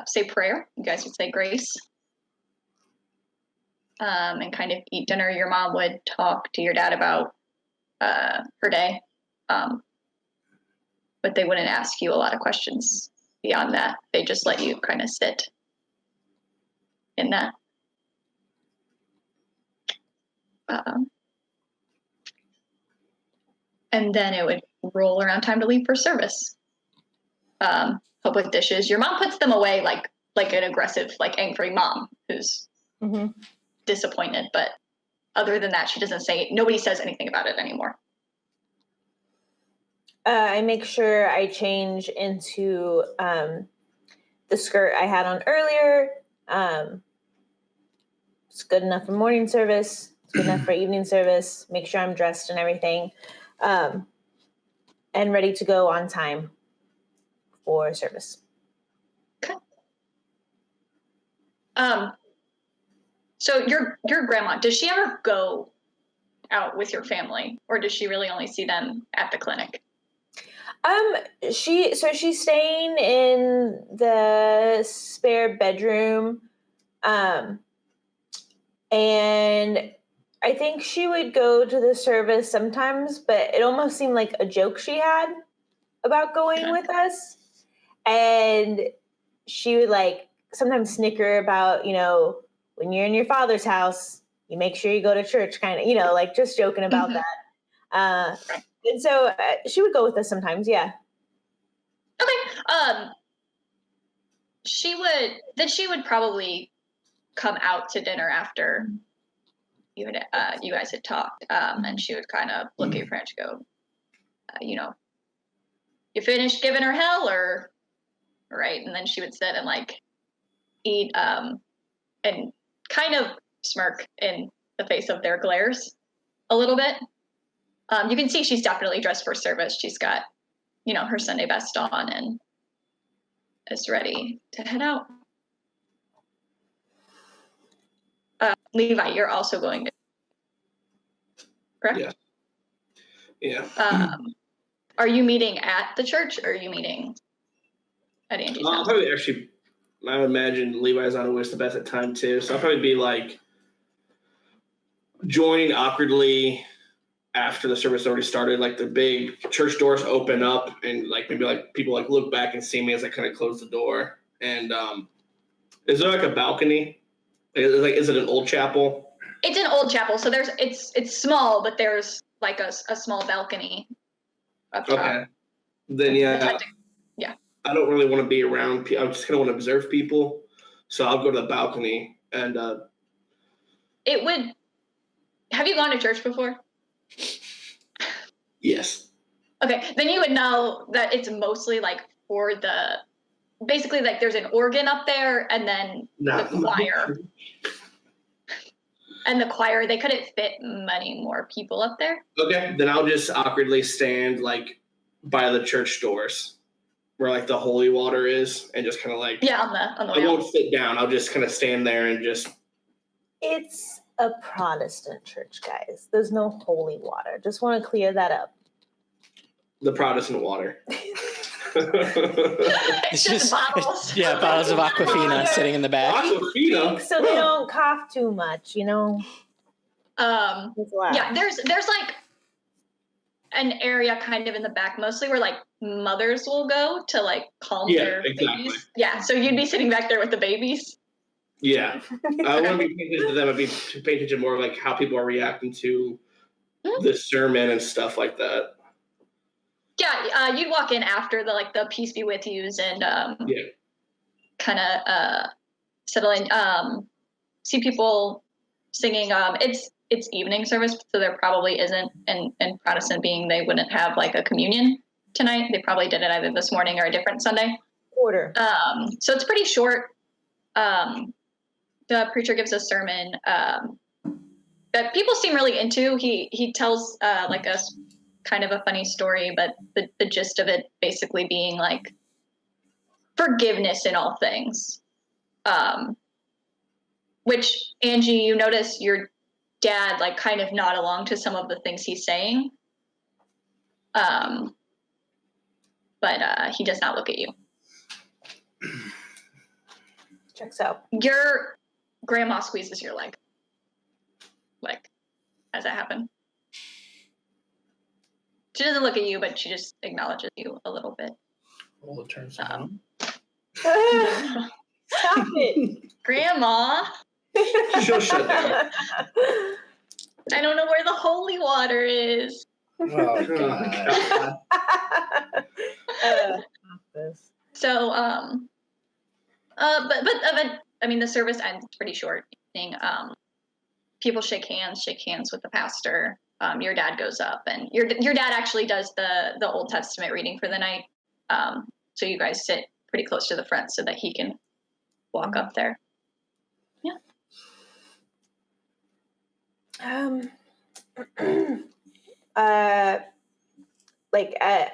say prayer. You guys would say grace. And kind of eat dinner. Your mom would talk to your dad about her day. But they wouldn't ask you a lot of questions beyond that. They just let you kind of sit in that. And then it would roll around time to leave for service. Public dishes. Your mom puts them away like an aggressive, like angry mom who's disappointed. But other than that, she doesn't say. Nobody says anything about it anymore. I make sure I change into the skirt I had on earlier. It's good enough for morning service. It's good enough for evening service. Make sure I'm dressed and everything, and ready to go on time for service. Okay. So your grandma, does she ever go out with your family, or does she really only see them at the clinic? She's staying in the spare bedroom, and I think she would go to the service sometimes, but it almost seemed like a joke she had about going with us. And she would like sometimes snicker about, when you're in your father's house, you make sure you go to church, kind of, like just joking about that. And so she would go with us sometimes. Yeah. Okay. She would probably come out to dinner after you guys had talked, and she would kind of look at your parents and go, you finished giving her hell, or right? And then she would sit and like eat, and kind of smirk in the face of their glares a little bit. You can see she's definitely dressed for service. She's got, her Sunday best on, and is ready to head out. Levi, you're also going to. Correct? Yeah. Are you meeting at the church or are you meeting at Angie's house? Probably actually, I would imagine Levi's on always the best at time too. So I'll probably be like joining awkwardly after the service already started. Like the big church doors open up and like maybe like people like look back and see me as I kind of close the door. And is there like a balcony? Is it an old chapel? It's an old chapel, so it's small, but there's like a small balcony up top. Okay. Then yeah. I don't really want to be around. I just kind of want to observe people, so I'll go to the balcony and. It would. Have you gone to church before? Yes. Okay, then you would know that it's mostly like for the. Basically, like there's an organ up there, and then the choir. And the choir, they couldn't fit many more people up there. Okay, then I'll just awkwardly stand like by the church doors, where like the holy water is, and just kind of like on the I won't sit down. I'll just kind of stand there and just. It's a Protestant church, guys. There's no holy water. Just want to clear that up. The Protestant water. It's just bottles. Bottles of Aquafina sitting in the back. Aquafina? So they don't cough too much, you know? Yeah, there's like an area kind of in the back mostly where like mothers will go to like calm their babies. Yeah, so you'd be sitting back there with the babies. Yeah. I want to be paying attention to them. I'd be paying attention more like how people are reacting to the sermon and stuff like that. Yeah, you'd walk in after the peace be with yous and kind of settle in. See people singing. It's evening service, so there probably isn't. And Protestant being, they wouldn't have like a communion tonight. They probably did it either this morning or a different Sunday. Order. So it's pretty short. The preacher gives a sermon that people seem really into. He tells like a kind of a funny story, but the gist of it basically being like forgiveness in all things. Which, Angie, you notice your dad like kind of nod along to some of the things he's saying. But he does not look at you. Checks out. Your grandma squeezes your leg. Like, as that happened. She doesn't look at you, but she just acknowledges you a little bit. Well, it turns out. Stop it. Grandma. She'll shut down. I don't know where the holy water is. Oh, God. So, but I mean, the service ends pretty short. People shake hands with the pastor. Your dad goes up, and your dad actually does the Old Testament reading for the night. So you guys sit pretty close to the front so that he can walk up there. Yeah.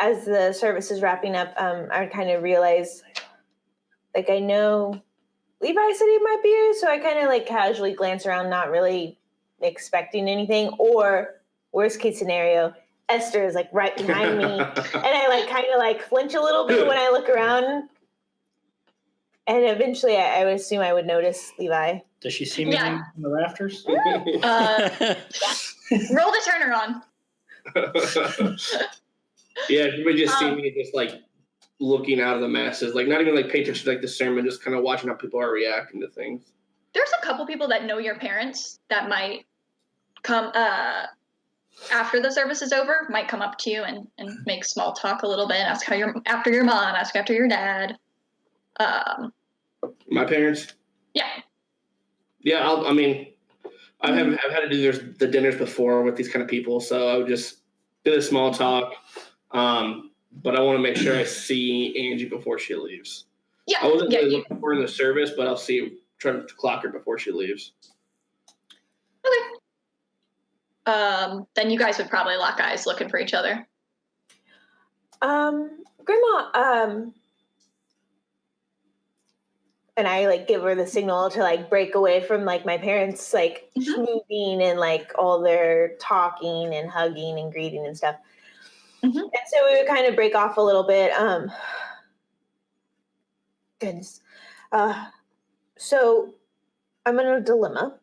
As the service is wrapping up, I kind of realize, like, I know Levi said he might be here, so I kind of like casually glance around, not really expecting anything. Or worst case scenario, Esther is like right behind me, and I like kind of like flinch a little bit when I look around. And eventually, I would assume I would notice Levi. Does she see me in the rafters? Roll the turner on. Yeah, you would just see me just like looking out of the masses, like not even like paying attention to like the sermon, just kind of watching how people are reacting to things. There's a couple people that know your parents that might come after the service is over, might come up to you and make small talk a little bit, ask how after your mom, ask after your dad. My parents? Yeah. Yeah, I've had to do the dinners before with these kind of people, so I would just do the small talk. But I want to make sure I see Angie before she leaves. Yeah. I wasn't really looking for her in the service, but I'll try to clock her before she leaves. Okay. Then you guys would probably lock eyes looking for each other. Grandma, and I like give her the signal to like break away from like my parents like Mhm. schmoozing and like all their talking and hugging and greeting and stuff. Mhm. And so we would kind of break off a little bit. Goodness. So I'm in a dilemma.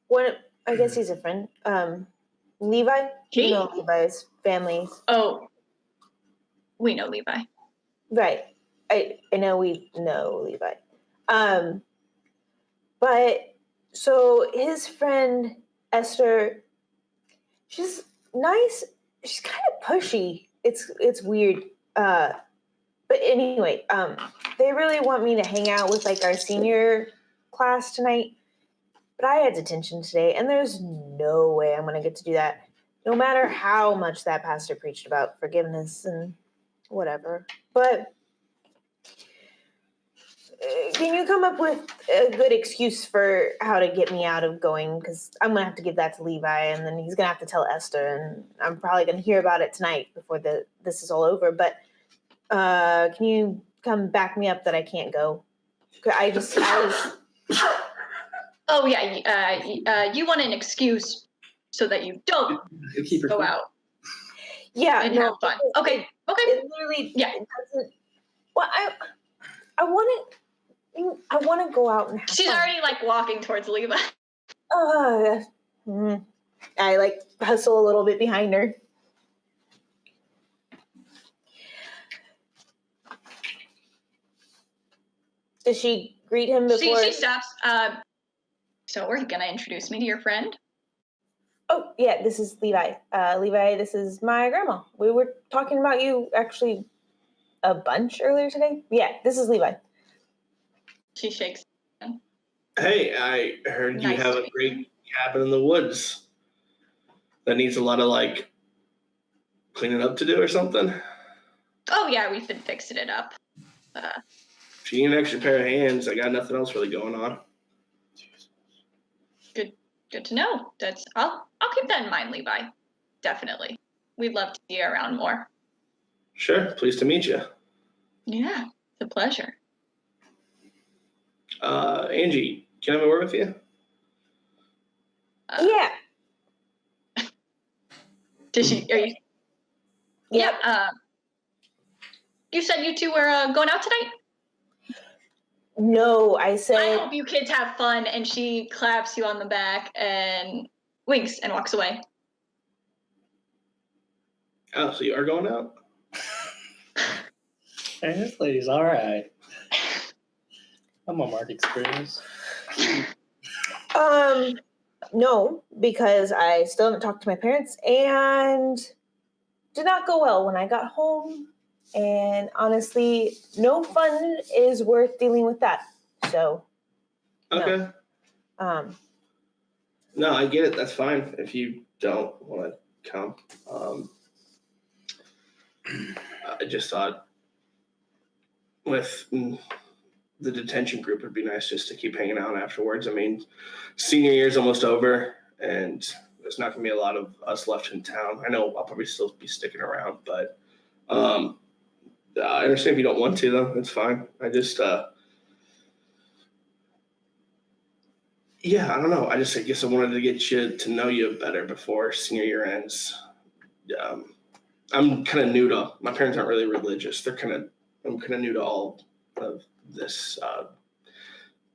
One, I guess he's a friend. Levi, He? Levi's family. Oh, we know Levi. Right. I know we know Levi. But so his friend Esther, she's nice. She's kind of pushy. It's weird. But anyway, they really want me to hang out with like our senior class tonight. But I had detention today, and there's no way I'm gonna get to do that. No matter how much that pastor preached about forgiveness and whatever. But can you come up with a good excuse for how to get me out of going? Because I'm gonna have to give that to Levi, and then he's gonna have to tell Esther, and I'm probably gonna hear about it tonight before this is all over. But can you come back me up that I can't go? I was. Oh yeah, you want an excuse so that you don't Keep your go out Yeah, and no, have fun. Okay. It literally, Yeah. It doesn't. Well, I want to go out and have She's fun. already like walking towards Levi. I like hustle a little bit behind her. Does she greet him before? She stops. So are you gonna introduce me to your friend? Oh yeah, this is Levi. Levi, this is my grandma. We were talking about you actually a bunch earlier today. Yeah, this is Levi. She shakes. Hey, I heard you Nice have to a meet great cabin in the woods that needs a lot of like cleaning up to do or something. Oh yeah, we've been fixing it up. If you need an extra pair of hands, I got nothing else really going on. Good to know. I'll keep that in mind, Levi. Definitely. We'd love to see you around more. Sure, pleased to meet you. Yeah, it's a pleasure. Angie, can I have a word with you? Yeah. Are you? Yep. Yeah. You said you two were going out tonight? No, I I said. hope you kids have fun. And she claps you on the back and winks and walks away. Oh, so you are going out? Hey, this lady's all right. I'm on mark experience. No, because I still haven't talked to my parents and did not go well when I got home. And honestly, no fun is worth dealing with that. So, Okay. no. No, I get it. That's fine if you don't want to come. I just thought with the detention group, it'd be nice just to keep hanging out afterwards. I mean, senior year's almost over, and there's not going to be a lot of us left in town. I know I'll probably still be sticking around, but I understand if you don't want to, though. It's fine. I just, yeah, I don't know. I guess I wanted to get you to know you better before senior year ends. I'm kind of new to. My parents aren't really religious. I'm kind of new to all of this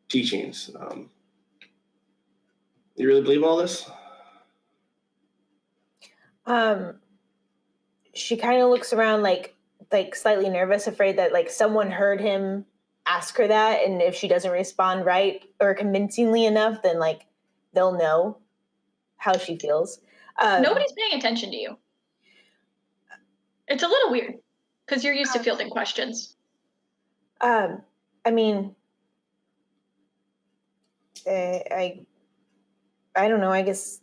teachings. You really believe all this? She kind of looks around like slightly nervous, afraid that like someone heard him ask her that, and if she doesn't respond right or convincingly enough, then like they'll know how she feels. Nobody's paying attention to you. It's a little weird because you're used to fielding questions. I mean, I don't know. I guess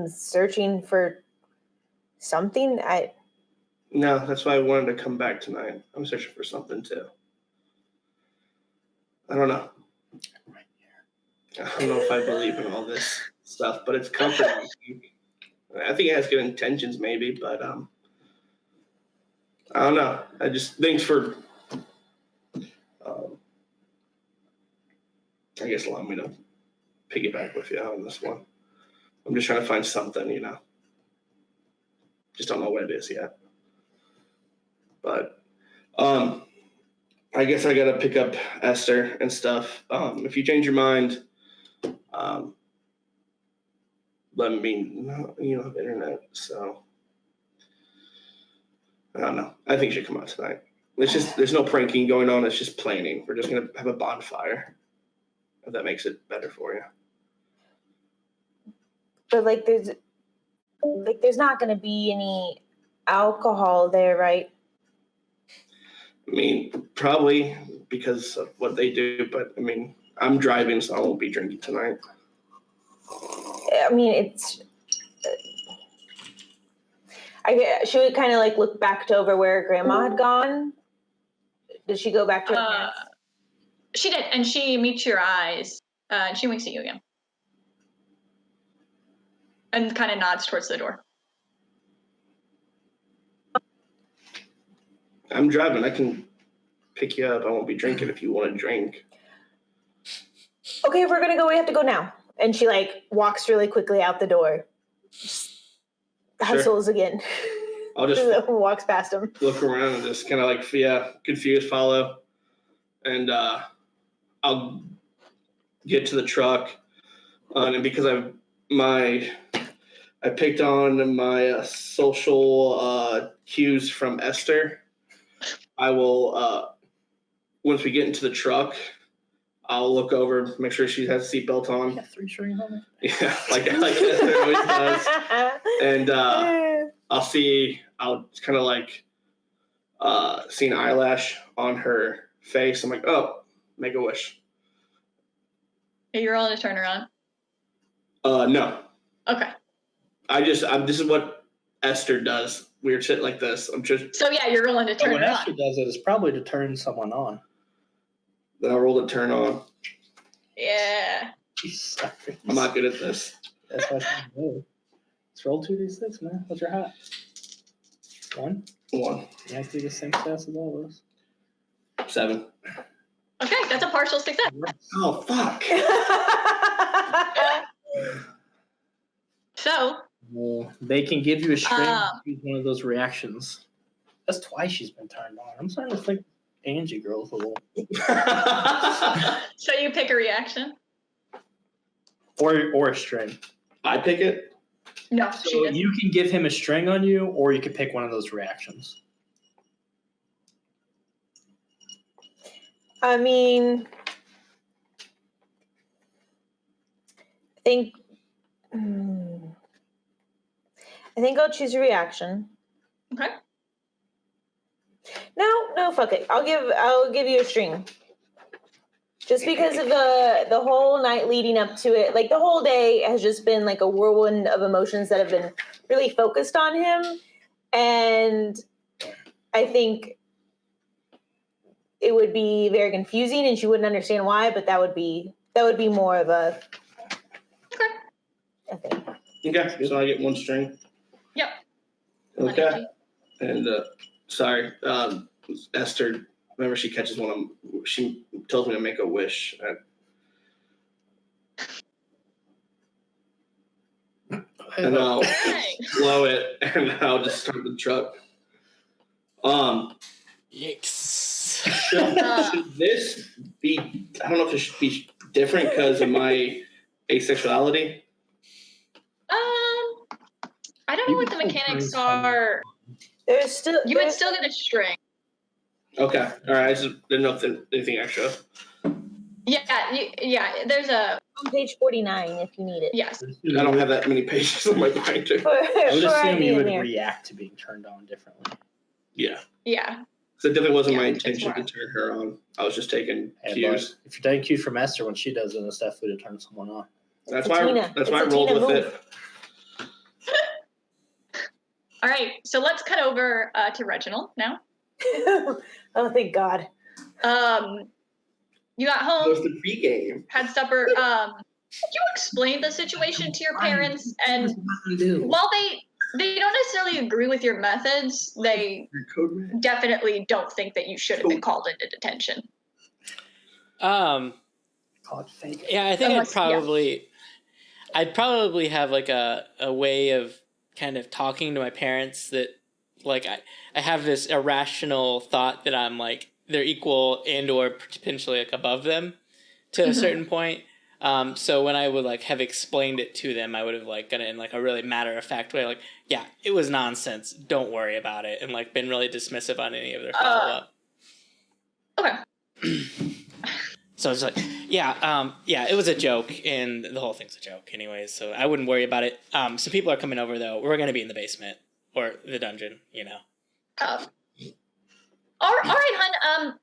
searching for something. No, that's why I wanted to come back tonight. I'm searching for something too. I don't know. I don't know if I believe in all this stuff, but it's comforting. I think it has good intentions, maybe, but I don't know. Thanks for I guess allow me to piggyback with you on this one. I'm just trying to find something, Just don't know what it is yet. But I guess I gotta pick up Esther and stuff. If you change your mind, let me know. You have internet, so I don't know. I think you should come out tonight. There's no pranking going on. It's just planning. We're just gonna have a bonfire. If that makes it better for you. But there's not going to be any alcohol there, right? I mean, probably because of what they do, but I mean, I'm driving, so I won't be drinking tonight. I mean, it's. She would kind of like look back over where Grandma had gone. Did she go back to her parents? She did, and she meets your eyes, and she winks at you again. And kind of nods towards the door. I'm driving. I can pick you up. I won't be drinking if you want to drink. Okay, if we're going to go, we have to go now. And she like walks really quickly out the door. Hustles again. I'll just walks past him. Look around and just kind of like, confused, follow. And I'll get to the truck. And because I picked on my social cues from Esther, I will, once we get into the truck, I'll look over, make sure she has a seatbelt on. You got 3 strings on it? Yeah, like Esther always does. And I'll kind of like see an eyelash on her face. I'm like, oh, make a wish. Are you rolling to turn around? No. Okay. This is what Esther does. Weird shit like this. So yeah, you're rolling to turn What it Esther on. does it is probably to turn someone on. Then I roll to turn on. Yeah. I'm not good at this. That's why I do. Let's roll 2d6, man. What's your hat? 1? 1. You have to do the same stats as all of us. 7. Okay, that's a partial success. Oh, fuck. So. Well, they can give you a string use one of those reactions. That's twice she's been turned on. I'm starting to think Angie girl's a little. So you pick a reaction? Or a string. I pick it? No, So she doesn't. you can give him a string on you, or you can pick one of those reactions. I mean, I think I'll choose a reaction. Okay. No, fuck it. I'll give you a string. Just because of the whole night leading up to it, like the whole day has just been like a whirlwind of emotions that have been really focused on him, and I think it would be very confusing, and she wouldn't understand why. But that would be more of a thing. Okay, so I get 1 string. Yep. Okay. And sorry, Esther. Whenever she catches one, she tells me to make a wish. And I'll blow it, and I'll just start the truck. Yikes. Should this be? I don't know if it should be different because of my asexuality. I don't know what the mechanics are. You would still get a string. Okay, all right. I just didn't know if there's anything extra. Yeah. There's a on page 49 if you need it. yes. I don't have that many pages on my binder. I would assume you would there. react to being turned on differently. Yeah. Yeah. So it definitely wasn't my Yeah, it's intention to more. turn her on. I was just taking Hey, cues. but if you're taking cues from Esther when she does it, it's definitely to turn someone on. That's It's a why. Tina. That's It's why I a rolled Tina with move. it. All right. So let's cut over to Reginald now. Oh, thank God. You got That home, was the pregame. had supper. Did you explain the situation to your parents? And while they don't necessarily agree with your methods, they definitely don't think that you should have been called into detention. Call it fake. Yeah, I think Unless- I'd probably have like a way of kind of talking to my parents that like I have this irrational thought that I'm like they're equal and or potentially like above them to a certain point. So when I would like have explained it to them, I would have like done it in like a really matter of fact way, like, yeah, it was nonsense. Don't worry about it, and like been really dismissive on any of their follow up. Okay. So it's like, yeah, it was a joke, and the whole thing's a joke, anyways. So I wouldn't worry about it. Some people are coming over though. We're gonna be in the basement or the dungeon, you know. All right, hun.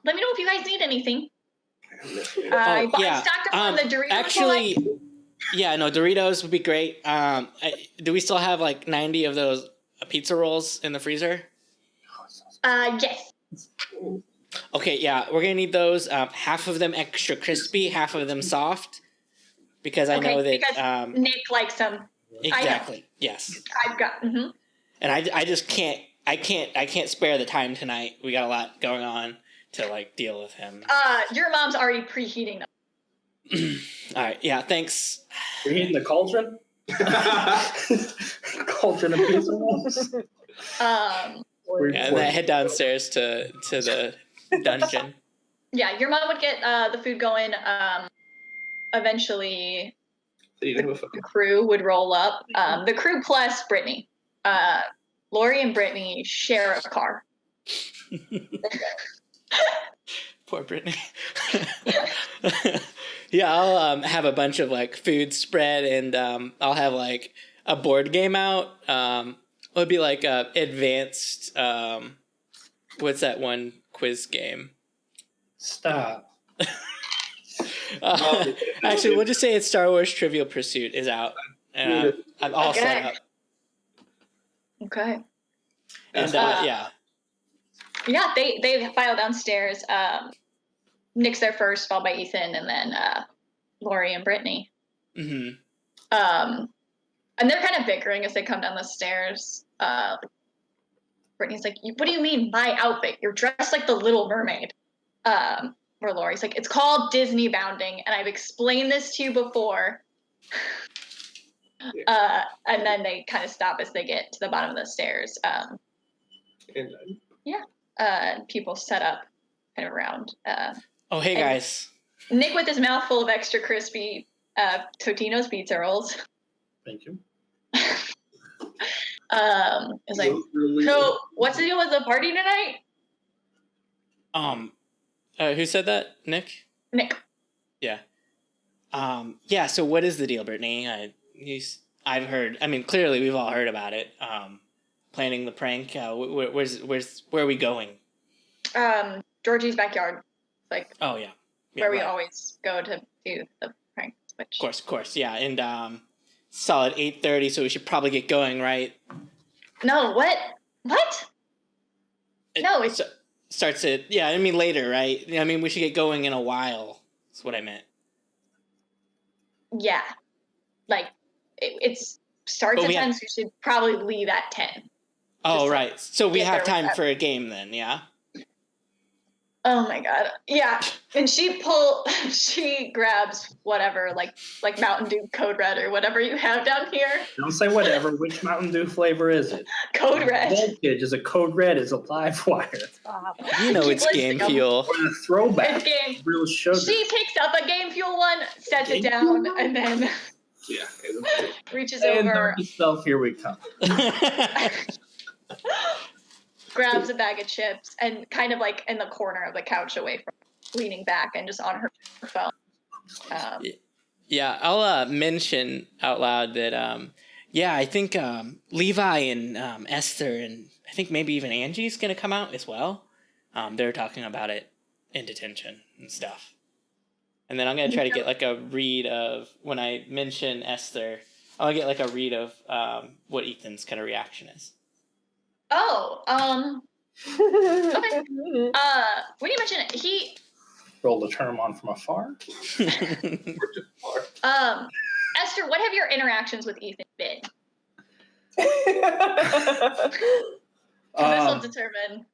Let me know if you guys need anything. I stocked up on the Doritos. Actually, yeah, no, Doritos would be great. Do we still have like 90 of those pizza rolls in the freezer? Yes. Okay, yeah, we're gonna need those. Half of them extra crispy, half of them soft, because I know that because Nick likes them. Exactly. Yes. I've got. And I just can't. I can't spare the time tonight. We got a lot going on to like deal with him. Your mom's already preheating them. All right. Yeah. Thanks. You're hitting the cauldron? Cauldron of pizza rolls? Yeah, and then I head downstairs to the dungeon. Yeah, your mom would get the food going. Eventually, the crew would roll up. The crew plus Brittany. Lori and Brittany share a car. Poor Brittany. Yeah, I'll have a bunch of like food spread, and I'll have like a board game out. It would be like a advanced. What's that one quiz game? Stop. Actually, we'll just say it's Star Wars Trivial Pursuit is out, and I'm all set up. Okay. And yeah. Yeah, they file downstairs. Nick's there first, followed by Ethan, and then Lori and Brittany. Mm-hmm. And they're kind of bickering as they come down the stairs. Brittany's like, "What do you mean, my outfit? You're dressed like the Little Mermaid." Or Lori's like, "It's called Disney bounding, and I've explained this to you before." And then they kind of stop as they get to the bottom of the stairs. People set up kind of around. Oh, hey guys. Nick with his mouth full of extra crispy Totino's pizza rolls. Thank you. Is like, so what's the deal with the party tonight? Who said that? Nick? Nick. Yeah. Yeah, so what is the deal, Brittany? I've heard, I mean, clearly we've all heard about it. Planning the prank. Where are we going? Georgie's backyard. Like, oh yeah. Where we always go to do the prank. Of course, yeah. And solid 8:30, so we should probably get going, right? No, what? No, it starts at, yeah, I mean later, right? I mean, we should get going in a while. That's what I meant. Yeah. Like, it starts at 10, so we should probably leave at 10. Oh, right. So we have time for a game then, yeah? Oh my god. Yeah. And she grabs whatever, like Mountain Dew Code Red or whatever you have down here. Don't say whatever. Which Mountain Dew flavor is it? Code Red. Voltage is a Code Red is a live wire. You know it's Game Fuel. Or a throwback. It's real sugar. She picks up a Game Fuel one, sets it down, and then reaches over. Yourself, here we come. Grabs a bag of chips and kind of like in the corner of the couch away from leaning back and just on her phone. Yeah, I'll mention out loud that I think Levi and Esther and I think maybe even Angie's gonna come out as well. They're talking about it in detention and stuff. And then I'm gonna try to get like a read of when I mention Esther. I'll get like a read of what Ethan's kind of reaction is. Oh, okay. When you mention it, he rolled the term on from afar. Esther, what have your interactions with Ethan been? This will determine.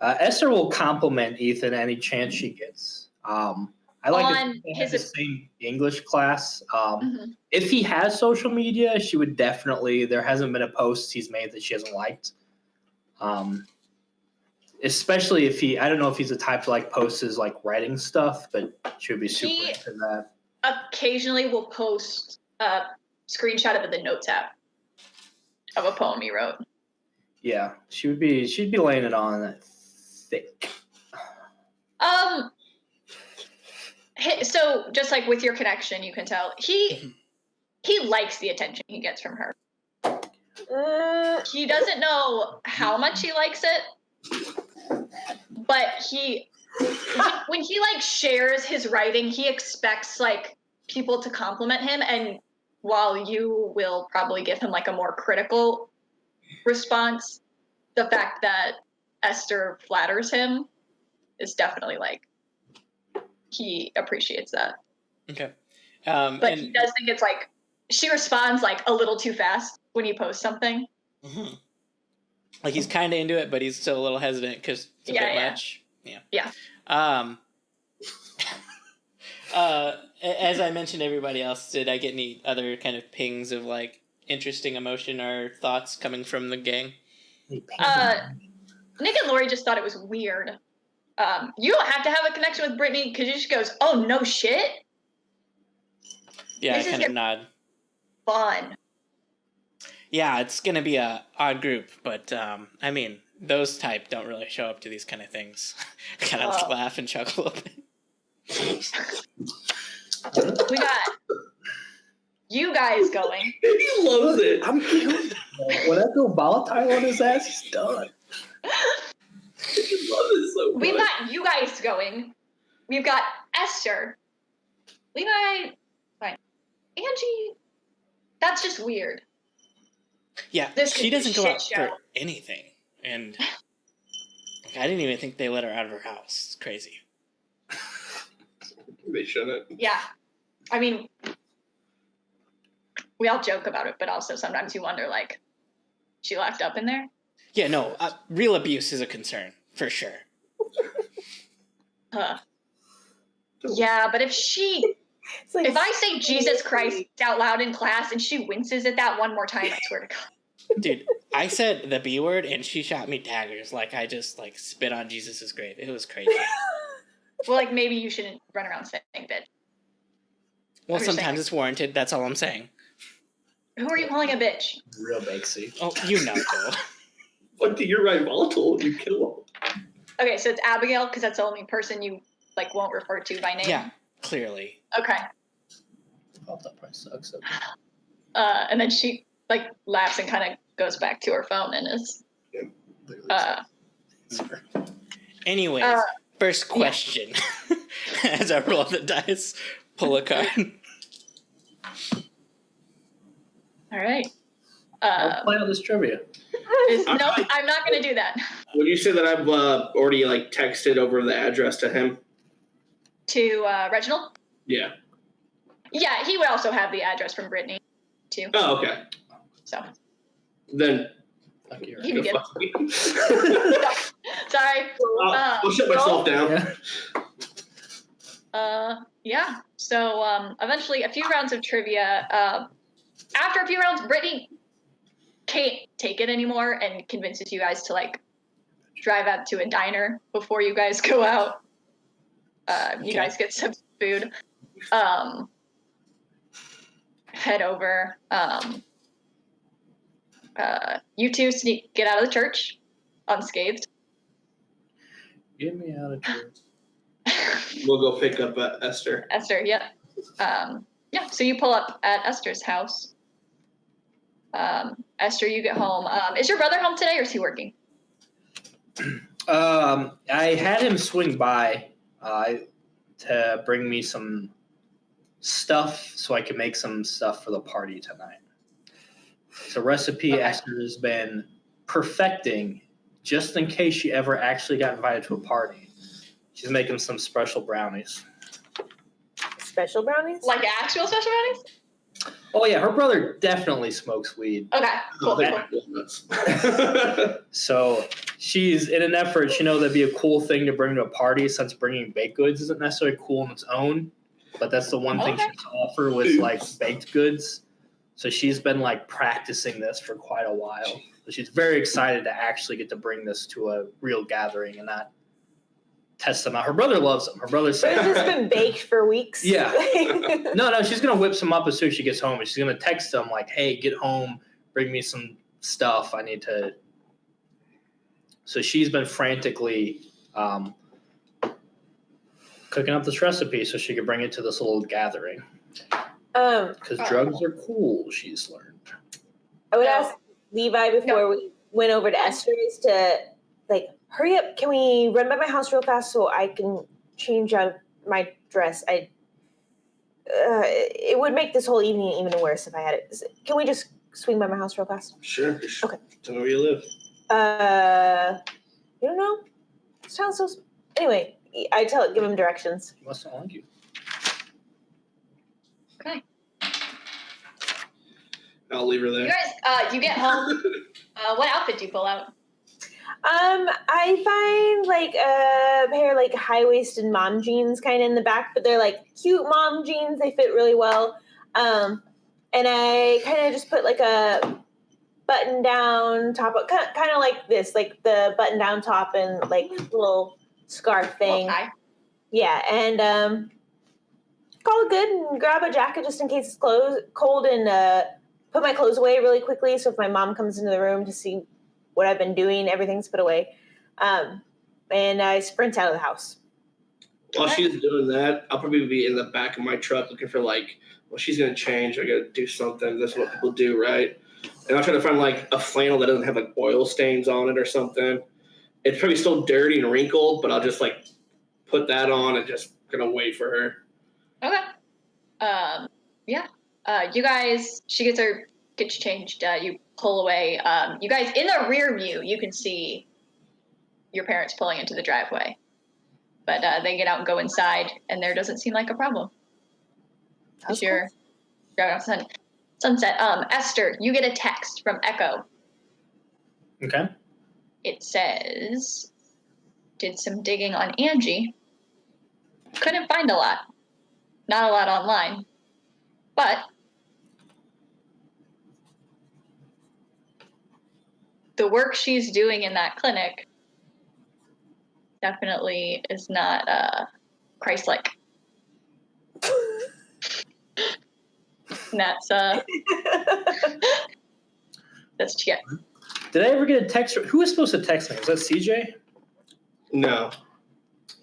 Esther will compliment Ethan any chance she gets. I like on that they have his the same English class. Mhm. If he has social media, she would definitely. There hasn't been a post he's made that she hasn't liked. Especially if he, I don't know if he's the type to like post his like writing stuff, but she would be super He- into that. occasionally will post a screenshot of the notes app of a poem he wrote. Yeah, she'd be laying it on thick. So just like with your connection, you can tell he likes the attention he gets from her. He doesn't know how much he likes it, but when he like shares his writing, he expects like people to compliment him, and while you will probably give him like a more critical response, the fact that Esther flatters him is definitely like he appreciates that. Okay. But he does think it's like she responds like a little too fast when you post something. Mhm. Like he's kind of into it, but he's still a little hesitant because it's a bit much. Yeah. As I mentioned, everybody else, did I get any other kind of pings of like interesting emotion or thoughts coming from the gang? Nick and Lori just thought it was weird. You don't have to have a connection with Brittany because she just goes, "Oh no shit." Yeah, This I kind of nod. Fun. Yeah, it's gonna be a odd group, but I mean, those type don't really show up to these kind of things. Kind of laugh and chuckle a bit. We got you guys going. He loves it. When I go volatile on his ass, he's done. He loves it so much. We've got you guys going. We've got Esther. Levi. Fine. Angie. That's just weird. Yeah, This she could be a doesn't go shit out show. for anything, and like, I didn't even think they let her out of her house. It's crazy. They shouldn't. Yeah. I mean, we all joke about it, but also sometimes you wonder, like, she locked up in there? Yeah, no, real abuse is a concern for sure. Yeah, but if Like, if I say Jesus Christ out loud in class and she winces at that one more time, I swear to God. Dude, I said the B word and she shot me daggers. Like I just like spit on Jesus's grave. It was crazy. Well, like maybe you shouldn't run around saying that. Well, I'm just sometimes saying. it's warranted. That's all I'm saying. Who are you calling a bitch? Real bakesy. Oh, you know, Joe. What do you write volatile? You kill him. Okay, so it's Abigail because that's the only person you like won't refer to by name. Yeah, clearly. Okay. Oh, that probably sucks. And then she like laughs and kind of goes back to her phone and is. Anyways, first question. As I roll the dice, pull a card. All right. I'll play on this trivia. No, I'm not going to do that. Would you say that I've already like texted over the address to him? To Reginald? Yeah. Yeah, he would also have the address from Brittany, too. Oh, okay. So. Then. He would get it. Sorry. I'll shut myself down. Yeah. So eventually, a few rounds of trivia. After a few rounds, Brittany can't take it anymore and convinces you guys to like drive out to a diner before you guys go out. You guys get some food. Head over. You two get out of the church unscathed. Get me out of church. We'll go pick up Esther. Esther, yeah. Yeah, so you pull up at Esther's house. Esther, you get home. Is your brother home today or is he working? I had him swing by to bring me some stuff so I could make some stuff for the party tonight. It's a recipe Esther has been perfecting just in case she ever actually got invited to a party. She's making some special brownies. special brownies? Like actual special brownies? Oh, yeah. Her brother definitely smokes weed. Okay, cool. That was nuts. So she's in an effort. She knows that'd be a cool thing to bring to a party, since bringing baked goods isn't necessarily cool on its own. But that's the one thing she can offer with like baked goods. So she's been like practicing this for quite a while. So she's very excited to actually get to bring this to a real gathering and not test them out. Her brother loves them. Her brother's But it's just been baked for weeks. Yeah. No, she's gonna whip some up as soon as she gets home, and she's gonna text them like, "Hey, get home, bring me some stuff. I need to." So she's been frantically cooking up this recipe so she could bring it to this little gathering. Because drugs are cool, she's learned. I would ask Levi before we went over to Esther's to like, hurry up. Can we run by my house real fast so I can change out of my dress? It would make this whole evening even worse if I had it. Can we just swing by my house real fast? Sure. Okay. Tell me where you live. You don't know? Sounds so. Anyway, I give him directions. He must not like you. Okay. I'll leave her there. You guys, you get home. What outfit do you pull out? I find like a pair of like high-waisted mom jeans kind of in the back, but they're like cute mom jeans. They fit really well. And I kind of just put like a button-down top, kind of like this, like the button-down top and like little scarf thing. Okay. Yeah, and call it good and grab a jacket just in case it's cold and put my clothes away really quickly. So if my mom comes into the room to see what I've been doing, everything's put away. And I sprint out of the house. While she's doing that, I'll probably be in the back of my truck looking for like, well, she's going to change. I got to do something. That's what people do, right? And I'll try to find like a flannel that doesn't have like oil stains on it or something. It's probably still dirty and wrinkled, but I'll just like put that on and just going to wait for her. Okay. Yeah. You guys, gets changed. You pull away. You guys, in the rear view, you can see your parents pulling into the driveway. But they get out and go inside, and there doesn't seem like a problem. Because you're driving off sunset. Esther, you get a text from Echo. Okay. It says, did some digging on Angie. Couldn't find a lot. Not a lot online. But the work she's doing in that clinic definitely is not Christ-like. And that's what you get. Did I ever get a text? Who was supposed to text me? Was that CJ? No.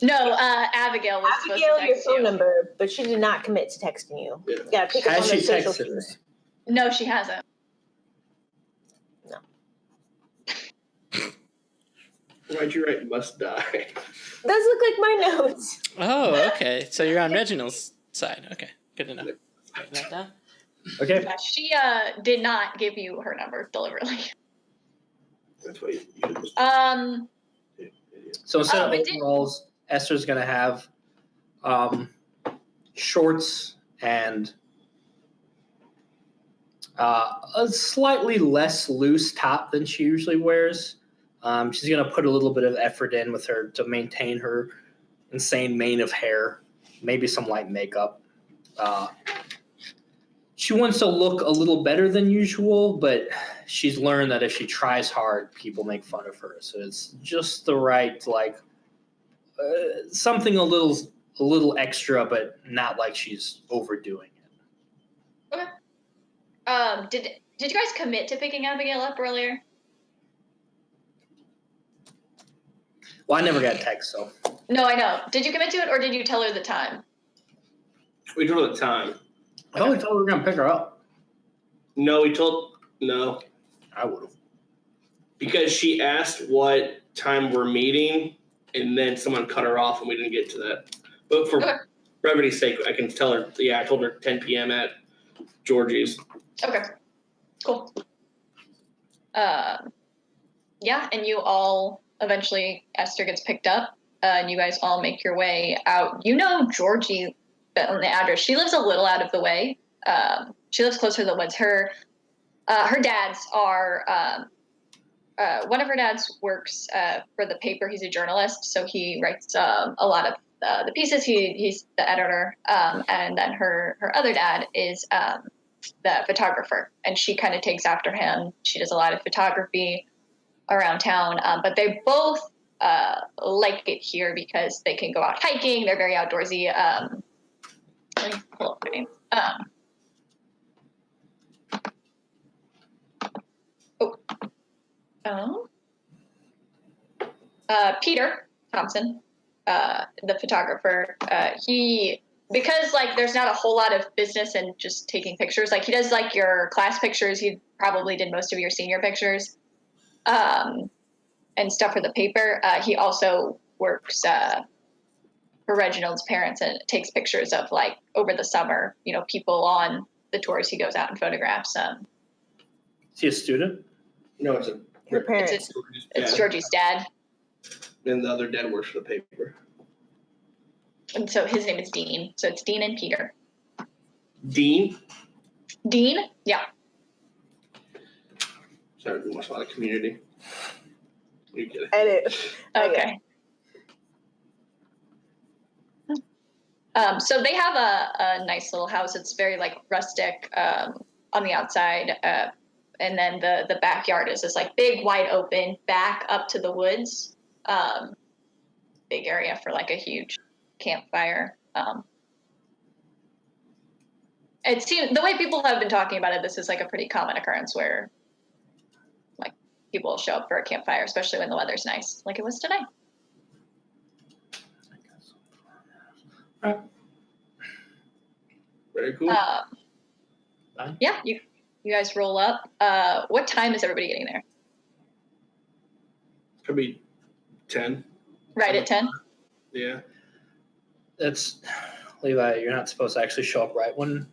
No, Abigail was supposed to text your phone you. number, but she did not commit to texting you. Yeah. You gotta pick up Has on she the social texted cues. No, she hasn't. Why'd you write must die? Those look like my notes. Oh, okay. So you're on Reginald's side. Okay, good to know. Write that down. Okay. Yeah, she did not give you her number deliberately. That's why you So instead of it did- overalls, Esther's going to have shorts and a slightly less loose top than she usually wears. She's going to put a little bit of effort in with her to maintain her insane mane of hair, maybe some light makeup. She wants to look a little better than usual, but she's learned that if she tries hard, people make fun of her. So it's just the right, like, something a little extra, but not like she's overdoing it. Okay. Did you guys commit to picking Abigail up earlier? Well, I never got a text, so. No, I know. Did you commit to it, or did you tell her the time? We told her the time. I thought we told her we were going to pick her up. No. I would have. Because she asked what time we're meeting, and then someone cut her off, and we didn't get to that. But for brevity's sake, I can tell her. Yeah, I told her 10 p.m. at Georgie's. Okay. Cool. Yeah, and you all eventually, Esther gets picked up, and you guys all make your way out. You know Georgie on the address. She lives a little out of the way. She lives closer to the woods. Her dads are one of her dads works for the paper. He's a journalist, so he writes a lot of the pieces. He's the editor, and then her other dad is the photographer, and she kind of takes after him. She does a lot of photography around town, but they both like it here because they can go out hiking. They're very outdoorsy. Let me pull up their names. Peter Thompson, the photographer, because like there's not a whole lot of business in just taking pictures. Like he does like your class pictures. He probably did most of your senior pictures, and stuff for the paper. He also works for Reginald's parents and takes pictures of like over the summer, people on the tours. He goes out and photographs. Is he a student? No, it's Her parents. It's Georgie's dad. And the other dad works for the paper. And so his name is Dean. So it's Dean and Peter. Dean? Dean? Yeah. Sorry, we watch a lot of Community. You get it. Edit. Okay. So they have a nice little house. It's very like rustic on the outside. And then the backyard is this like big, wide open back up to the woods. Big area for like a huge campfire. It seems the way people have been talking about it, this is like a pretty common occurrence where like people will show up for a campfire, especially when the weather's nice, like it was today. Very cool. Yeah, you guys roll up. What time is everybody getting there? Probably 10. Right at 10? Yeah. That's Levi. You're not supposed to actually show up right when.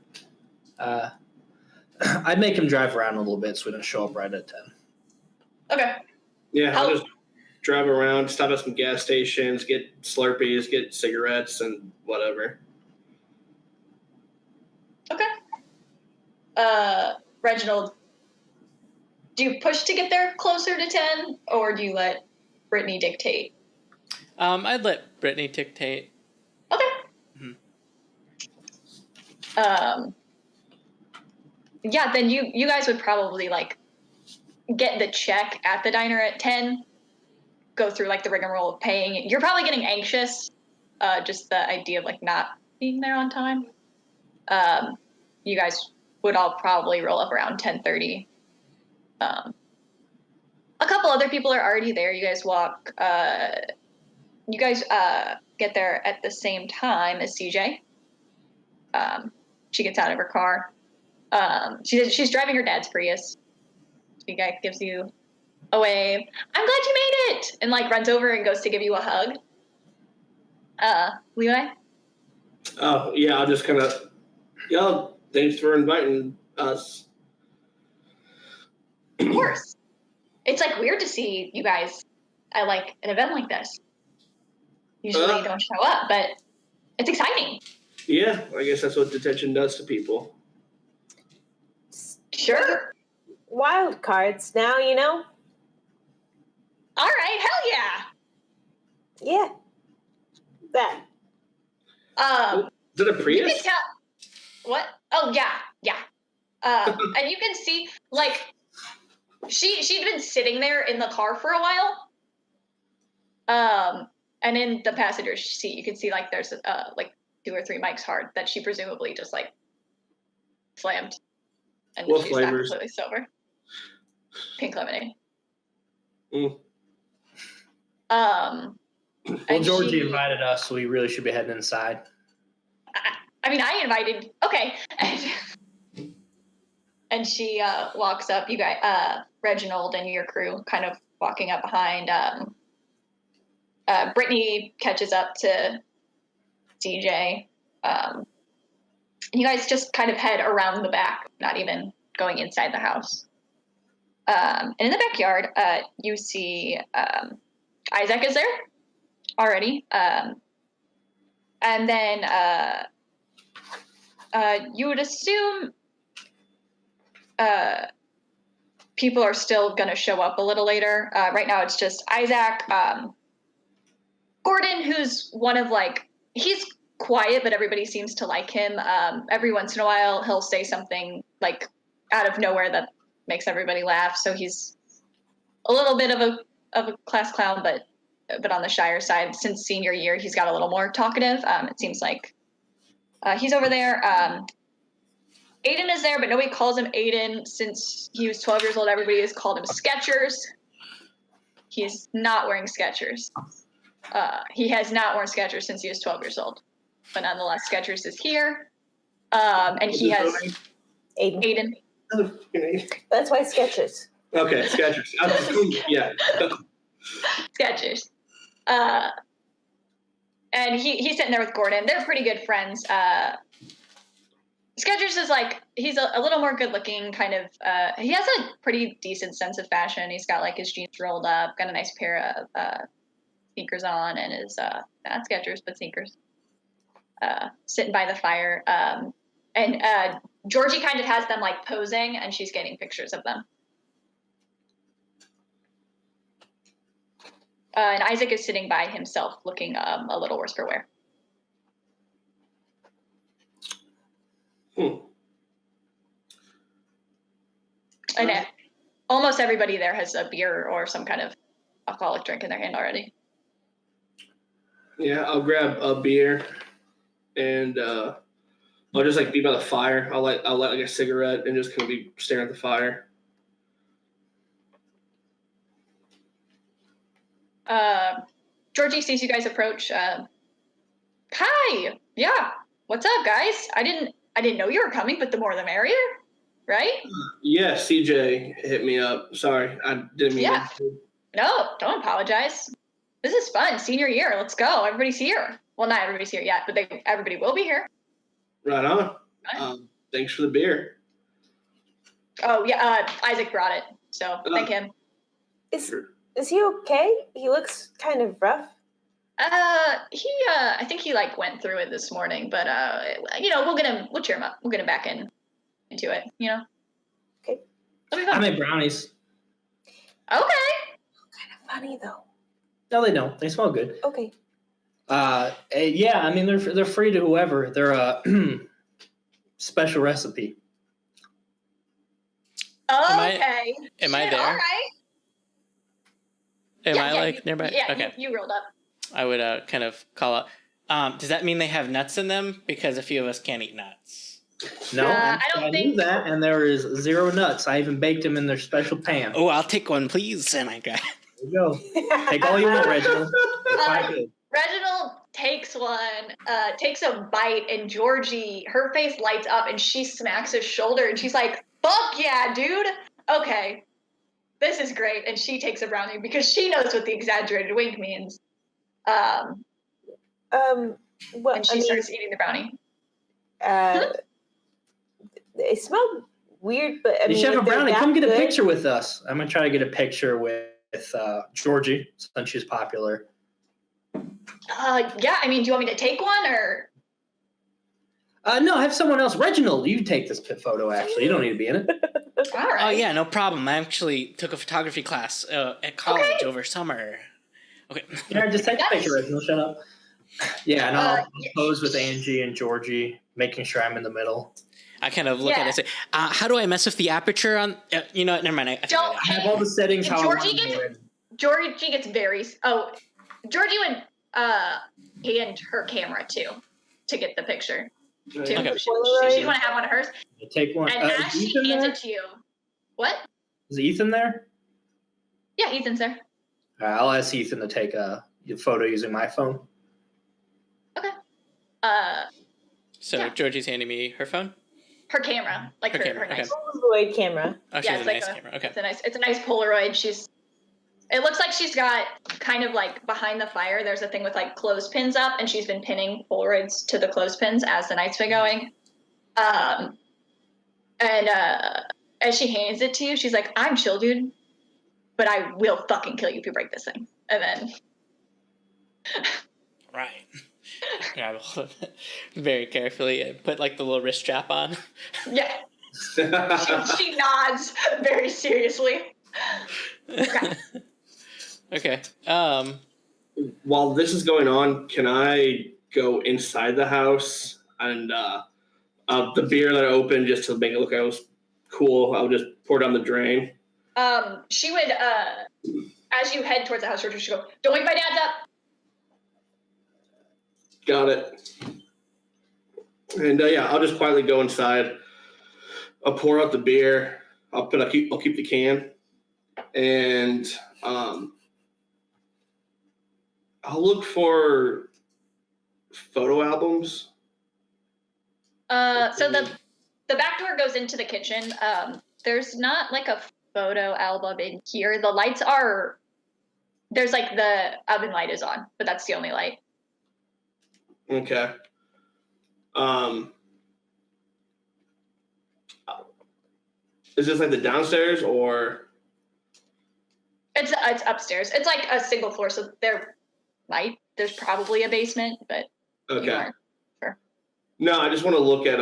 I'd make him drive around a little bit so we don't show up right at 10. Okay. Yeah, I'll just drive around, stop at some gas stations, get Slurpees, get cigarettes, and whatever. Okay. Reginald, do you push to get there closer to 10, or do you let Brittany dictate? I'd let Brittany dictate. Okay. Mm-hmm. Yeah, then you guys would probably like get the check at the diner at 10, go through like the rigmarole of paying. You're probably getting anxious, just the idea of like not being there on time. You guys would all probably roll up around 10:30. A couple other people are already there. You guys walk. You guys get there at the same time as CJ. She gets out of her car. She's driving her dad's Prius. She guy gives you a wave. I'm glad you made it, and like runs over and goes to give you a hug. Levi? Oh, yeah, I'll just kind of, thanks for inviting us. Of course. It's like weird to see you guys at like an event like this. Usually you don't show up, but it's exciting. Yeah, I guess that's what detention does to people. Sure. Wild cards now, All right, hell yeah. Yeah. That. Is it a You Prius? can tell. What? Oh yeah. And you can see like she'd been sitting there in the car for a while. And in the passenger seat, you can see like there's like 2 or 3 mics hard that she presumably just like slammed, and What she's flavors? not completely sober. Pink lemonade. Well, And Georgie invited us, so we really should be heading inside. I mean, I invited. Okay. And she walks up. You guys, Reginald and your crew, kind of walking up behind. Brittany catches up to DJ. You guys just kind of head around the back, not even going inside the house. And in the backyard, you see Isaac is there already. And then you would assume people are still going to show up a little later. Right now, it's just Isaac, Gordon, who's one of he's quiet, but everybody seems to like him. Every once in a while, he'll say something out of nowhere that makes everybody laugh. So he's a little bit of a class clown, but on the shyer side. Since senior year, he's got a little more talkative. It seems like he's over there. Aiden is there, but nobody calls him Aiden. Since he was 12 years old, everybody has called him Skechers. He is not wearing Skechers. He has not worn Skechers since he was 12 years old. But nonetheless, Skechers is here. And he has Aiden. That's why Skechers. Okay, Skechers. Yeah. Skechers. And he's sitting there with Gordon. They're pretty good friends. Skechers is he's a little more good looking, kind of. He has a pretty decent sense of fashion. He's got his jeans rolled up, got a nice pair of sneakers on, and his not Skechers but sneakers. Sitting by the fire, and Georgie kind of has them posing, and she's getting pictures of them. And Isaac is sitting by himself, looking a little worse for wear. And almost everybody there has a beer or some kind of alcoholic drink in their hand already. Yeah, I'll grab a beer, and I'll just be by the fire. I'll light a cigarette and just kind of be staring at the fire. Georgie sees you guys approach. Hi, yeah, what's up, guys? I didn't know you were coming, but the more the merrier, right? Yeah, CJ hit me up. Sorry, I didn't mean to. No, don't apologize. This is fun. Senior year, let's go. Everybody's here. Well, not everybody's here yet, but everybody will be here. Right on. Right. Thanks for the beer. Oh yeah, Isaac brought it, so thank him. Is he okay? He looks kind of rough. I think he went through it this morning, but we'll cheer him up. We'll get him back into it, Okay. It'll be fun. I make brownies. Okay. Kind of funny though. No, they don't. They smell good. Okay. Yeah, I mean they're free to whoever. They're a special recipe. Okay. Am I there? All right. Am I nearby? Yeah, Okay. you rolled up. I would kind of call out. Does that mean they have nuts in them? Because a few of us can't eat nuts. No, I don't knew think that, and there is 0 nuts. I even baked them in their special pan. Oh, I'll take one, please. And I grab. There you go. Take all you want, Reginald. Quite good. Reginald takes a bite, and Georgie, her face lights up, and she smacks his shoulder, and she's like, "Fuck yeah, dude! Okay, this is great." And she takes a brownie because she knows what the exaggerated wink means. Well, And she starts eating the brownie. It smelled weird, but I You mean, should have if a they're brownie. that Come get a good- picture with us. I'm gonna try to get a picture with Georgie since she's popular. Yeah, I mean, do you want me to take one or? No, have someone else. Reginald, you take this photo. Actually, you don't need to be in it. All right. Oh yeah, no problem. I actually took a photography class at college over summer. Okay. Yeah, just take a picture, Reginald. Shut up. Yeah, and I'll yeah. pose with Angie and Georgie, making sure I'm in the middle. I kind of look at it and say, how do I mess with the aperture on? Never mind. I Don't. I have all the settings how I want them. Georgie gets very. Oh, Georgie would hand her camera too to get the picture. Too. Okay. She'd want to have one of hers. Take one. And as is she Ethan hands there? it to you, what? Is Ethan there? Yeah, Ethan's there. I'll ask Ethan to take a photo using my phone. Okay. So Yeah. Georgie's handing me her phone. Her camera, like Her her camera, nice. Polaroid camera. Oh, she Yeah, has it's a like nice camera. Okay. It's a nice Polaroid. It looks like she's got kind of behind the fire. There's a thing with clothespins up, and she's been pinning Polaroids to the clothespins as the night's been going. And as she hands it to you, she's like, "I'm chill, dude, but I will fucking kill you if you break this thing." And then, Right. Grab hold of it very carefully and put the little wrist strap on. yeah, She nods very seriously. Okay. Okay. While this is going on, can I go inside the house and the beer that I opened just to make it look like it was cool? I'll just pour down the drain. She would, as you head towards the house, she go, "Don't wake my dad's up." Got it. And yeah, I'll just quietly go inside. I'll pour out the beer. I'll keep the can, and I'll look for photo albums. So the back door goes into the kitchen. There's not like a photo album in here. The lights are, there's like the oven light is on, but that's the only light. Okay. Is this like the downstairs or? It's upstairs. It's like a single floor, so there's probably a basement, but Okay. you aren't sure. No, I just want to look at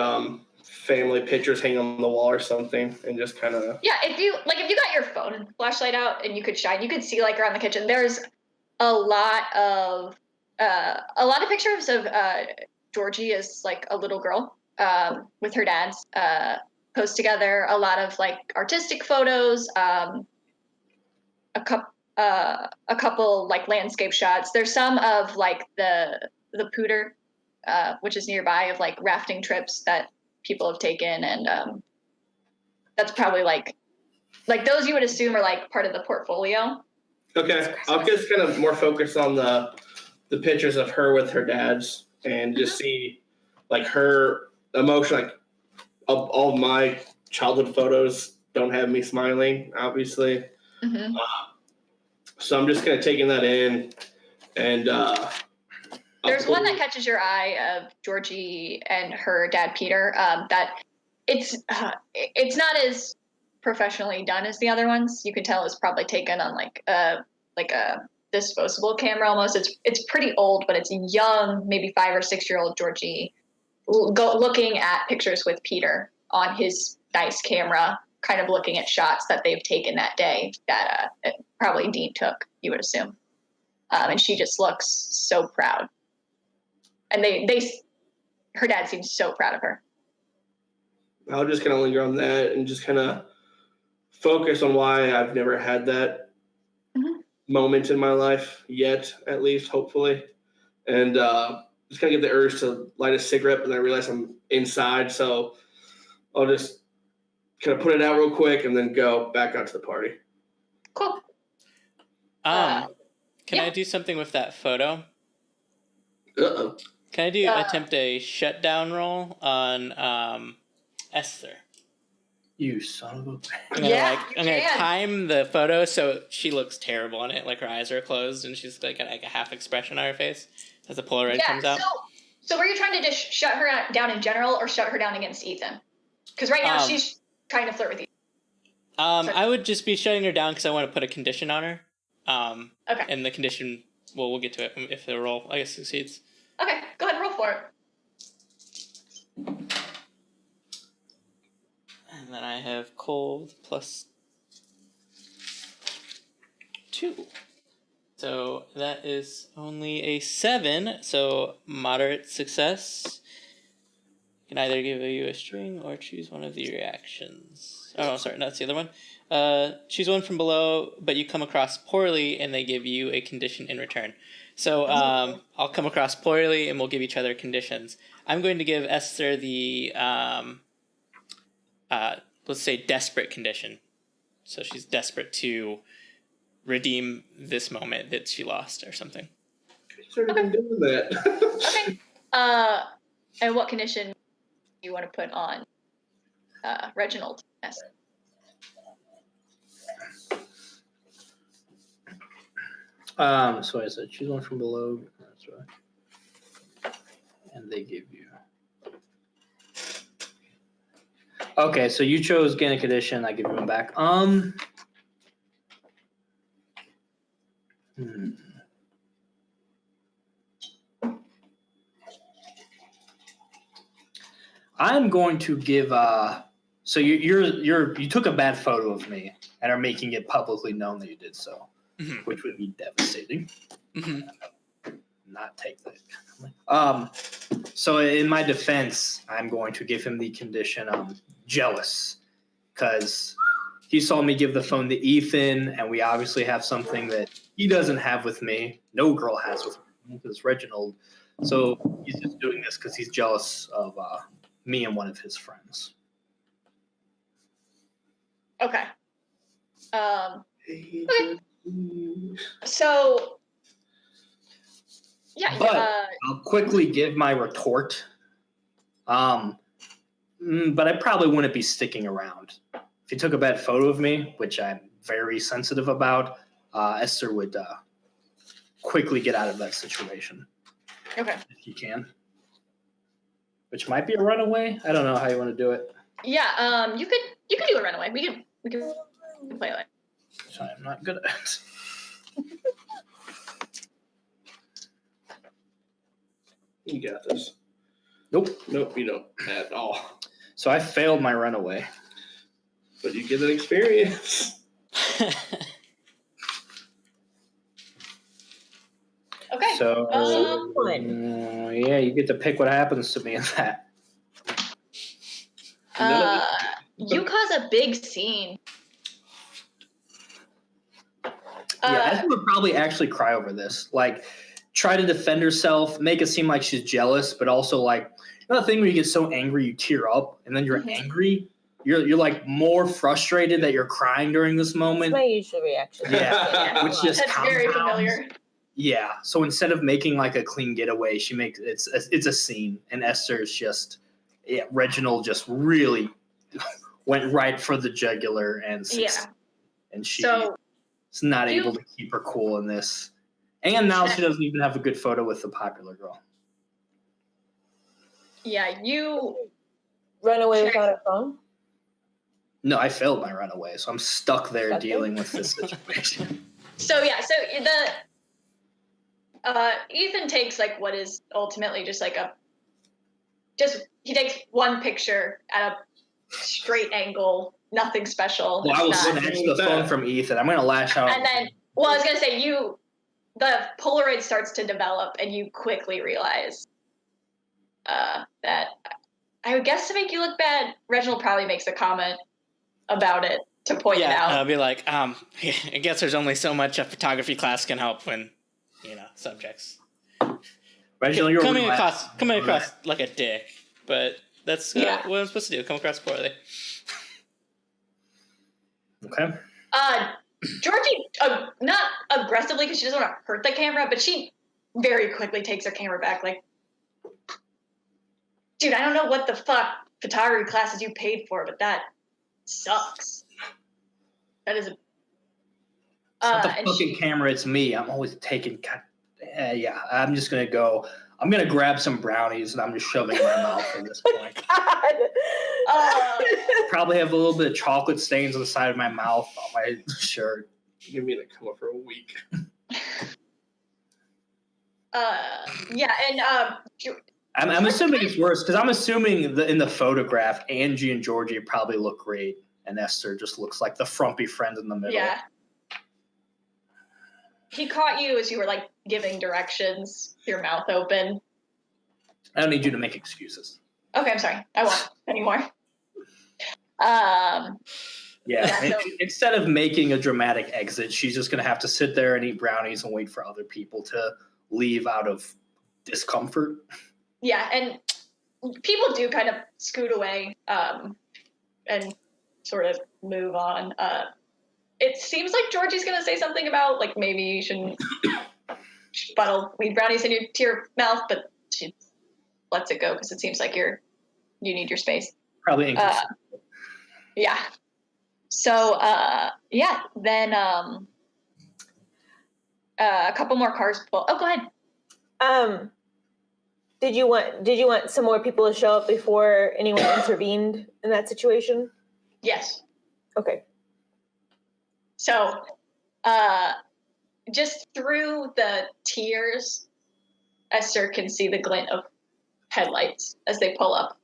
family pictures hanging on the wall or something, and just kind of. Yeah, if you got your phone and flashlight out and you could see like around the kitchen. There's a lot of pictures of Georgie as like a little girl with her dad's posed together. A lot of like artistic photos. A couple like landscape shots. There's some of like the Pooter, which is nearby, of like rafting trips that people have taken, and that's probably like those you would assume are like part of the portfolio. Okay, I'll just kind of more focus on the pictures of her with her dad's, and just see like her emotion. Like all of my childhood photos don't have me smiling, obviously. Mm-hmm. So I'm just kind of taking that in, and there's one that catches your eye of Georgie and her dad Peter. That it's not as professionally done as the other ones. You can tell it's probably taken on like a disposable camera almost. It's pretty old, but it's young, maybe 5 or 6 year old Georgie looking at pictures with Peter on his nice camera, kind of looking at shots that they've taken that day that probably Dean took, you would assume. And she just looks so proud. And her dad seems so proud of her. I'll just kind of linger on that and just kind of focus on why I've never had that moment in my life yet, at least, hopefully. And just kind of get the urge to light a cigarette, but then I realize I'm inside. So I'll just kind of put it out real quick and then go back out to the party. Cool. Can I do something with that photo? Uh-oh. Can I attempt a shutdown roll on Esther? You son of a... I'm gonna time the photo so she looks terrible on it, like her eyes are closed and she's like a half expression on her face as the Polaroid comes out. So were you trying to just shut her down in general or shut her down against Ethan? Because right now she's trying to flirt with you. I would just be shutting her down because I want to put a condition on her. Okay. And the condition, we'll get to it if the roll, I guess, succeeds. Okay, go ahead and roll for it. And then I have cold plus 2. So that is only a 7, so moderate success. You can either give you a string or choose one of the reactions. Oh, sorry, that's the other one. Choose one from below, but you come across poorly, and they give you a condition in return. So I'll come across poorly, and we'll give each other conditions. I'm going to give Esther the, let's say, desperate condition. So she's desperate to redeem this moment that she lost or something. She's already been doing that. Okay. And what condition do you want to put on Reginald? Yes. So I said choose one from below. That's right. And they give you. Okay, so you chose gain a condition. I give you one back. I'm going to give So you took a bad photo of me and are making it publicly known that you did so, which would be devastating. Not take that. So in my defense, I'm going to give him the condition jealous, because he saw me give the phone to Ethan, and we obviously have something that he doesn't have with me. No girl has with me, because Reginald. So he's just doing this because he's jealous of me and one of his friends. Okay. Okay. So, yeah. But I'll quickly give my retort. But I probably wouldn't be sticking around. If he took a bad photo of me, which I'm very sensitive about, Esther would quickly get out of that situation. Okay. If he can. Which might be a runaway. I don't know how you want to do it. Yeah. You could do a runaway. We can play it. So I'm not good at it. You got this. Nope, you don't at all. So I failed my runaway. But you get an experience. Okay. So yeah, you get to pick what happens to me in that. You cause a big scene. Esther would probably actually cry over this. Like, try to defend herself, make it seem like she's jealous, but also like, you know, the thing where you get so angry you tear up, and then you're angry. You're like more frustrated that you're crying during this moment. That's my usual reaction. Yeah, which just That's very compounds. familiar. Yeah. So instead of making like a clean getaway, she makes it's a scene, and Esther's just Reginald just really went right for the jugular, and she's not able to keep her cool in this. And now she doesn't even have a good photo with the popular girl. Yeah, you run away without a phone? No, I failed my runaway, so I'm stuck there dealing with this situation. So Ethan takes like what is ultimately just like he takes one picture at a straight angle, nothing special. Well, I will snatch the phone from Ethan. I'm going to lash out. And then, well, I was going to say the Polaroid starts to develop, and you quickly realize that I would guess to make you look bad, Reginald probably makes a comment about it to point it out. I'll be like, I guess there's only so much a photography class can help when, subjects. Reginald, you're coming across like a dick, but that's what I'm supposed to do. Come across poorly. Okay. Georgie, not aggressively because she doesn't want to hurt the camera, but she very quickly takes her camera back. Like, dude, I don't know what the fuck photography classes you paid for, but that sucks. That is it's not the fucking camera, it's me. I'm always taking. I'm just gonna go. I'm gonna grab some brownies and I'm just shoving in my mouth at this point. Probably have a little bit of chocolate stains on the side of my mouth on my shirt. You're gonna come up for a week. I'm assuming it's worse because I'm assuming in the photograph, Angie and Georgie probably look great, and Esther just looks like the frumpy friend in the middle. Yeah. He caught you as you were like giving directions, your mouth open. I don't need you to make excuses. Okay, I'm sorry. I won't anymore. Instead of making a dramatic exit, she's just going to have to sit there and eat brownies and wait for other people to leave out of discomfort. Yeah, and people do kind of scoot away and sort of move on. It seems like Georgie's going to say something about, like, maybe you shouldn't leave brownies to your mouth, but she lets it go because it seems like you need your space. Probably inconsistent. Yeah. So, then a couple more cars pull. Oh, go ahead. Did you want some more people to show up before anyone intervened in that situation? Yes. Okay. So, just through the tears, Esther can see the glint of headlights as they pull up.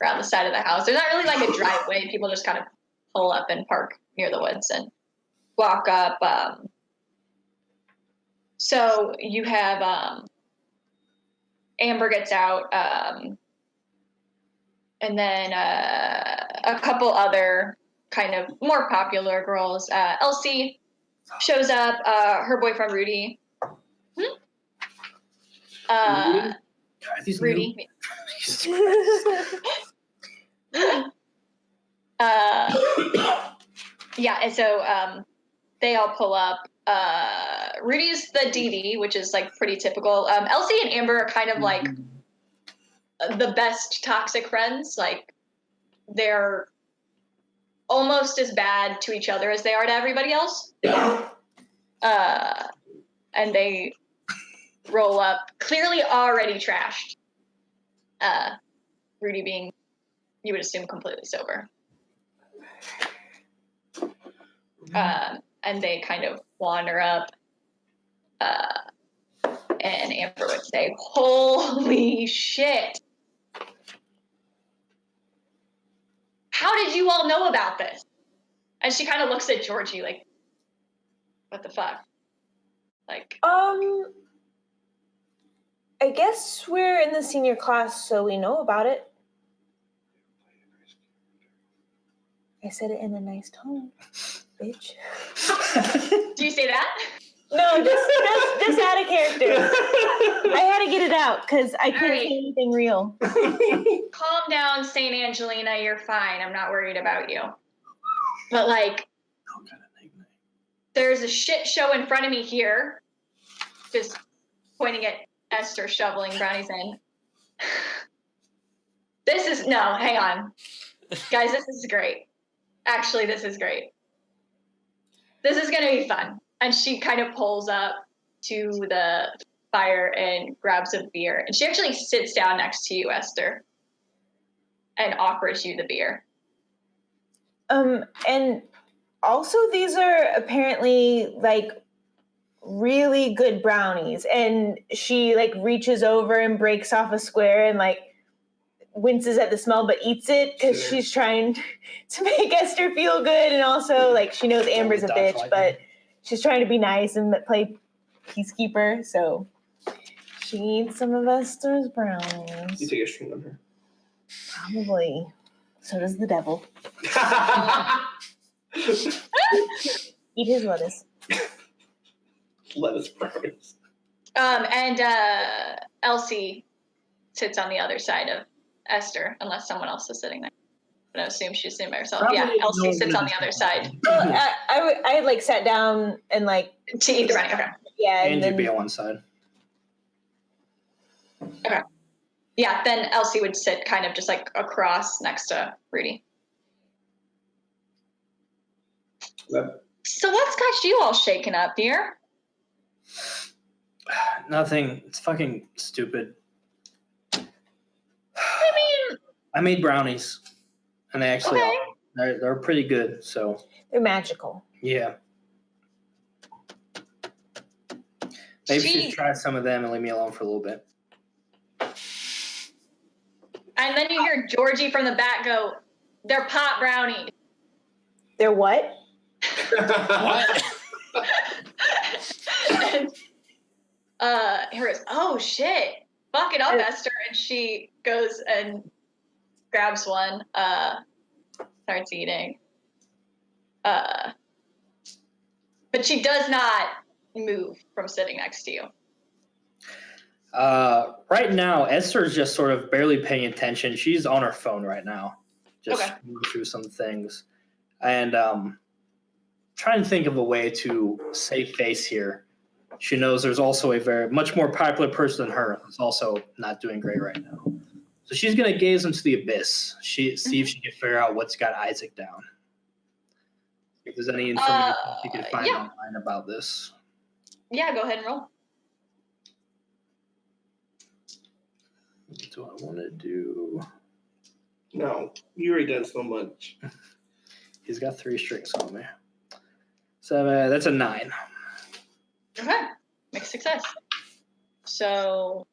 around the side of the house. There's not really like a driveway. People just kind of pull up and park near the woods and walk up. So you have Amber gets out, and then a couple other kind of more popular girls. Elsie shows up. Her boyfriend Rudy. Rudy. Yeah, and so they all pull up. Rudy's the DD, which is like pretty typical. Elsie and Amber are kind of like the best toxic friends. Like they're almost as bad to each other as they are to everybody else. And they roll up, clearly already trashed. Rudy being, you would assume, completely sober. And they kind of wander up. And Amber would say, "Holy shit. How did you all know about this?" And she kind of looks at Georgie like, what the fuck? Like, I guess we're in the senior class, so we know about it. I said it in a nice tone, bitch. do you say that? No, just out of character. I had to get it out because I couldn't Alright. say anything real. Calm down, St. Angelina. You're fine. I'm not worried about you. But like, there's a shit show in front of me here. Just pointing at Esther shoveling brownies in. Hang on. Guys, this is great. Actually, this is great. This is going to be fun. And she kind of pulls up to the fire and grabs a beer. And she actually sits down next to you, Esther, and offers you the beer. And also these are apparently like really good brownies. And she like reaches over and breaks off a square and like winces at the smell but eats it because she's trying to make Esther feel good, and also like she knows Amber's a bitch, but she's trying to be nice and play peacekeeper, so she eats some of Esther's brownies. You take a string on her. Probably. So does the devil. Eat his lettuce. Lettuce brownies. And Elsie sits on the other side of Esther, unless someone else is sitting there. But I assume she's sitting by herself. Probably Yeah, Elsie sits on the other side. Well, I like sat down and like To eat the brownie. Okay. yeah, And and you'd then be on one side. Okay. Yeah, then Elsie would sit kind of just like across next to Rudy. Yep. So what's got you all shaken up, dear? Nothing. It's fucking stupid. I mean, I made brownies, and they actually Okay. are. They're pretty good. So they're magical. yeah, maybe She- you should try some of them and leave me alone for a little bit. and then you hear Georgie from the back go, "They're pot brownies." They're what? What? And here goes, "Oh shit, fuck it up, Esther." And she goes and grabs one, starts eating. But she does not move from sitting next to you. Right now, Esther's just sort of barely paying attention. She's on her phone right now, just Okay. going through some things, and trying to think of a way to save face here. She knows there's also a very much more popular person than her who's also not doing great right now. So she's going to gaze into the abyss. See if she can figure out what's got Isaac down. If there's any information she can find yeah. online about this. Yeah, go ahead and roll. What do I want to do? No, you already done so much. He's got 3 strings on me. So that's a 9. Okay, mixed success. So,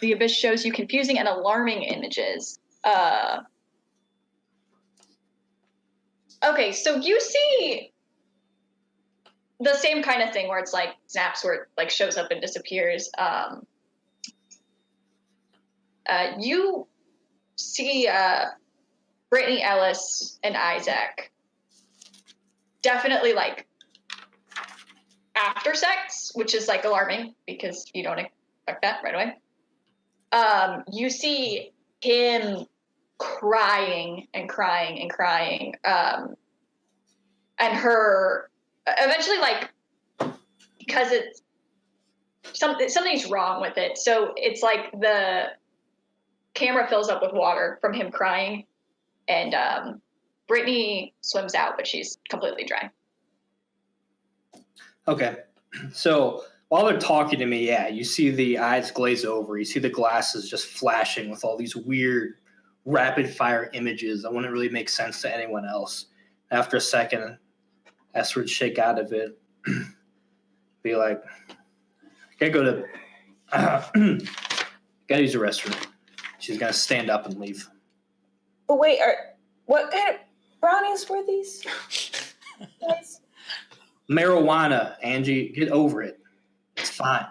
The abyss shows you confusing and alarming images. Okay, so you see the same kind of thing where it's like snaps, where it like shows up and disappears. You see Brittany, Ellis, and Isaac definitely like after sex, which is like alarming because you don't expect that right away. You see him crying and crying and crying, and her eventually, like, because it's something's wrong with it. So it's like the camera fills up with water from him crying, and Brittany swims out, but she's completely dry. Okay. So while they're talking to me, yeah, you see the eyes glaze over. You see the glasses just flashing with all these weird, rapid-fire images that wouldn't really make sense to anyone else. After a second, Esther would shake out of it, be like, gotta go to, gotta use the restroom. She's gonna stand up and leave. But wait, what kind of brownies were these? Guys? Marijuana, Angie, get over it. It's fine.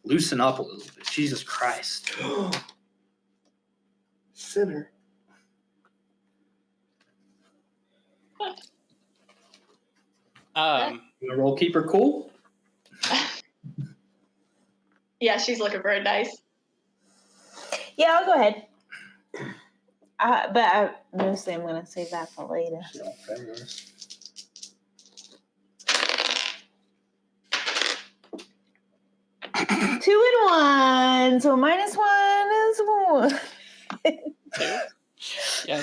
Loosen up a little bit. Jesus Christ. Sinner. You wanna roll keep her cool? Yeah, she's looking very nice. Yeah, I'll go ahead. But mostly I'm going to save that for later. 2 and 1, so -1 is 1. Yeah.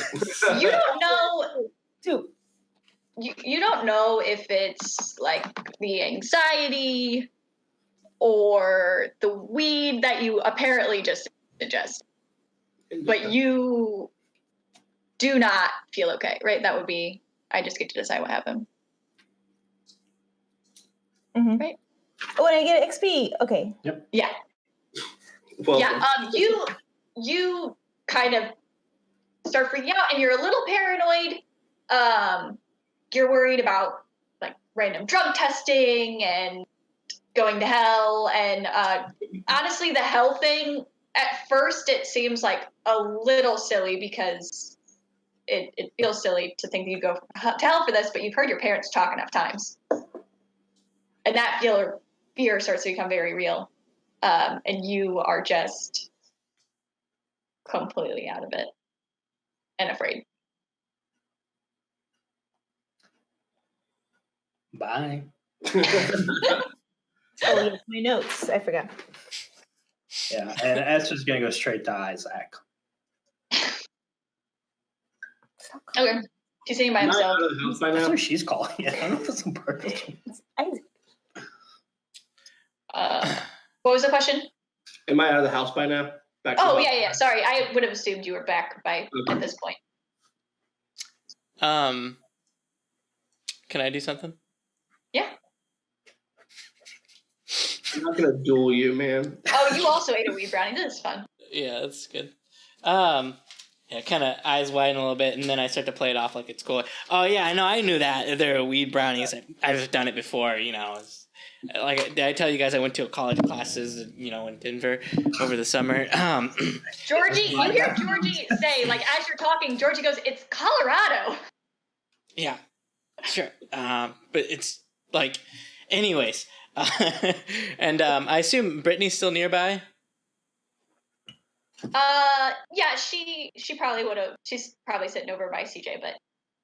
You don't know. 2. You don't know if it's like the anxiety or the weed that you apparently just ingest, but you do not feel okay, right? That would be, I just get to decide what happened. Mm-hmm. Right. Oh, and I get XP. Okay. Yep. Yeah. Well, Yeah. You kind of start freaking out, and you're a little paranoid. You're worried about like random drug testing and going to hell, and honestly, the hell thing at first it seems like a little silly because it feels silly to think you go to hell for this, but you've heard your parents talk enough times, and that fear starts to become very real, and you are just completely out of it and afraid. Bye. Oh, yes, my notes. I forgot. Yeah, and Esther's gonna go straight to Isaac. Okay. She's sitting by Am I himself. out of the house by That's now? what she's calling it. I don't know if it's on purpose. Isaac. What was the question? Am I out of the house by now? Back to Oh, the- yeah. Sorry. I would have assumed you were back by at this point. Can I do something? Yeah. I'm not gonna duel you, man. Oh, you also ate a weed brownie. This is fun. Yeah, that's good. Yeah, kind of eyes widen a little bit, and then I start to play it off like it's cool. Oh yeah, I know, I knew that there are weed brownies. I've done it before, you know. Like, did I tell you guys I went to a college classes, you know, in Denver over the summer? Georgie, you hear Georgie say, like, as you're talking, Georgie goes, "It's Colorado." Yeah, sure. But it's like, anyways, and I assume Brittany's still nearby. Yeah, she probably would have. She's probably sitting over by CJ, but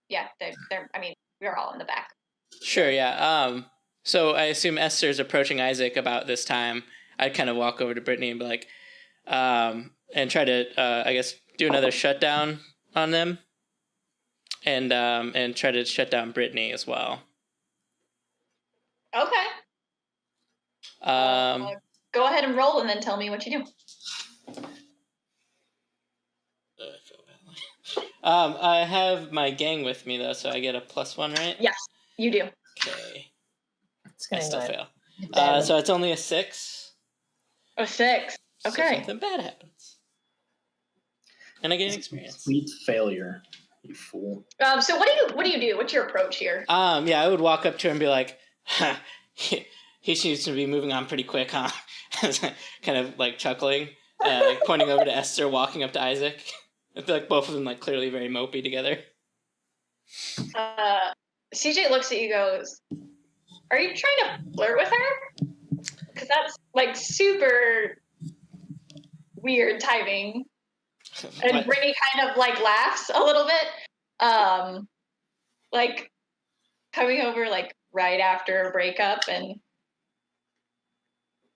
yeah, they're. I mean, we're all in the back. Sure, yeah. So I assume Esther's approaching Isaac about this time. I'd kind of walk over to Brittany and be like, and try to, I guess, do another shutdown on them, and try to shut down Brittany as well. Okay. Go ahead and roll, and then tell me what you do. I feel badly. I have my gang with me though, so I get a +1, right? Yes, you do. Okay. It's I gonna still go fail. badly. So it's only a 6. A 6. So Okay. something bad happens. And I get an experience. Complete failure, you fool. So what do you do? What's your approach here? Yeah, I would walk up to her and be like, huh, he seems to be moving on pretty quick, huh? Kind of like chuckling, like pointing over to Esther, walking up to Isaac. I feel like both of them like clearly very mopey together. CJ looks at you, goes, "Are you trying to flirt with her? Because that's like super weird timing." And What? Brittany kind of like laughs a little bit, like coming over like right after a breakup, and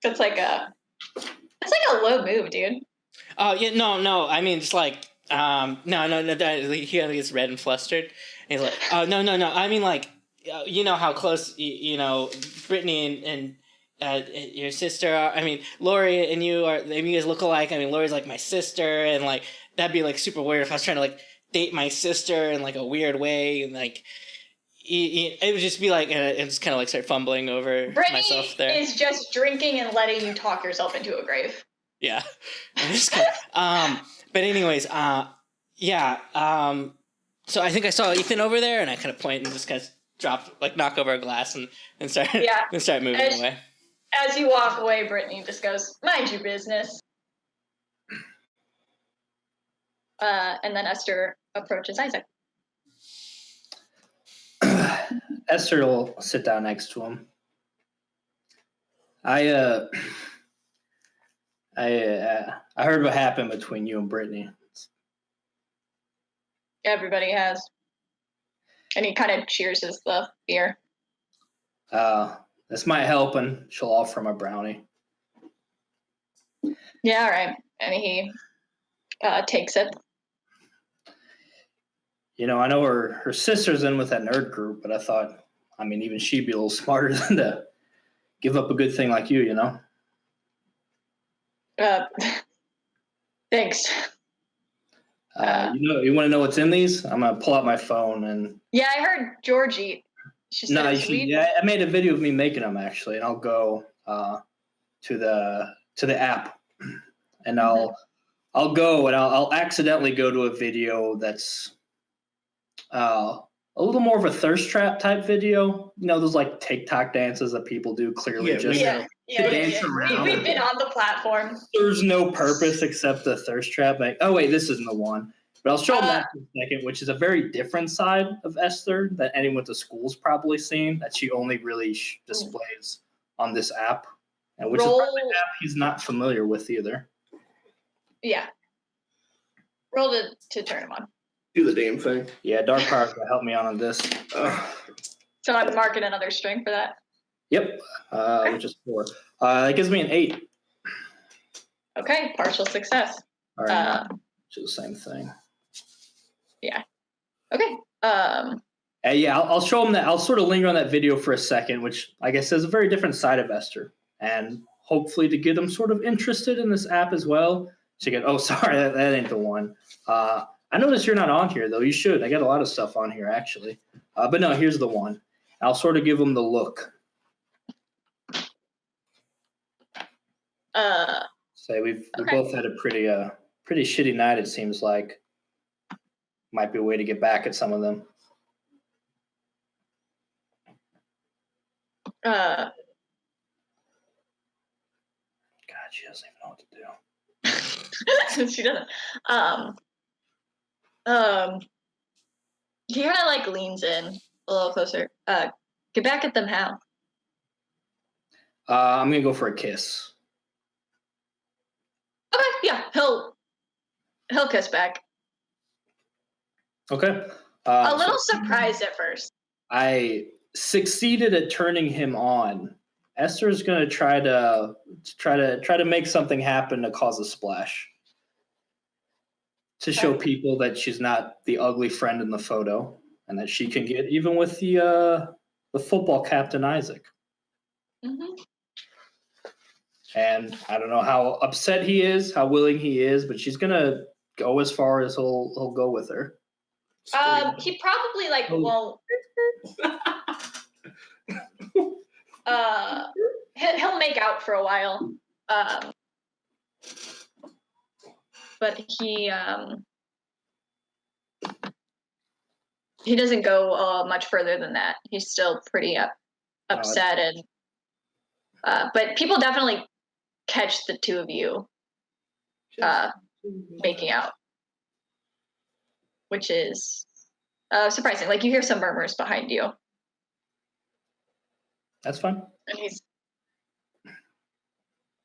it's like a low move, dude. Oh yeah, no. I mean, just like no. He gets red and flustered. And he's like, oh no. I mean, like, you know how close you know Brittany and your sister are. I mean, Lori and you are. I mean, you guys look alike. I mean, Lori's like my sister, and like that'd be like super weird if I was trying to like date my sister in like a weird way, and like it would just be like, and just kind of like start fumbling over Brittany myself there. is just drinking and letting you talk yourself into a grave. Yeah. But anyways, yeah. So I think I saw Ethan over there, and I kind of point and just kind of knock over a glass and start moving away. As you walk away, Brittany just goes, "Mind your business." And then Esther approaches Isaac. Esther will sit down next to him. I heard what happened between you and Brittany. Everybody has. And he kind of cheerses the beer. This might help, and she'll offer him a brownie. Yeah, all right. And he takes it. You know, I know her sister's in with that nerd group, but I thought, I mean, even she'd be a little smarter than to give up a good thing like you know? Thanks. You want to know what's in these? I'm going to pull out my phone and... Yeah, I heard Georgie. She said it's sweet. Yeah, I made a video of me making them, actually, and I'll go to the app, and I'll go and I'll accidentally go to a video that's a little more of a thirst trap type video. You know, those like TikTok dances that people do clearly Yeah, dance around. We've been on the platform. There's no purpose except the thirst trap. Like, oh wait, this isn't the one. But I'll show them that in a second, which is a very different side of Esther that anyone at the school's probably seen, that she only really displays on this app, and which is probably an app he's not familiar with either. Yeah. Roll to turn him on. Do the damn thing. Yeah, Dark Power's gonna help me out on this. So I'm marking another string for that. Yep, which is 4. It gives me an 8. Okay, partial success. All right, which is the same thing. Yeah. Okay. Yeah, I'll show them that. I'll sort of linger on that video for a second, which I guess is a very different side of Esther, and hopefully to get them sort of interested in this app as well. So you get, oh, sorry, that ain't the one. I noticed you're not on here, though. You should. I got a lot of stuff on here, actually. But no, here's the one. I'll sort of give them the look. Say we both had a pretty shitty night, it seems like. Might be a way to get back at some of them. God, she doesn't even know what to do. She doesn't. He kind of like leans in a little closer. Get back at them how? I'm gonna go for a kiss. Okay, yeah, he'll kiss back. Okay. A little surprised at first. I succeeded at turning him on. Esther's gonna try to make something happen to cause a splash. To show people that she's not the ugly friend in the photo, and that she can get even with the football captain Isaac. Mm-hmm. And I don't know how upset he is, how willing he is, but she's gonna go as far as he'll go with her. He probably won't. He'll make out for a while. but he doesn't go much further than that. He's still pretty upset, and but people definitely catch the two of you making out, which is surprising. Like, you hear some murmurs behind you. That's fine.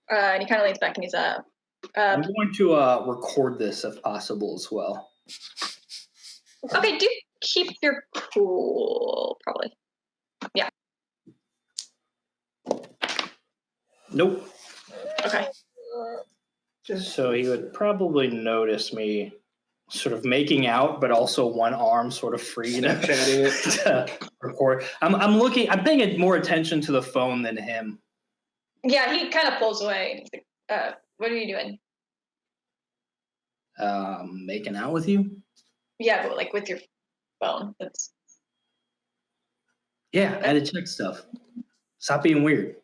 And he kind of leans back and he's I'm going to record this if possible as well. okay, do keep your cool, probably. Yeah. Nope. Okay. So he would probably notice me sort of making out, but also one arm sort of free Snapchatting to record. I'm paying more attention to the phone than him. Yeah, he kind of pulls away. He's like, what are you doing? Making out with you? Yeah, but like with your phone. Yeah, I had to check stuff. Stop being weird.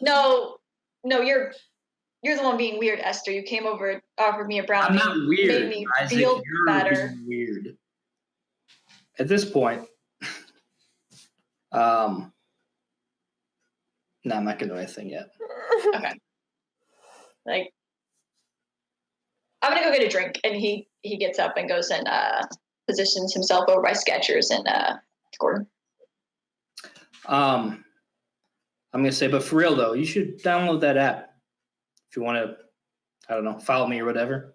No, you're the one being weird, Esther. You came over, offered me a brownie. I'm not weird. Made me Isaac, feel you're better. being weird. At this point, no, I'm not gonna do anything yet. Okay. Like, I'm gonna go get a drink, and he gets up and goes and positions himself over by Skechers and Gordon. I'm gonna say, but for real though, you should download that app if you want to. I don't know, follow me or whatever.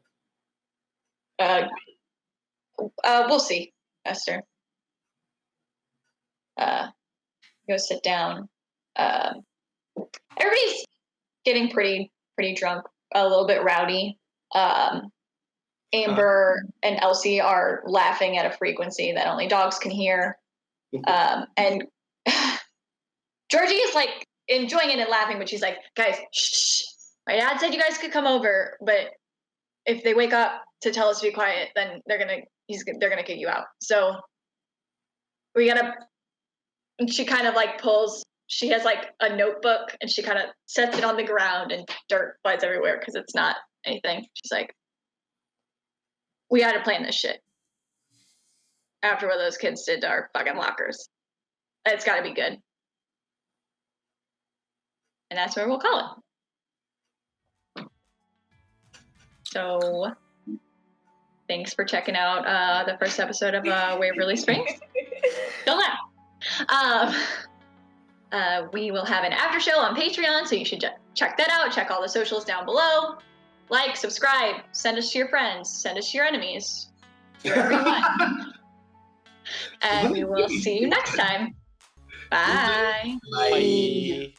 We'll see, Esther. Go sit down. Everybody's getting pretty drunk, a little bit rowdy. Amber and Elsie are laughing at a frequency that only dogs can hear. And Georgie is like enjoying it and laughing, but she's like, guys, shh. My dad said you guys could come over, but if they wake up to tell us to be quiet, then they're gonna kick you out. So we gotta. And she kind of like pulls. She has like a notebook, and she kind of sets it on the ground, and dirt flies everywhere because it's not anything. She's like, we got to plan this shit. After what those kids did to our fucking lockers, it's got to be good. And that's where we'll call it. So, thanks for checking out the first episode of Waverly Springs. Don't laugh. We will have an after show on Patreon, so you should check that out. Check all the socials down below. Like, subscribe, send us to your friends, send us to your enemies, wherever you want. And we will see you next time. Bye. Bye.